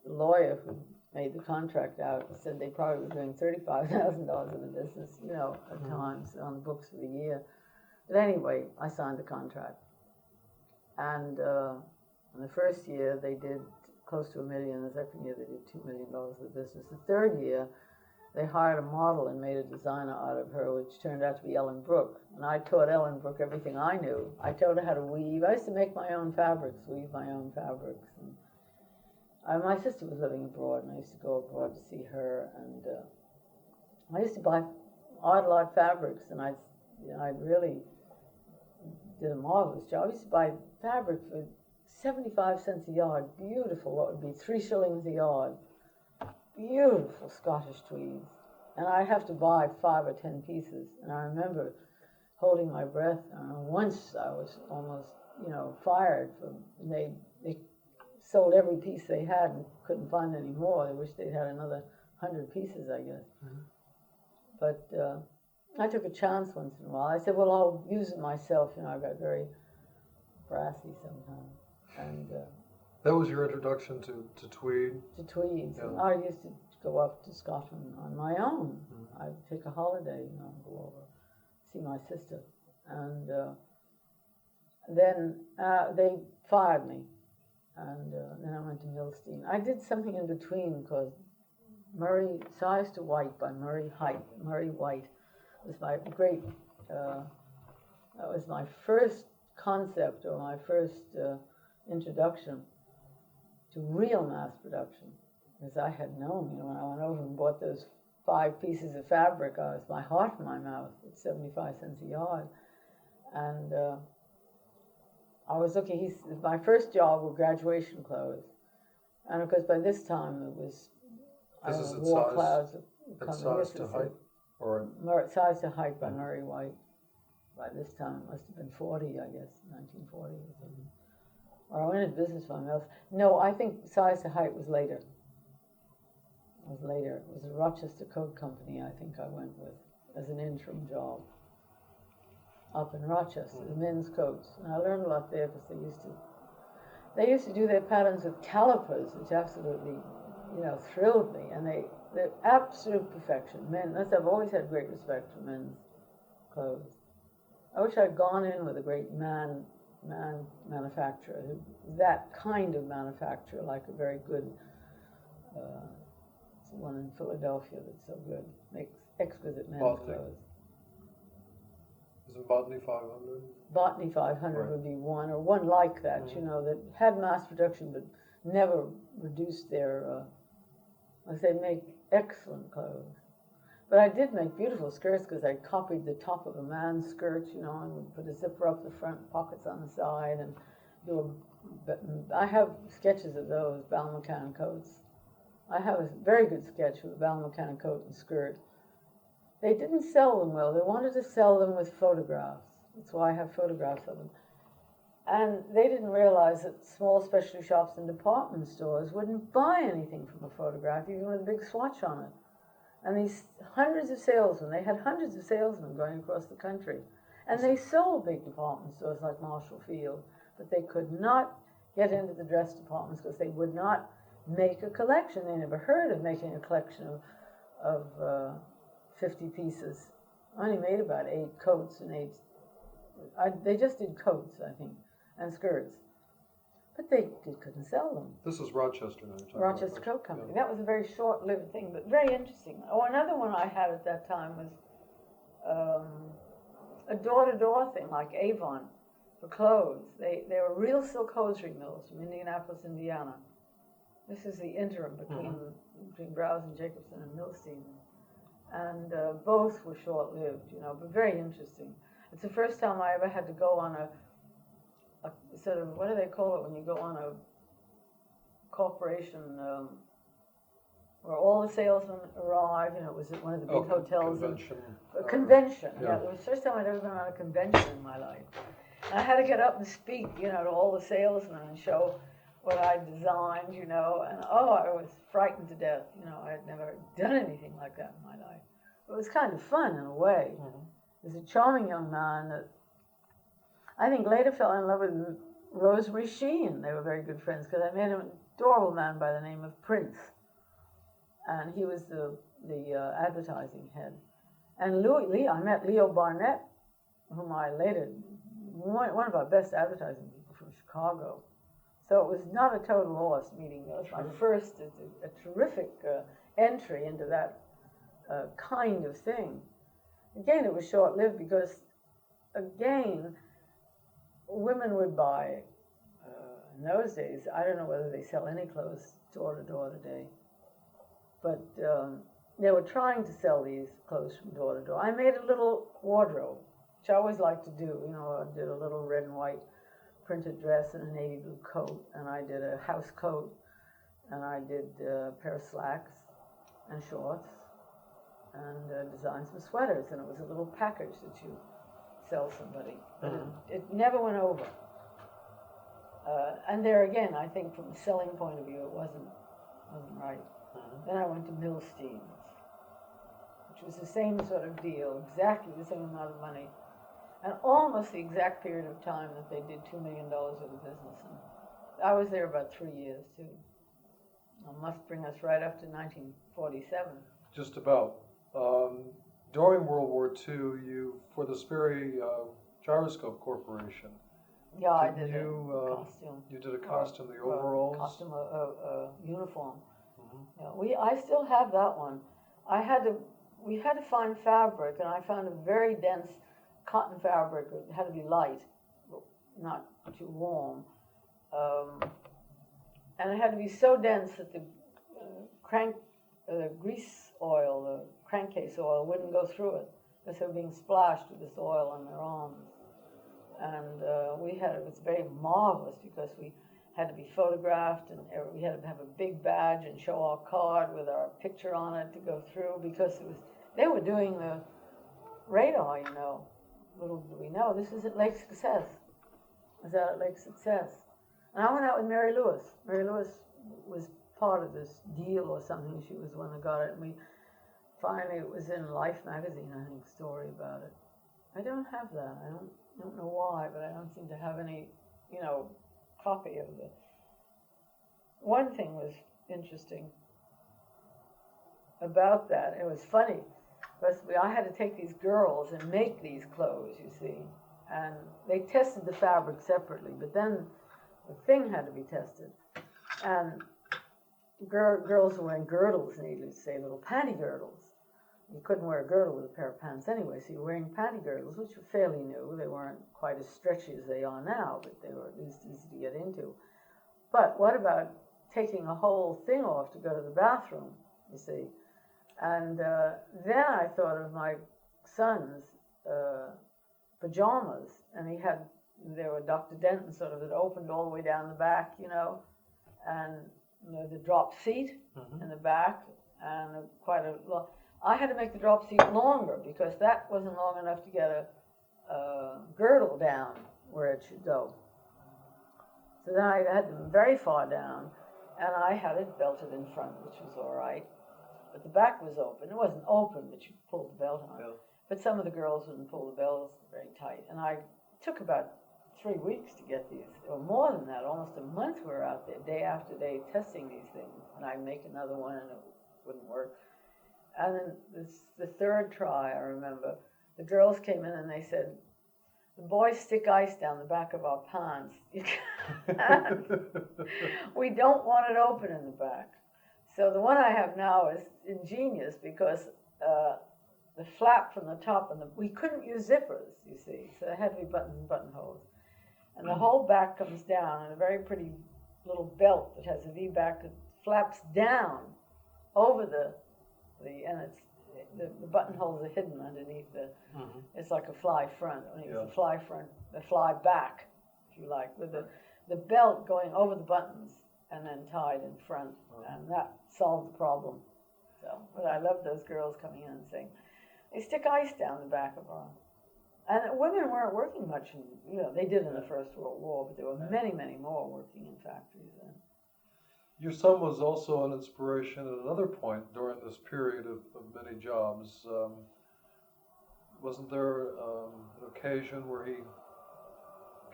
the lawyer who made the contract out said they probably were doing $35,000 in the business, you know, at times on the books for the year. But anyway, I signed the contract. And in the first year, they did close to $1 million. The second year, they did $2 million of the business. The third year, they hired a model and made a designer out of her, which turned out to be Ellen Brooke. And I taught Ellen Brooke everything I knew. I taught her how to weave. I used to make my own fabrics, weave my own fabrics. And my sister was living abroad, and I used to go abroad to see her. And I used to buy odd fabrics, and I really did a marvelous job. I used to buy fabric for 75 cents a yard, beautiful, what would be 3 shillings a yard, beautiful Scottish tweeds. And I'd have to buy 5 or 10 pieces. And I remember holding my breath. Once I was almost, fired. They sold every piece they had and couldn't find any more. They wish they'd had another 100 pieces, I guess. Mhm. But I took a chance once in a while. I said, well, I'll use it myself. You know, I got very brassy sometimes. And That was your introduction to tweed? to tweeds. Yeah. And I used to go up to Scotland on my own. Mhm. I'd take a holiday, you know, go over, see my sister. And then they fired me. And then I went to Milstein. I did something in between because Murray, Size to White by Murray White was my great, that was my first concept or my first introduction to real mass production. Because I had known, you know, when I went over and bought those 5 pieces of fabric, I was my heart in my mouth at 75 cents a yard. And I was looking, my first job were graduation clothes. And of course, by this time it was, This is at war size? clouds At coming. size This to is height? Or Size to Height by Murray White. By this time, it must have been 40, I guess, 1940 or something. Or I went into business for myself. No, I think Size to Height was later. It was later. It was a Rochester Coat Company, I think I went with, as an interim job. Up in Rochester, the men's coats. And I learned a lot there because they used to do their patterns with calipers, which absolutely, you know, thrilled me. And they're absolute perfection. I've always had great respect for men's clothes. I wish I'd gone in with a great man manufacturer, that kind of manufacturer, like a very good, one in Philadelphia that's so good, makes exquisite men's Botany. clothes. is it Botany 500? Botany 500 Right. would be one, or one like that, Mhm. you know, that had mass production but never reduced their, like they make excellent clothes. But I did make beautiful skirts because I copied the top of a man's skirt, you know, and would put a zipper up the front, pockets on the side, and I have sketches of those Bal McCann coats. I have a very good sketch of a Bal McCann coat and skirt. They didn't sell them well. They wanted to sell them with photographs. That's why I have photographs of them. And they didn't realize that small specialty shops and department stores wouldn't buy anything from a photograph, even with a big swatch on it. And these hundreds of salesmen, they had hundreds of salesmen going across the country. And they sold big department stores like Marshall Field, but they could not get into the dress departments because they would not make a collection. They never heard of making a collection of 50 pieces. I only made about 8 coats and 8. They just did coats, I think, and skirts. But they couldn't sell them. This is Rochester now. You're talking Rochester about. Coat Company. Yeah. That was a very short-lived thing, but very interesting. Oh, another one I had at that time was a door-to-door thing, like Avon, for clothes. They were real silk hosiery mills from Indianapolis, Indiana. This is the interim between Browse and Jacobson and Milstein. And both were short-lived, you know, but very interesting. It's the first time I ever had to go on a sort of, what do they call it when you go on a corporation where all the salesmen arrive, you know, it was at one of the big hotels. Convention. A convention, Yeah. It was the first time I'd ever been on a convention in my life. And I had to get up and speak, you know, to all the salesmen and show what I designed, you know, and I was frightened to death, you know, I had never done anything like that in my life. It was kind of fun in a way. He was a charming young man that I think later fell in love with Rosemary Sheen. They were very good friends because I met an adorable man by the name of Prince. And he was the advertising head. And I met Leo Barnett, whom I later, one of our best advertising people from Chicago. So it was not a total loss meeting. It was my first, a terrific entry into that kind of thing. Again, it was short-lived because, again, women would buy, in those days, I don't know whether they sell any clothes door-to-door today, but they were trying to sell these clothes from door-to-door. I made a little wardrobe, which I always like to do. You know, I did a little red and white printed dress and a navy blue coat, and I did a house coat, and I did a pair of slacks and shorts, and designed some sweaters, and it was a little package that you sell somebody. But it never went over. And there again, I think from a selling point of view, it wasn't right. Mhm. Then I went to Milstein's, which was the same sort of deal, exactly the same amount of money, and almost the exact period of time that they did $2 million worth of business. And I was there about 3 years too. It must bring us right up to 1947. Just about. During World War II, for the Sperry Gyroscope Corporation, Yeah, I didn't did you, a costume. you did a costume, the Well, overalls? costume, uniform. Mhm. Yeah, I still have that one. We had to find fabric, and I found a very dense cotton fabric. It had to be light, but not too warm. And it had to be so dense that the grease oil, the crankcase oil, wouldn't go through it because they were being splashed with this oil on their arms. And it was very marvelous because we had to be photographed, and we had to have a big badge and show our card with our picture on it to go through, because they were doing the radar, Little do we know, this is at Lake Success. I was out at Lake Success. And I went out with Mary Lewis. Mary Lewis was part of this deal or something. She was the one that got it, and finally it was in Life magazine, I think, story about it. I don't have that. I don't know why, but I don't seem to have any, copy of it. One thing was interesting about that. It was funny, because I had to take these girls and make these clothes, you see, and they tested the fabric separately, but then the thing had to be tested, and girls were wearing girdles, needless to say, little panty girdles. You couldn't wear a girdle with a pair of pants anyway, so you were wearing panty girdles, which were fairly new. They weren't quite as stretchy as they are now, but they were at least easy to get into. But what about taking a whole thing off to go to the bathroom, you see? And then I thought of my son's pajamas, and there were Dr. Denton sort of that opened all the way down the back, and the drop seat in the back, and quite a lot. I had to make the drop seat longer because that wasn't long enough to get a girdle down where it should go. So then I had them very far down, and I had it belted in front, which was all right. But the back was open. It wasn't open, but you pulled the belt on. Yeah. But some of the girls wouldn't pull the belts very tight. And I took about 3 weeks to get these, or more than that, almost a month we were out there, day after day, testing these things. And I'd make another one, and it wouldn't work. And then the third try, I remember, the girls came in and they said, "The boys stick ice down the back of our pants. We don't want it open in the back." So the one I have now is ingenious because the flap from the top, we couldn't use zippers, you see, so it had to be buttons and buttonholes. And the whole back comes down, and a very pretty little belt that has a V back that flaps down over and the buttonholes are hidden underneath it's like a fly front. Only it's a fly front, the fly back, if you like, with the belt going over the buttons and then tied in front, and that solved the problem. So, but I love those girls coming in and saying, "They stick ice down the back of our." And women weren't working much, they did in the First World War, but there were many, many more working in factories then. Your son was also an inspiration at another point during this period of many jobs. Wasn't there an occasion where he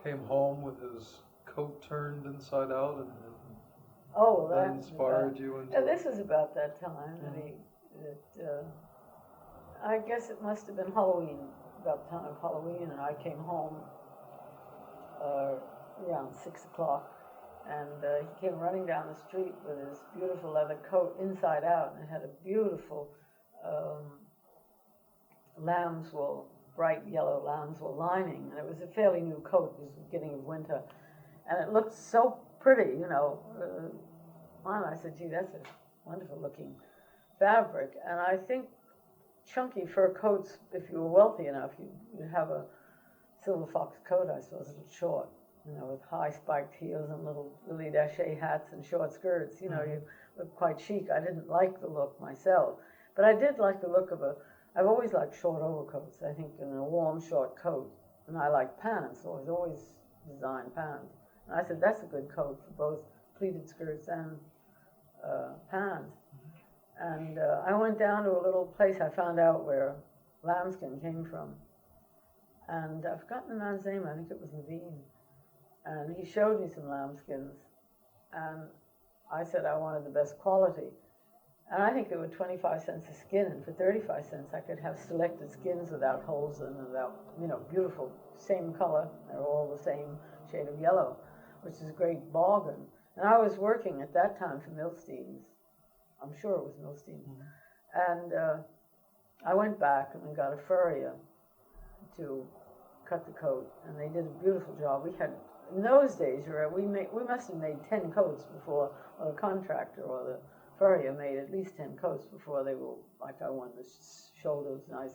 came home with his coat turned inside out and that inspired you into this is about that time that I guess it must have been Halloween, about the time of Halloween, and I came home around 6 o'clock, and he came running down the street with his beautiful leather coat inside out, and it had a beautiful lambswool, bright yellow lambswool lining, and it was a fairly new coat. It was the beginning of winter, and it looked so pretty, and I said, "Gee, that's a wonderful looking fabric." And I think chunky fur coats, if you were wealthy enough, you'd have a silver fox coat, I suppose, a little short, with high spiked heels and little Lily Daché hats and short skirts. You look quite chic. I didn't like the look myself, but I did like the look of I've always liked short overcoats. I think in a warm short coat, and I like pants, so I've always designed pants. And I said, that's a good coat for both pleated skirts and pants. And I went down to a little place I found out where lambskin came from. And I've forgotten the man's name, I think it was Levine. And he showed me some lambskins. And I said I wanted the best quality. And I think they were 25 cents a skin, and for 35 cents I could have selected skins without holes in them, without, beautiful, same color, they're all the same shade of yellow, which is a great bargain. And I was working at that time for Milstein's. I'm sure it was Milstein's. And I went back and we got a furrier to cut the coat, and they did a beautiful job. We had, in those days, we must have made 10 coats before, or the contractor or the furrier made at least 10 coats before they were, like I wanted the shoulders nice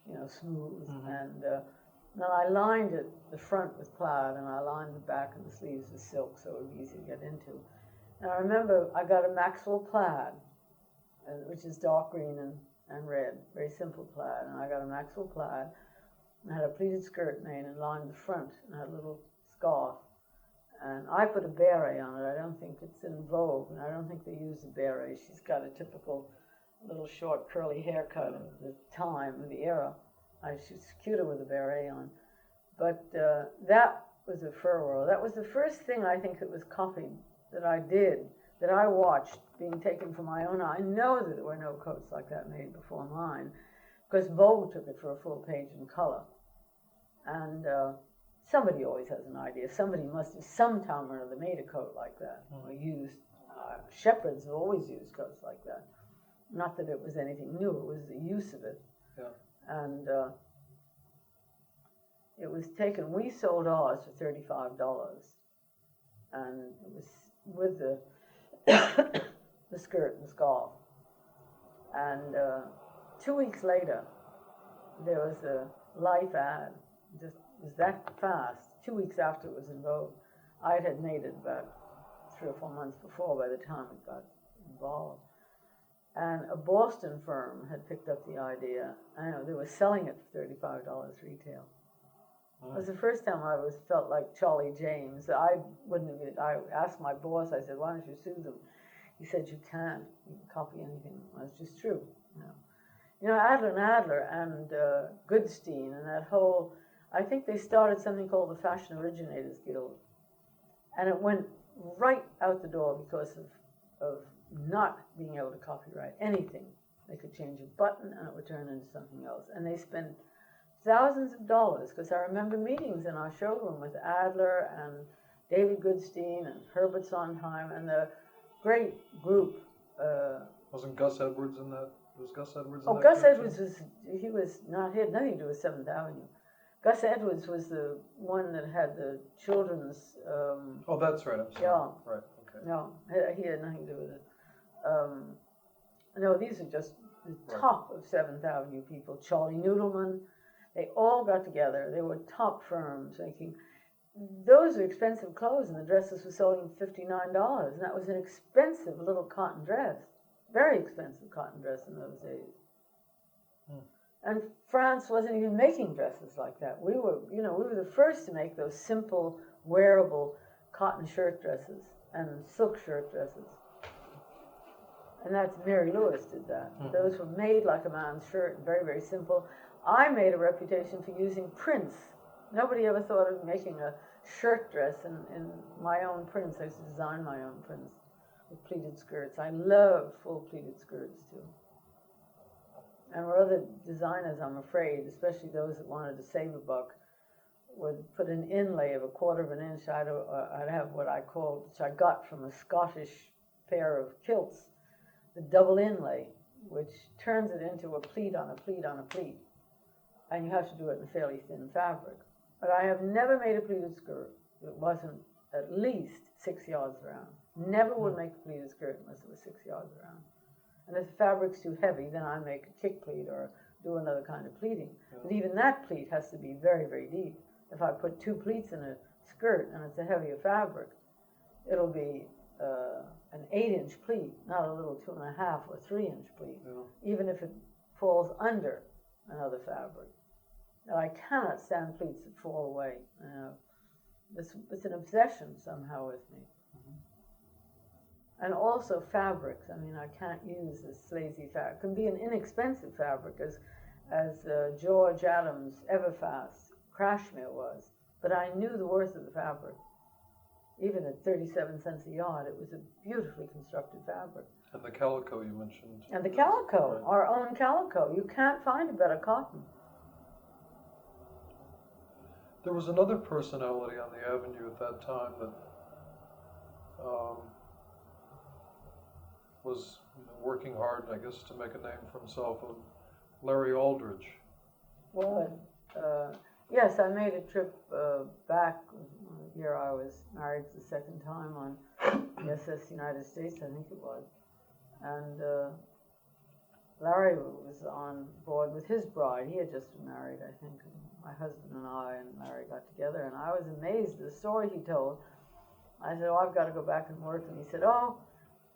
and, smooth. And then I lined it, the front with plaid, and I lined the back and the sleeves with silk, so it would be easy to get into. And I remember I got a Maxwell plaid, which is dark green and red, very simple plaid. And I got a Maxwell plaid, and had a pleated skirt made and lined the front, and had a little scarf. And I put a beret on it. I don't think it's in vogue, and I don't think they use a beret. She's got a typical little short curly haircut of the time, of the era. She's cuter with a beret on. But that was a furrow. That was the first thing I think that was copied that I did, that I watched being taken from my own eye. I know that there were no coats like that made before mine, because Vogue took it for a full page in color. And somebody always has an idea. Somebody must have, sometime or another, made a coat like that, or used. Shepherds have always used coats like that. Not that it was anything new, it was the use of it. Yeah. And it was taken, we sold ours for $35. And it was with the the skirt and scarf. And 2 weeks later, there was a Life ad. Just was that fast. 2 weeks after it was in vogue. I had made it about 3 or 4 months before by the time it got involved. And a Boston firm had picked up the idea. I know they were selling it for $35 retail. It was the first time I felt like Charlie James. I asked my boss, I said, why don't you sue them? He said, you can't copy anything. That's just true. Adler and Goodstein and that whole, I think they started something called the Fashion Originators Guild. And it went right out the door because of not being able to copyright anything. They could change a button and it would turn into something else. And they spent thousands of dollars, because I remember meetings in our showroom with Adler and David Goodstein and Herbert Sondheim and the great group. Wasn't Gus Edwards in that? Was Gus Edwards in that? Oh, Gus Edwards he had nothing to do with 7th Avenue. Gus Edwards was the one that had the children's. Oh, that's right. I'm sorry. Yeah. Right. Okay. No, he had nothing to do with it. No, these are just the top of 7th Avenue people. Charlie Noodleman, they all got together. They were top firms making. Those are expensive clothes, and the dresses were selling $59, and that was an expensive little cotton dress. Very expensive cotton dress in those days. And France wasn't even making dresses like that. We were the first to make those simple, wearable cotton shirt dresses and silk shirt dresses. And that's Mary Lewis did that. Those were made like a man's shirt, very, very simple. I made a reputation for using prints. Nobody ever thought of making a shirt dress in my own prints. I used to design my own prints with pleated skirts. I love full pleated skirts too. And other designers, I'm afraid, especially those that wanted to save a buck, would put an inlay of 1/4 of an inch. I'd have what I called, which I got from a Scottish pair of kilts, the double inlay, which turns it into a pleat on a pleat on a pleat. And you have to do it in fairly thin fabric. But I have never made a pleated skirt that wasn't at least 6 yards around. Never would make a pleated skirt unless it was 6 yards around. And if the fabric's too heavy, then I make a kick pleat or do another kind of pleating. But even that pleat has to be very, very deep. If I put 2 pleats in a skirt and it's a heavier fabric, it'll be an 8-inch pleat, not a little 2.5 or 3-inch pleat, even if it falls under another fabric. Now, I cannot stand pleats that fall away. It's an obsession somehow with me. And also fabrics. I mean, I can't use this lazy fabric. It can be an inexpensive fabric, as George Adams' Everfast cashmere was. But I knew the worth of the fabric. Even at 37 cents a yard, it was a beautifully constructed fabric. And the calico you mentioned. And the calico, Right. our own calico. You can't find a better cotton. There was another personality on the avenue at that time that was working hard, I guess, to make a name for himself, Larry Aldridge. Well, yes, I made a trip back the year I was married the second time on the SS United States, I think it was. And Larry was on board with his bride. He had just been married, I think. And my husband and I and Larry got together, and I was amazed at the story he told. I said, "Oh, I've got to go back and work." And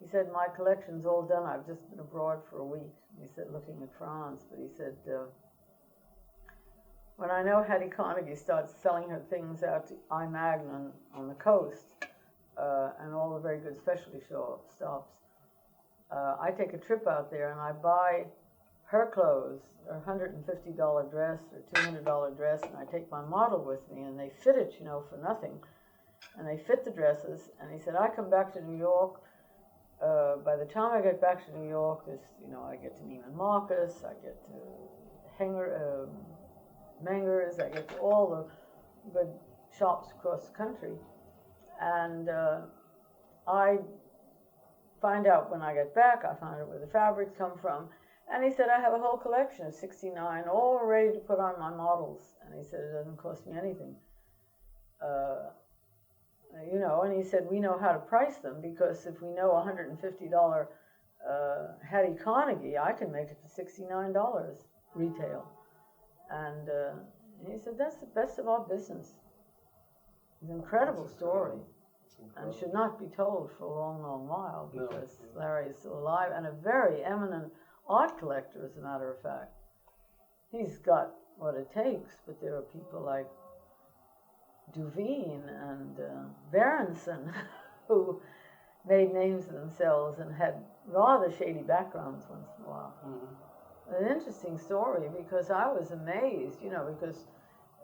he said, my collection's all done. I've just been abroad for a week. He said, looking at France. But he said, when I know Hattie Carnegie starts selling her things out to I-Magnin on the coast, and all the very good specialty stops, I take a trip out there and I buy her clothes, a $150 dress or $200 dress, and I take my model with me, and they fit it, for nothing. And they fit the dresses. And he said, I come back to New York. By the time I get back to New York, I get to Neiman Marcus, I get to Menger's, I get to all the good shops across the country. And I find out when I get back, I find out where the fabrics come from. And he said, I have a whole collection of 69, all ready to put on my models. And he said, it doesn't cost me anything. And he said, we know how to price them, because if we know $150 Hattie Carnegie, I can make it to $69 retail. And he said, that's the best of our business. It's an incredible story, and should not be told for a long, long while, because Larry is still alive and a very eminent art collector, as a matter of fact. He's got what it takes, but there are people like Duveen and Berenson who made names for themselves and had rather shady backgrounds once in a while. Mm-hmm. An interesting story, because I was amazed, because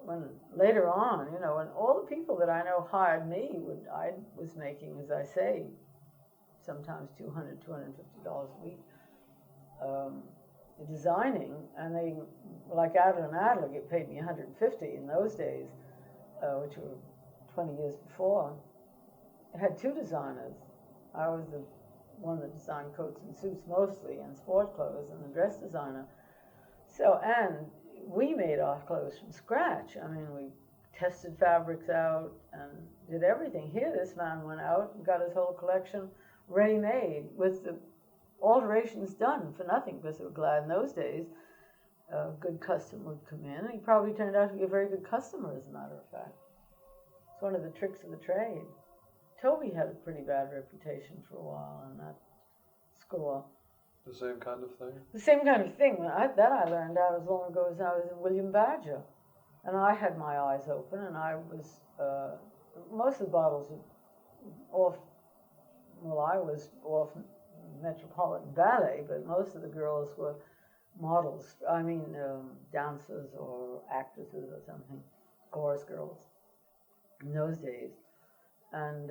when later on, when all the people that I know hired me, I was making, as I say, sometimes $200, $250 a week, designing, and they, like Adler and Adler, paid me $150 in those days, which were 20 years before. I had two designers. I was the one that designed coats and suits mostly, and sport clothes, and the dress designer. So, and we made our clothes from scratch. I mean, we tested fabrics out and did everything. Here, this man went out and got his whole collection ready-made with the alterations done for nothing, because they were glad in those days a good customer would come in. And he probably turned out to be a very good customer, as a matter of fact. It's one of the tricks of the trade. Toby had a pretty bad reputation for a while on that score. The same kind of thing? The same kind of thing. That I learned out as long ago as I was in William Badger. And I had my eyes open, and I was, most of the bottles were off, I was off Metropolitan Ballet, but most of the girls were models, dancers or actresses or something, chorus girls in those days. And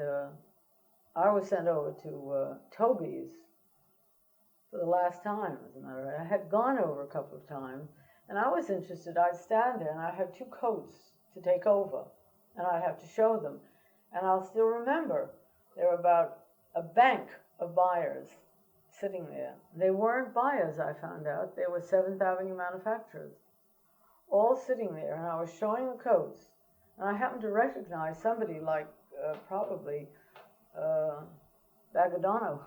I was sent over to Toby's for the last time, as a matter of fact. I had gone over a couple of times, and I was interested. I'd stand there, and I had two coats to take over, and I'd have to show them. And I'll still remember, there were about a bank of buyers sitting there. They weren't buyers, I found out. They were 7th Avenue manufacturers, all sitting there, and I was showing the coats. And I happened to recognize somebody like probably Bagadano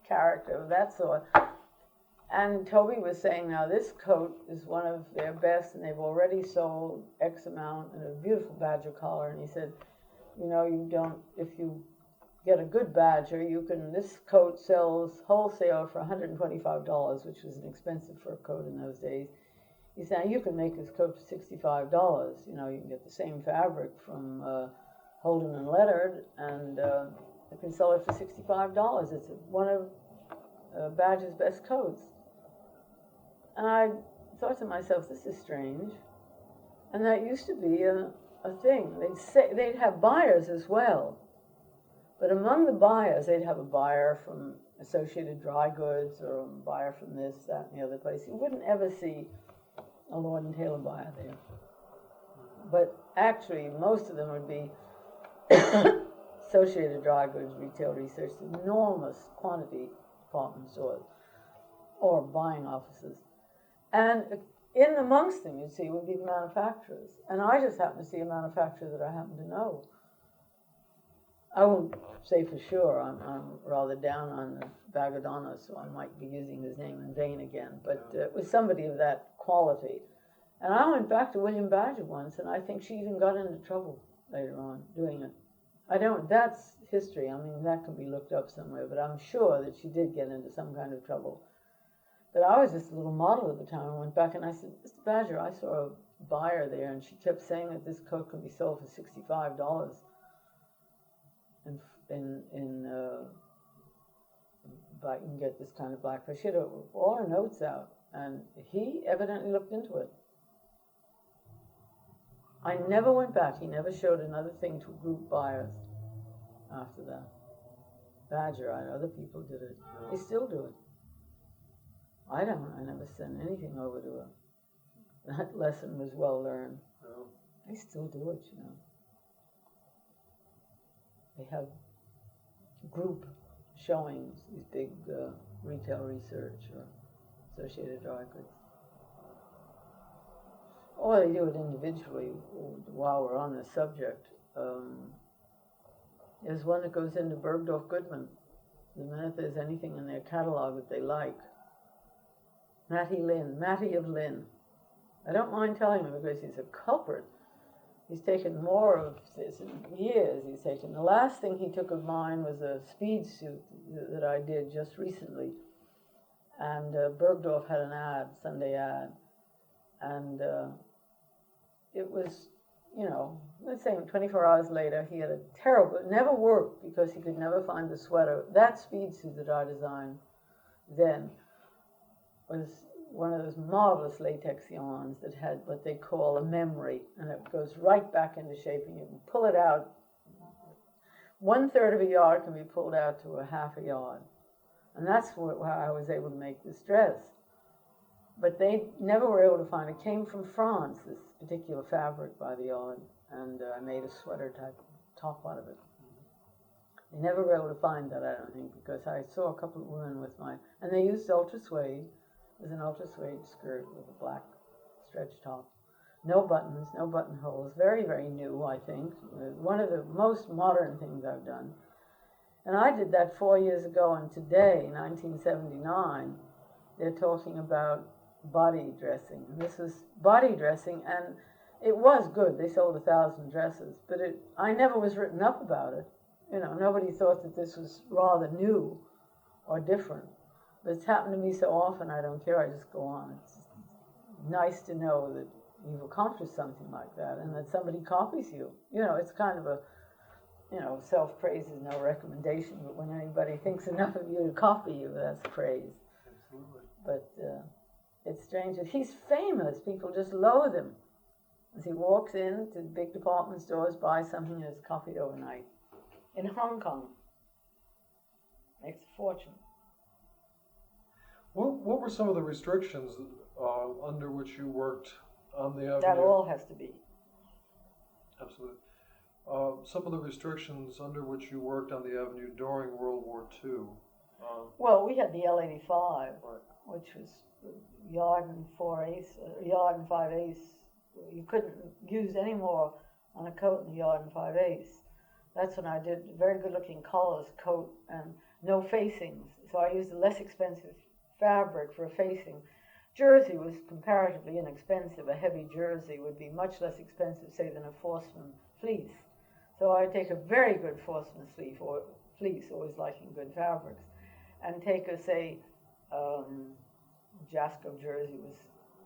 character of that sort. And Toby was saying, now this coat is one of their best, and they've already sold X amount, and a beautiful badger collar. And he said, if you get a good badger, this coat sells wholesale for $125, which was an expensive fur coat in those days. He said, you can make this coat for $65. You can get the same fabric from Holden and lettered, and you can sell it for $65. It's one of Badger's best coats. And I thought to myself, this is strange. And that used to be a thing. They'd have buyers as well. But among the buyers, they'd have a buyer from Associated Dry Goods or a buyer from this, that, and the other place. You wouldn't ever see a Lord and Taylor buyer there. But actually, most of them would be Associated Dry Goods, Retail Research, enormous quantity department stores or buying offices. And in amongst them, you'd see, would be the manufacturers. And I just happened to see a manufacturer that I happen to know. I won't say for sure, I'm rather down on Bagadonna, so I might be using his name in vain again, but it was somebody of that quality. And I went back to William Badger once, and I think she even got into trouble later on doing it. That's history, I mean, that can be looked up somewhere, but I'm sure that she did get into some kind of trouble. But I was just a little model at the time. I went back and I said, Mr. Badger, I saw a buyer there, and she kept saying that this coat can be sold for $65. But you can get this kind of black. She had all her notes out, and he evidently looked into it. I never went back. He never showed another thing to group buyers after that. Badger, other people did it. They still do it. I don't. I never sent anything over to her. That lesson was well learned. No. They still do it, you know. They have group showings, these big Retail Research or Associated Dry Goods. Or they do it individually. While we're on the subject, there's one that goes into Bergdorf Goodman. The minute there's anything in their catalog that they like. Matty of Lynn. I don't mind telling him because he's a culprit. He's taken more of this in years. He's taken, the last thing he took of mine was a speed suit that I did just recently. And Bergdorf had an ad, Sunday ad. And it was, you know, let's say 24 hours later, he had a terrible, it never worked because he could never find the sweater. That speed suit that I designed then was one of those marvelous latex yarns that had what they call a memory, and it goes right back into shape, and you can pull it out. 1/3 of a yard can be pulled out to a 1/2 a yard. And that's how I was able to make this dress. But they never were able to find it. It came from France, this particular fabric by the yard, and I made a sweater type top out of it. They never were able to find that, I don't think, because I saw a couple of women with mine, and they used ultra suede. It was an ultra suede skirt with a black stretch top. No buttons, no buttonholes. Very, very new, I think. One of the most modern things I've done. And I did that 4 years ago, and today, 1979, they're talking about body dressing. And this was body dressing, and it was good. They sold 1,000 dresses, but I never was written up about it. You know, nobody thought that this was rather new or different. But it's happened to me so often, I don't care, I just go on. It's nice to know that you've accomplished something like that and that somebody copies you. You know, it's kind of a, you know, self-praise is no recommendation, but when anybody thinks enough of you to copy you, that's praise. Absolutely. But it's strange that he's famous. People just loathe him. As he walks into big department stores, buys something and is copied overnight. In Hong Kong. Makes a fortune. What were some of the restrictions under which you worked on the Avenue? That all has to be. Absolutely. Some of the restrictions under which you worked on the Avenue during World War II. Well, we had the L85, Right. which was yard and 4/8, yard and 5/8. You couldn't use any more on a coat than yard and 5/8. That's when I did very good-looking collarless coat and no facings. So I used a less expensive fabric for a facing. Jersey was comparatively inexpensive. A heavy jersey would be much less expensive, say, than a Forsman fleece. So I'd take a very good Forsman fleece, always liking good fabrics, and take a, say, Jasco jersey was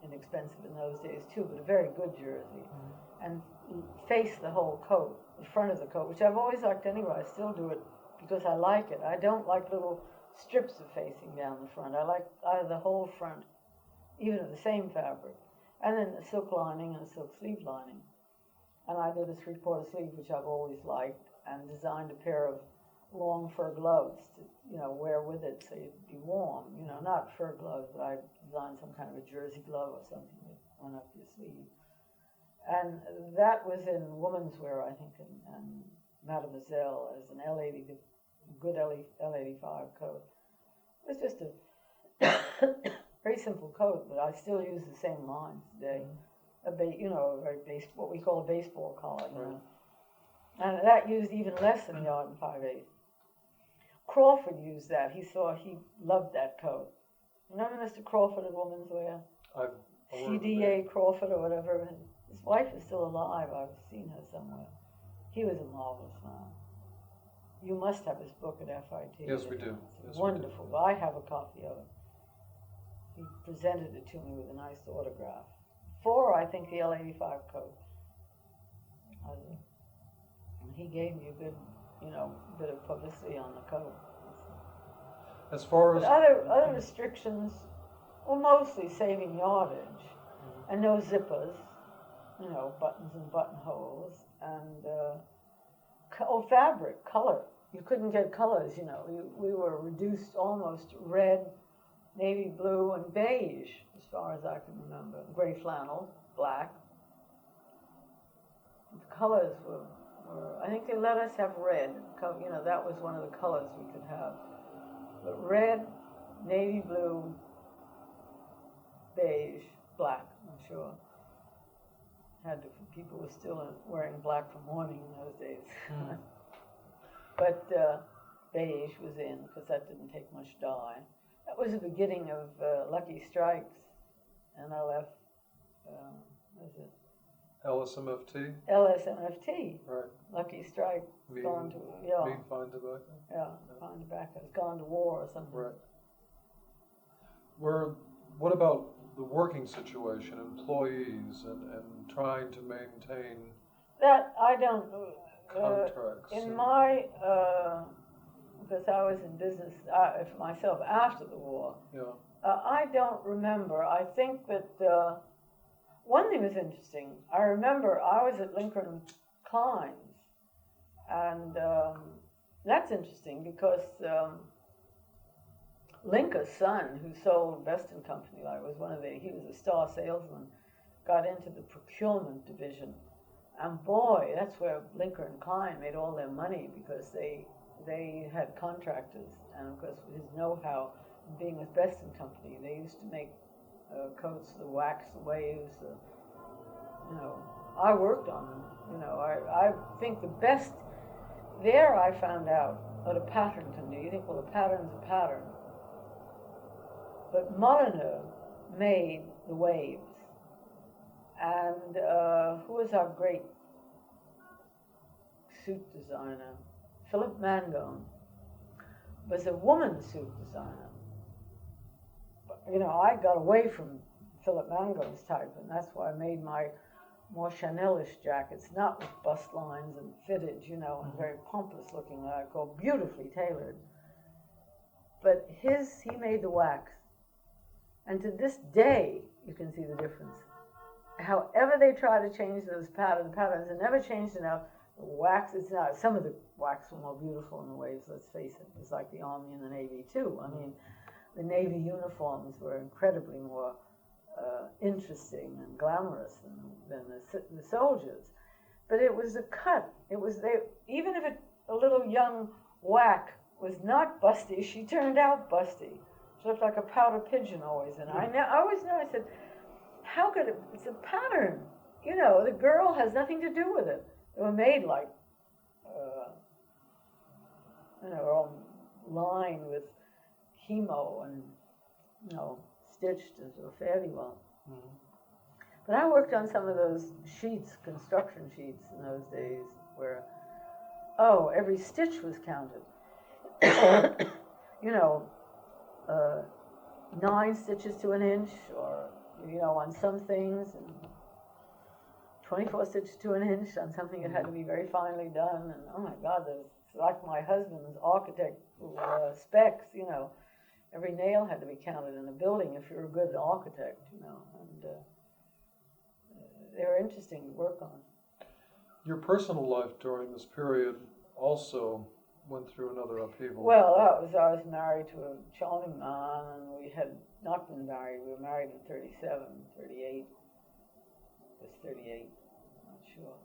inexpensive in those days too, but a very good jersey. And face the whole coat, the front of the coat, which I've always liked anyway. I still do it because I like it. I don't like little strips of facing down the front. I like the whole front, even of the same fabric. And then a silk lining and a silk sleeve lining. And I did a 3/4 sleeve, which I've always liked, and designed a pair of long fur gloves to, wear with it so you'd be warm. Not fur gloves, but I designed some kind of a jersey glove or something that went up your sleeve. And that was in women's wear, I think, and Mademoiselle as an L80, the good L85 coat. It was just a very simple coat, but I still use the same lines today. A very what we call a baseball collar, Right. And that used even less than yard and 5/8. Crawford used that. He loved that coat. Remember Mr. Crawford at Women's Wear? I've CDA Crawford or whatever. His wife is still alive. I've seen her somewhere. He was a marvelous man. You must have his book at FIT. Yes, we do. It's Yes, we wonderful. I have a copy of it. He presented it to me with a nice autograph. For, I think, the L85 coat. He gave me a good, bit of publicity on the coat. As far But as other restrictions were mostly saving yardage and no zippers, buttons and buttonholes, and fabric, color. You couldn't get colors, we were reduced almost to red, navy blue, and beige, as far as I can remember. Gray flannel, black. The colors were I think they let us have red. That was one of the colors we could have. But red, navy blue, beige, black, I'm sure. People were still wearing black for mourning in those days. But beige was in, because that didn't take much dye. That was the beginning of Lucky Strikes, NLF, what is it? LSMFT, LSMFT, right? Lucky Strike, Meat, gone to, meat, fine tobacco. yeah, fine tobacco, it's gone to war or something. Right. What about the working situation, employees, and trying to maintain That, I don't, contracts? in my, because I was in business for myself after the war, Yeah. I don't remember. I think that one thing was interesting. I remember I was at Lincoln Klein's, and that's interesting because Lincoln's son, who sold Best & Company, he was a star salesman, got into the procurement division. And boy, that's where Lincoln & Klein made all their money, because they had contractors, and of course his know-how being with Best & Company, they used to make coats, the wax, the waves, I worked on them, I think the best, there I found out what a pattern can do. You think, well, a pattern's a pattern. But Molyneux made the waves. And who was our great suit designer? Philip Mangone was a woman's suit designer. But, I got away from Philip Mangone's type, and that's why I made my more Chanel-ish jackets, not with bust lines and fitted, and very pompous looking, what I call beautifully tailored. But he made the wax. And to this day, you can see the difference. However they try to change those patterns are never changed enough. The wax is not, some of the wax were more beautiful in the waves, let's face it. It's like the Army and the Navy too. I mean, the Navy uniforms were incredibly more interesting and glamorous than the soldiers. But it was a cut. Even if a little young whack was not busty, she turned out busty. She looked like a pouter pigeon always. And I always know, I said, how could it, it's a pattern. The girl has nothing to do with it. They were made like, all lined with chemo and, stitched fairly well. Mm-hmm. But I worked on some of those sheets, construction sheets in those days, where, every stitch was counted. 9 stitches to an inch, or, on some things, and 24 stitches to an inch on something that had to be very finely done, and oh my God, it's like my husband's architect specs, you know. Every nail had to be counted in a building if you're a good architect, you know, and they were interesting to work on. Your personal life during this period also went through another upheaval. Well, I was married to a charming man, and we had not been married. We were married in 37, 38. It was 38, not sure.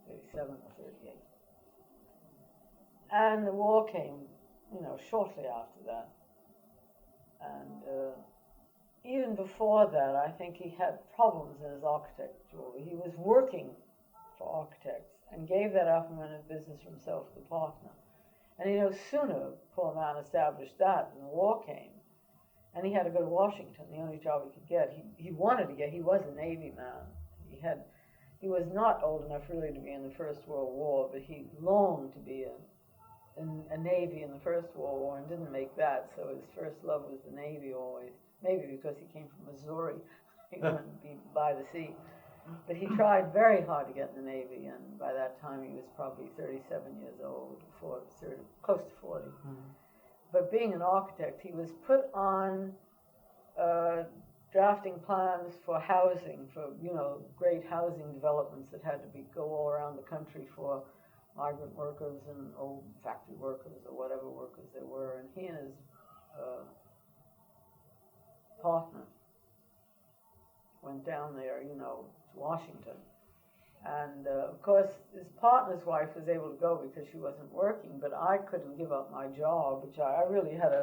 37 or 38. And the war came, you know, shortly after that. And even before that, I think he had problems in his architecture. He was working for architects and gave that up and went into business for himself with a partner. And no sooner, poor man, established that than the war came. And he had to go to Washington, the only job he could get. He wanted to get, he was a Navy man. He was not old enough really to be in the First World War, but he longed to be in a Navy in the First World War and didn't make that, so his first love was the Navy always. Maybe because he came from Missouri, he wanted to be by the sea. But he tried very hard to get in the Navy, and by that time he was probably 37 years old, close to 40. Mm-hmm. But being an architect, he was put on drafting plans for housing, for, you know, great housing developments that had to go all around the country for migrant workers and old factory workers or whatever workers there were. And he and his partner went down there, you know, to Washington. And of course, his partner's wife was able to go because she wasn't working, but I couldn't give up my job, which I really had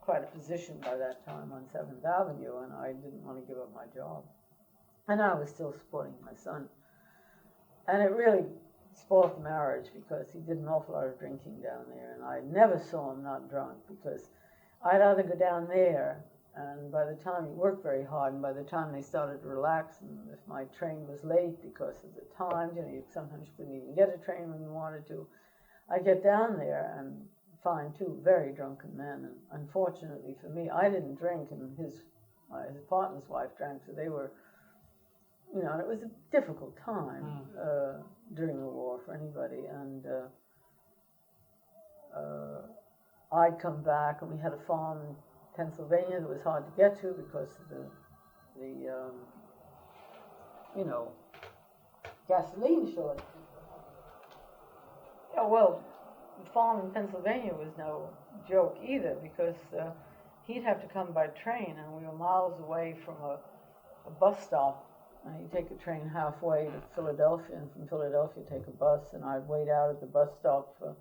quite a position by that time on 7th Avenue, and I didn't want to give up my job. And I was still supporting my son. And it really spoiled the marriage because he did an awful lot of drinking down there, and I never saw him not drunk because I'd either go down there, and by the time he worked very hard, and by the time they started to relax, and if my train was late because of the time, you sometimes you couldn't even get a train when you wanted to, I'd get down there and find two very drunken men. And unfortunately for me, I didn't drink, and his partner's wife drank, so they were, and it was a difficult time during the war for anybody. And I'd come back, and we had a farm in Pennsylvania that was hard to get to because of the gasoline shortage. Yeah, well, the farm in Pennsylvania was no joke either because he'd have to come by train, and we were miles away from a bus stop. And he'd take a train halfway to Philadelphia, and from Philadelphia take a bus, and I'd wait out at the bus stop for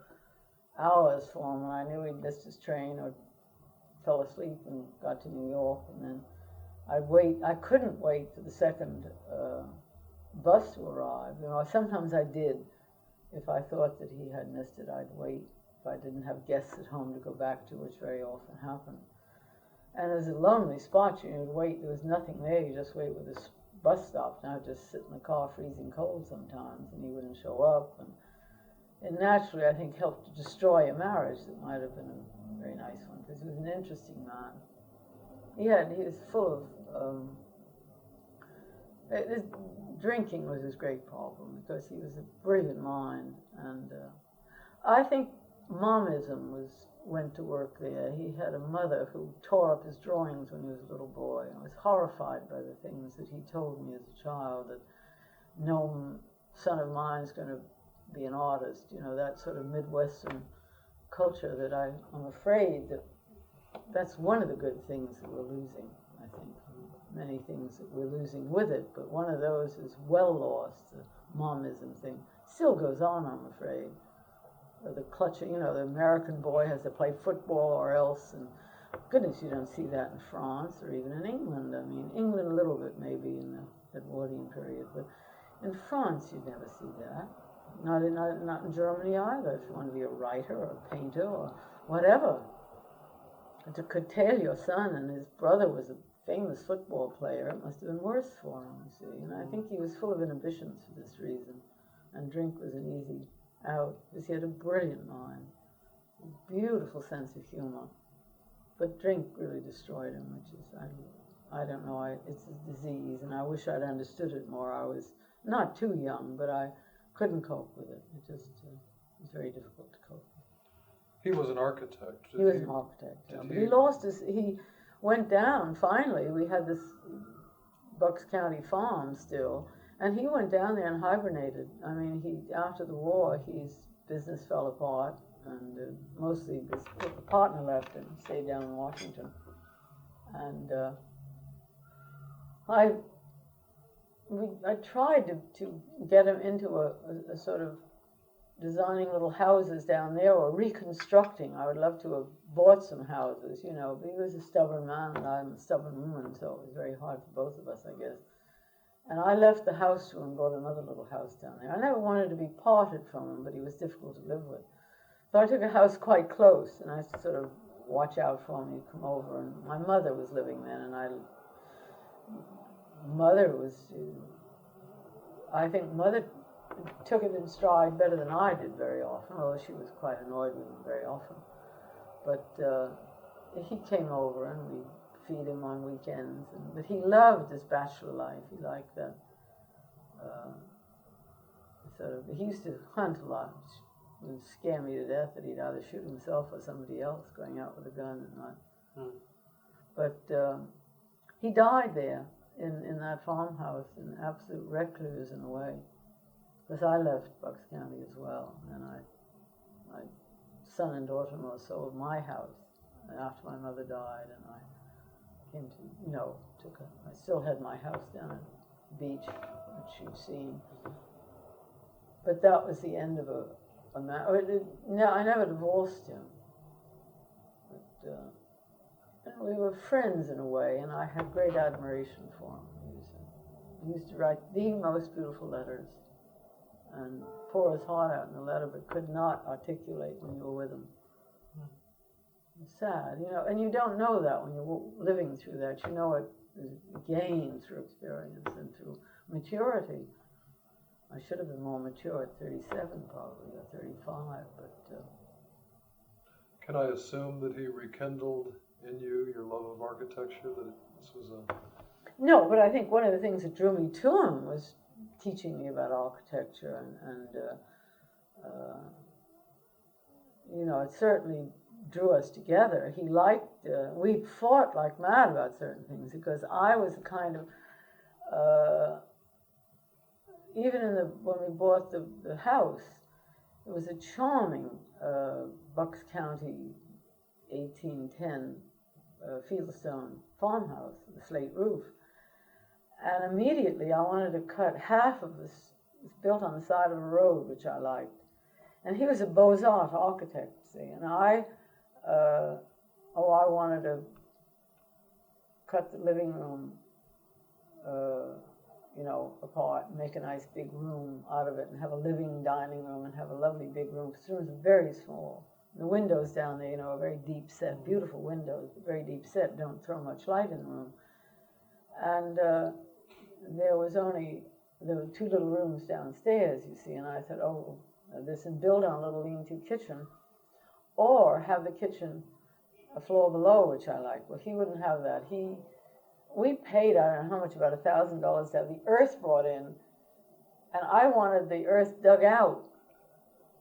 hours for him, and I knew he'd missed his train or fell asleep and got to New York, and then I'd wait. I couldn't wait for the second bus to arrive. Sometimes I did. If I thought that he had missed it, I'd wait. If I didn't have guests at home to go back to, which very often happened. And it was a lonely spot. You'd wait. There was nothing there. You just wait with this bus stop. And I'd just sit in the car freezing cold sometimes, and he wouldn't show up. And it naturally, I think, helped to destroy a marriage that might have been a very nice one, because he was an interesting man. He was full of drinking was his great problem, because he was a brilliant mind, and I think momism went to work there. He had a mother who tore up his drawings when he was a little boy. I was horrified by the things that he told me as a child, that no son of mine is going to be an artist, that sort of Midwestern culture that I'm afraid that's one of the good things that we're losing, I think. Many things that we're losing with it, but one of those is well lost, the momism thing. Still goes on, I'm afraid. The clutching, the American boy has to play football or else, and goodness, you don't see that in France or even in England. I mean, England a little bit maybe in the Edwardian period, but in France you'd never see that. Not in Germany either, if you want to be a writer or a painter or whatever. And to curtail your son, and his brother was a famous football player, it must have been worse for him, you see. And I think he was full of inhibitions for this reason, and drink was an easy out, because he had a brilliant mind, a beautiful sense of humor. But drink really destroyed him, which is, I don't know, it's a disease, and I wish I'd understood it more. I was not too young, but I couldn't cope with it. It just was very difficult to cope with. He was an architect. He was an architect, yeah. But he lost he went down, finally. We had this Bucks County farm still, and he went down there and hibernated. I mean, after the war, his business fell apart, and mostly his partner left and stayed down in Washington. And I tried to get him into a sort of designing little houses down there, or reconstructing. I would love to have bought some houses, you know, but he was a stubborn man and I'm a stubborn woman, so it was very hard for both of us, I guess. And I left the house to him and bought another little house down there. I never wanted to be parted from him, but he was difficult to live with. So I took a house quite close, and I sort of watch out for him. He'd come over, and my mother was living then, and I think Mother took it in stride better than I did very often, although she was quite annoyed with him very often. But he came over, and we'd feed him on weekends. But he loved his bachelor life. He liked that. He used to hunt a lot. It would scare me to death that he'd either shoot himself or somebody else going out with a gun and not. But he died there in that farmhouse, an absolute recluse in a way. Because I left Bucks County as well, and my son and daughter-in-law sold my house after my mother died, and I came to, I still had my house down at the beach, which you've seen. But that was the end of a marriage. No, I never divorced him. But we were friends in a way, and I had great admiration for him. He used to write the most beautiful letters, and pour his heart out in the letter, but could not articulate when you were with him. It's sad, you know, and you don't know that when you're living through that. You know it is gained through experience and through maturity. I should have been more mature at 37 probably, or 35, but... Can I assume that he rekindled in you your love of architecture, that this was a... No, but I think one of the things that drew me to him was teaching me about architecture, and you know, it certainly drew us together. He liked, we fought like mad about certain things, because I was the kind of, even when we bought the house, it was a charming Bucks County 1810 Fieldstone farmhouse with a slate roof. And immediately I wanted to cut half of this. It's built on the side of a road, which I liked. And he was a Beaux-Arts architect, see, and I wanted to cut the living room, you know, apart and make a nice big room out of it and have a living dining room and have a lovely big room, because the room's very small. The windows down there, you know, are very deep set, beautiful windows, but very deep set, don't throw much light in the room. And there were two little rooms downstairs, you see, and I said, and build on a little lean-to kitchen, or have the kitchen a floor below, which I like. Well, he wouldn't have that. We paid, I don't know how much, about $1,000 to have the earth brought in, and I wanted the earth dug out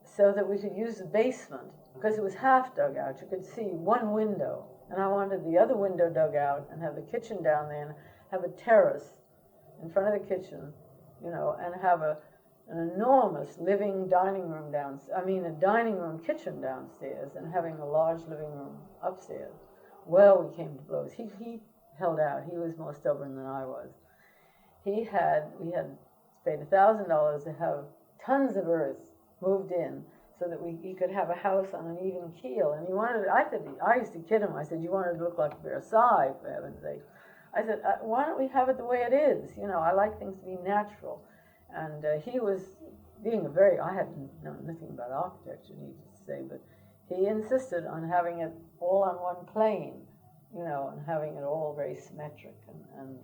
so that we could use the basement, because it was half dug out. You could see one window, and I wanted the other window dug out and have the kitchen down there and have a terrace in front of the kitchen, you know, and have an enormous living dining room a dining room kitchen downstairs, and having a large living room upstairs. Well, we came to blows. He held out. He was more stubborn than I was. We had paid $1,000 to have tons of earth moved in so that he could have a house on an even keel. And he wanted, I used to kid him. I said, you want it to look like Versailles, for heaven's sake. I said, why don't we have it the way it is? You know, I like things to be natural. And he was being I had known nothing about architecture, needless to say, but he insisted on having it all on one plane, you know, and having it all very symmetric and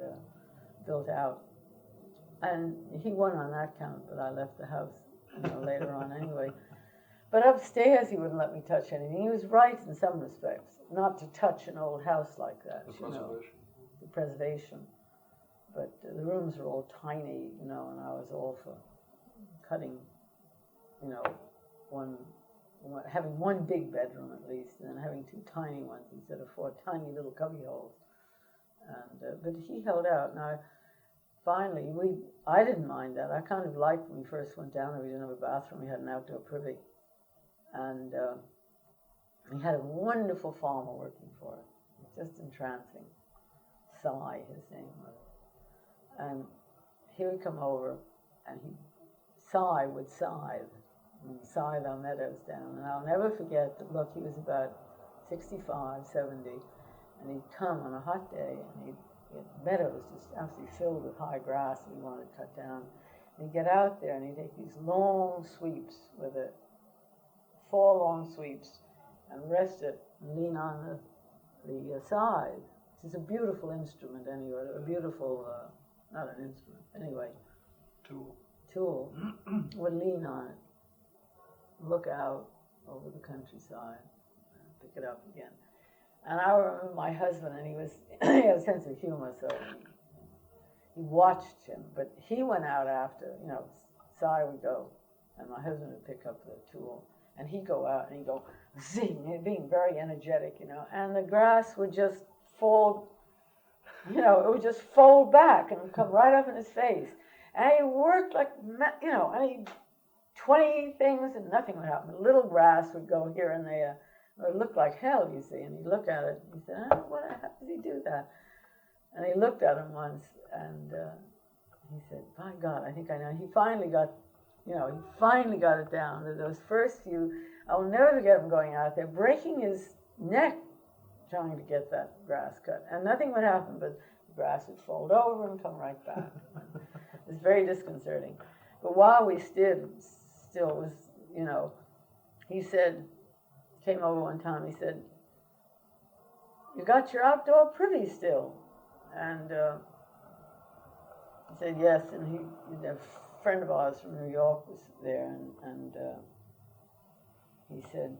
built out. And he won on that count, but I left the house, you know, later on anyway. But upstairs he wouldn't let me touch anything. He was right in some respects, not to touch an old house like that. The preservation. the preservation. But the rooms were all tiny, and I was all for cutting, having one big bedroom at least, and then having two tiny ones instead of four tiny little cubby holes. And but he held out. Now, finally, I didn't mind that. I kind of liked when we first went down there. We didn't have a bathroom. We had an outdoor privy, and he had a wonderful farmer working for it, just entrancing. Cy, his name was. And he would come over, and Cy would scythe our meadows down. And I'll never forget that, look, he was about 65, 70, and he'd come on a hot day, and he'd get meadows just absolutely filled with high grass that he wanted to cut down. And he'd get out there, and he'd take these long sweeps with it, 4 long sweeps, and rest it and lean on the scythe, which is a beautiful instrument anyway, a beautiful, not an instrument, anyway. Tool. Would lean on it, look out over the countryside, and pick it up again. And I remember my husband, and he had a sense of humor, so he watched him, but he went out after, Cy would go, and my husband would pick up the tool, and he'd go out, and he'd go, zing, being very energetic, and the grass would just fall, it would just fold back and come right up in his face. And he worked like, and he 20 things and nothing would happen. Little grass would go here and there. It would look like hell, you see. And he'd look at it and he said, how does he do that? And he looked at him once and he said, by God, I think I know. He finally got it down. Those first few, I'll never forget him going out there, breaking his neck trying to get that grass cut. And nothing would happen, but the grass would fold over and come right back. It was very disconcerting. But while we still was, he said, came over one time, he said, you got your outdoor privy still? And he said, yes, and a friend of ours from New York was there, and he said,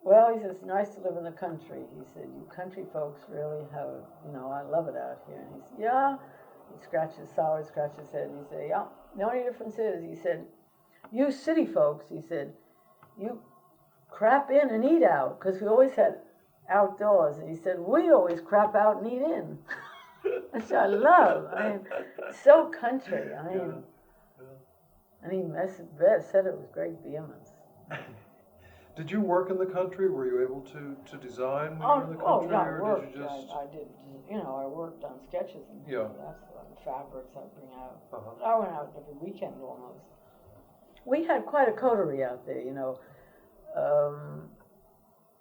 well, he says, it's nice to live in the country. He said, you country folks really have, I love it out here. And he said, yeah. He scratched his head, and he said, yeah, the only difference is, he said, you city folks, he said, you crap in and eat out, because we always had outdoors. And he said, we always crap out and eat in. Which I love. So country. And he said it with great vehemence. Did you work in the country? Were you able to design when you were in the country? Yeah, or I worked. did you just... I did, I worked on sketches and that's the fabrics I bring out. Uh-huh. I went out every weekend almost. We had quite a coterie out there,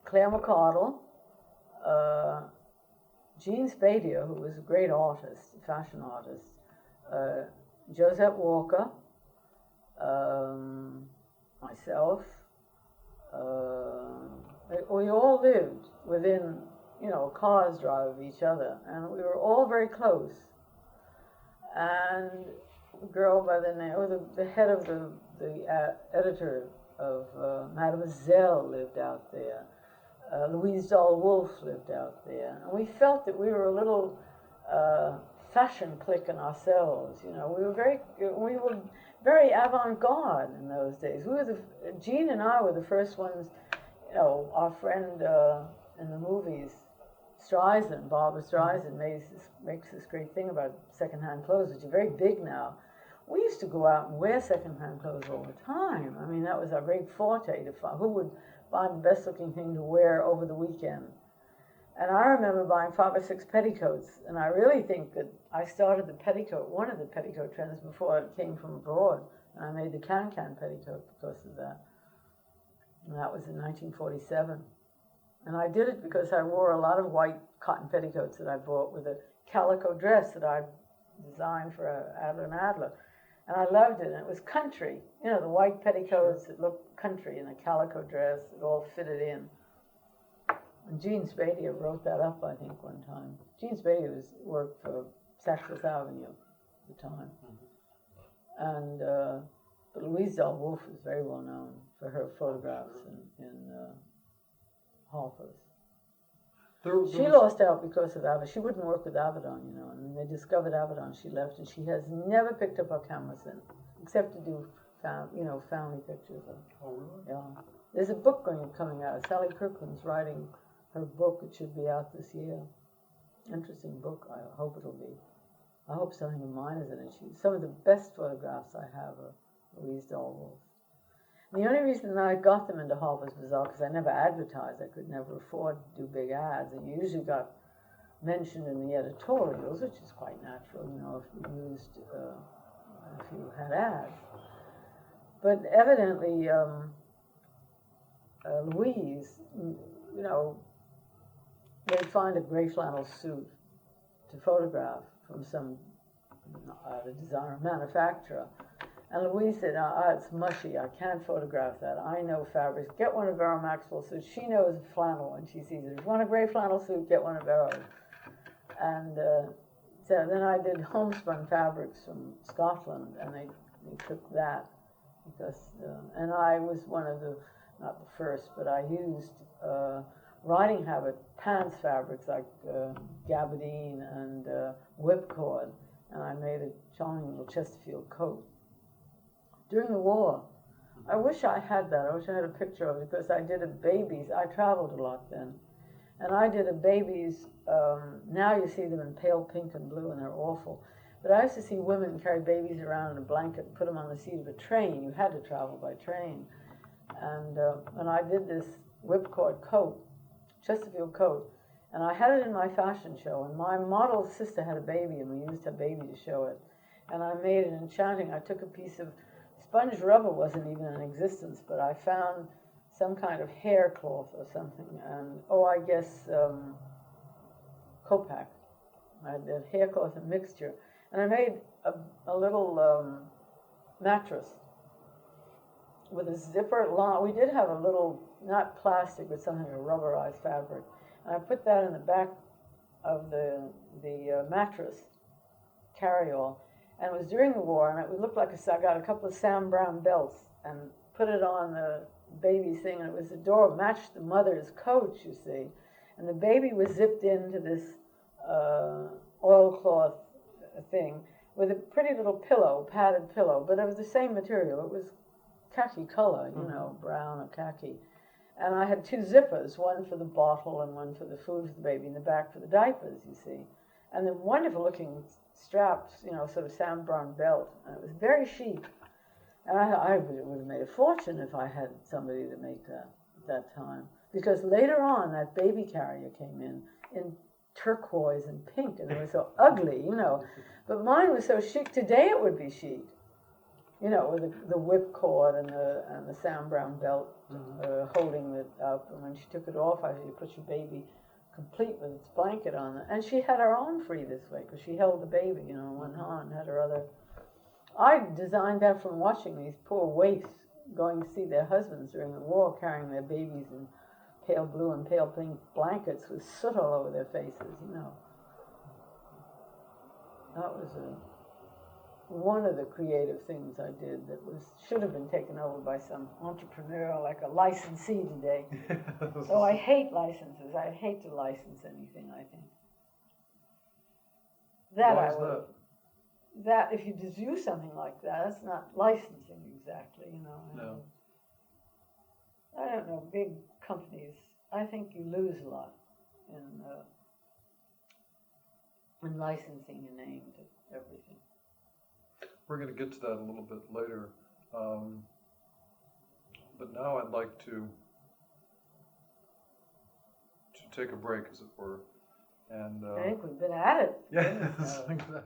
Claire McCardle, Jean Spadia, who was a great artist, fashion artist, Josette Walker, myself. We all lived within, a car's drive of each other, and we were all very close. And a girl by the name, or the head of the editor of Mademoiselle lived out there. Louise Dahl Wolfe lived out there, and we felt that we were a little fashion clique in ourselves. We were very avant-garde in those days. Jean and I were the first ones. Our friend in the movies, Streisand, Barbara Streisand, makes this great thing about secondhand clothes, which are very big now. We used to go out and wear secondhand clothes all the time. That was our great forte to find who would find the best looking thing to wear over the weekend. And I remember buying 5 or 6 petticoats, and I really think that I started one of the petticoat trends before it came from abroad. And I made the can-can petticoat because of that. And that was in 1947. And I did it because I wore a lot of white cotton petticoats that I bought with a calico dress that I designed for Adler and Adler. And I loved it, and it was country. The white petticoats that looked country in a calico dress that all fitted in. And Jean Spadia wrote that up, I think, one time. Jean Spadia worked for Saks Fifth Avenue at the time. And but Louise Dahl Wolfe is very well known for her photographs in Harper's. She lost out because of Avedon. She wouldn't work with Avedon, you know, and when they discovered Avedon, she left, and she has never picked up her camera since, except to do, family pictures. Oh, really? Yeah. There's a book coming out. Sally Kirkland's writing her book. It should be out this year. Interesting book. I hope it'll be. I hope something of mine is in it. Some of the best photographs I have are Louise Dahlwolf. The only reason I got them into Harper's Bazaar, because I never advertised, I could never afford to do big ads. It usually got mentioned in the editorials, which is quite natural, you know, if you had ads. But evidently, Louise, you know, they'd find a gray flannel suit to photograph from some designer manufacturer. And Louise said, it's mushy, I can't photograph that. I know fabrics. Get one of Vera Maxwell's suits. She knows flannel when she sees it. If you want a gray flannel suit, get one of Vera's. And so then I did homespun fabrics from Scotland, and they took that. Because, and I was one of the, not the first, but I used riding habit pants fabrics like gabardine and whipcord, and I made a charming little Chesterfield coat. During the war, I wish I had that. I wish I had a picture of it, because I did a baby's. I traveled a lot then, and I did a baby's. Now you see them in pale pink and blue, and they're awful. But I used to see women carry babies around in a blanket and put them on the seat of a train. You had to travel by train, and I did this whipcord coat, Chesterfield coat, and I had it in my fashion show. And my model's sister had a baby, and we used her baby to show it. And I made it enchanting. I took a piece of sponge rubber, wasn't even in existence, but I found some kind of hair cloth or something, and I guess Copac. I did hair cloth and mixture, and I made a little mattress with a zipper long. We did have a little, not plastic, but something, a rubberized fabric, and I put that in the back of the mattress carryall. And it was during the war, and it looked like I got a couple of Sam Brown belts and put it on the baby's thing, and it was matched the mother's coat, you see. And the baby was zipped into this oilcloth thing with a pretty little pillow, padded pillow, but it was the same material. It was khaki color, you know, brown or khaki. And I had two zippers, one for the bottle and one for the food for the baby, in the back for the diapers, you see. And the wonderful looking straps, you know, sort of Sam Brown belt, and it was very chic. And I would have made a fortune if I had somebody to make that at that time. Because later on, that baby carrier came in turquoise and pink, and it was so ugly, you know. But mine was so chic. Today it would be chic, you know, with the whipcord and the Sam Brown belt holding it up. And when she took it off, I said, you put your baby complete with its blanket on it. And she had her arm free this way, because she held the baby, you know, in one hand, had her other. I designed that from watching these poor waifs going to see their husbands during the war, carrying their babies in pale blue and pale pink blankets with soot all over their faces, you know. That was one of the creative things I did that should have been taken over by some entrepreneur, like a licensee today. So I hate licenses. I hate to license anything, I think. Why is that? That if you do something like that, that's not licensing exactly, you know. No. I don't know, big companies, I think you lose a lot in licensing your name to everything. We're going to get to that a little bit later. But now I'd like to take a break, as it were. And I think we've been at it. yes, exactly.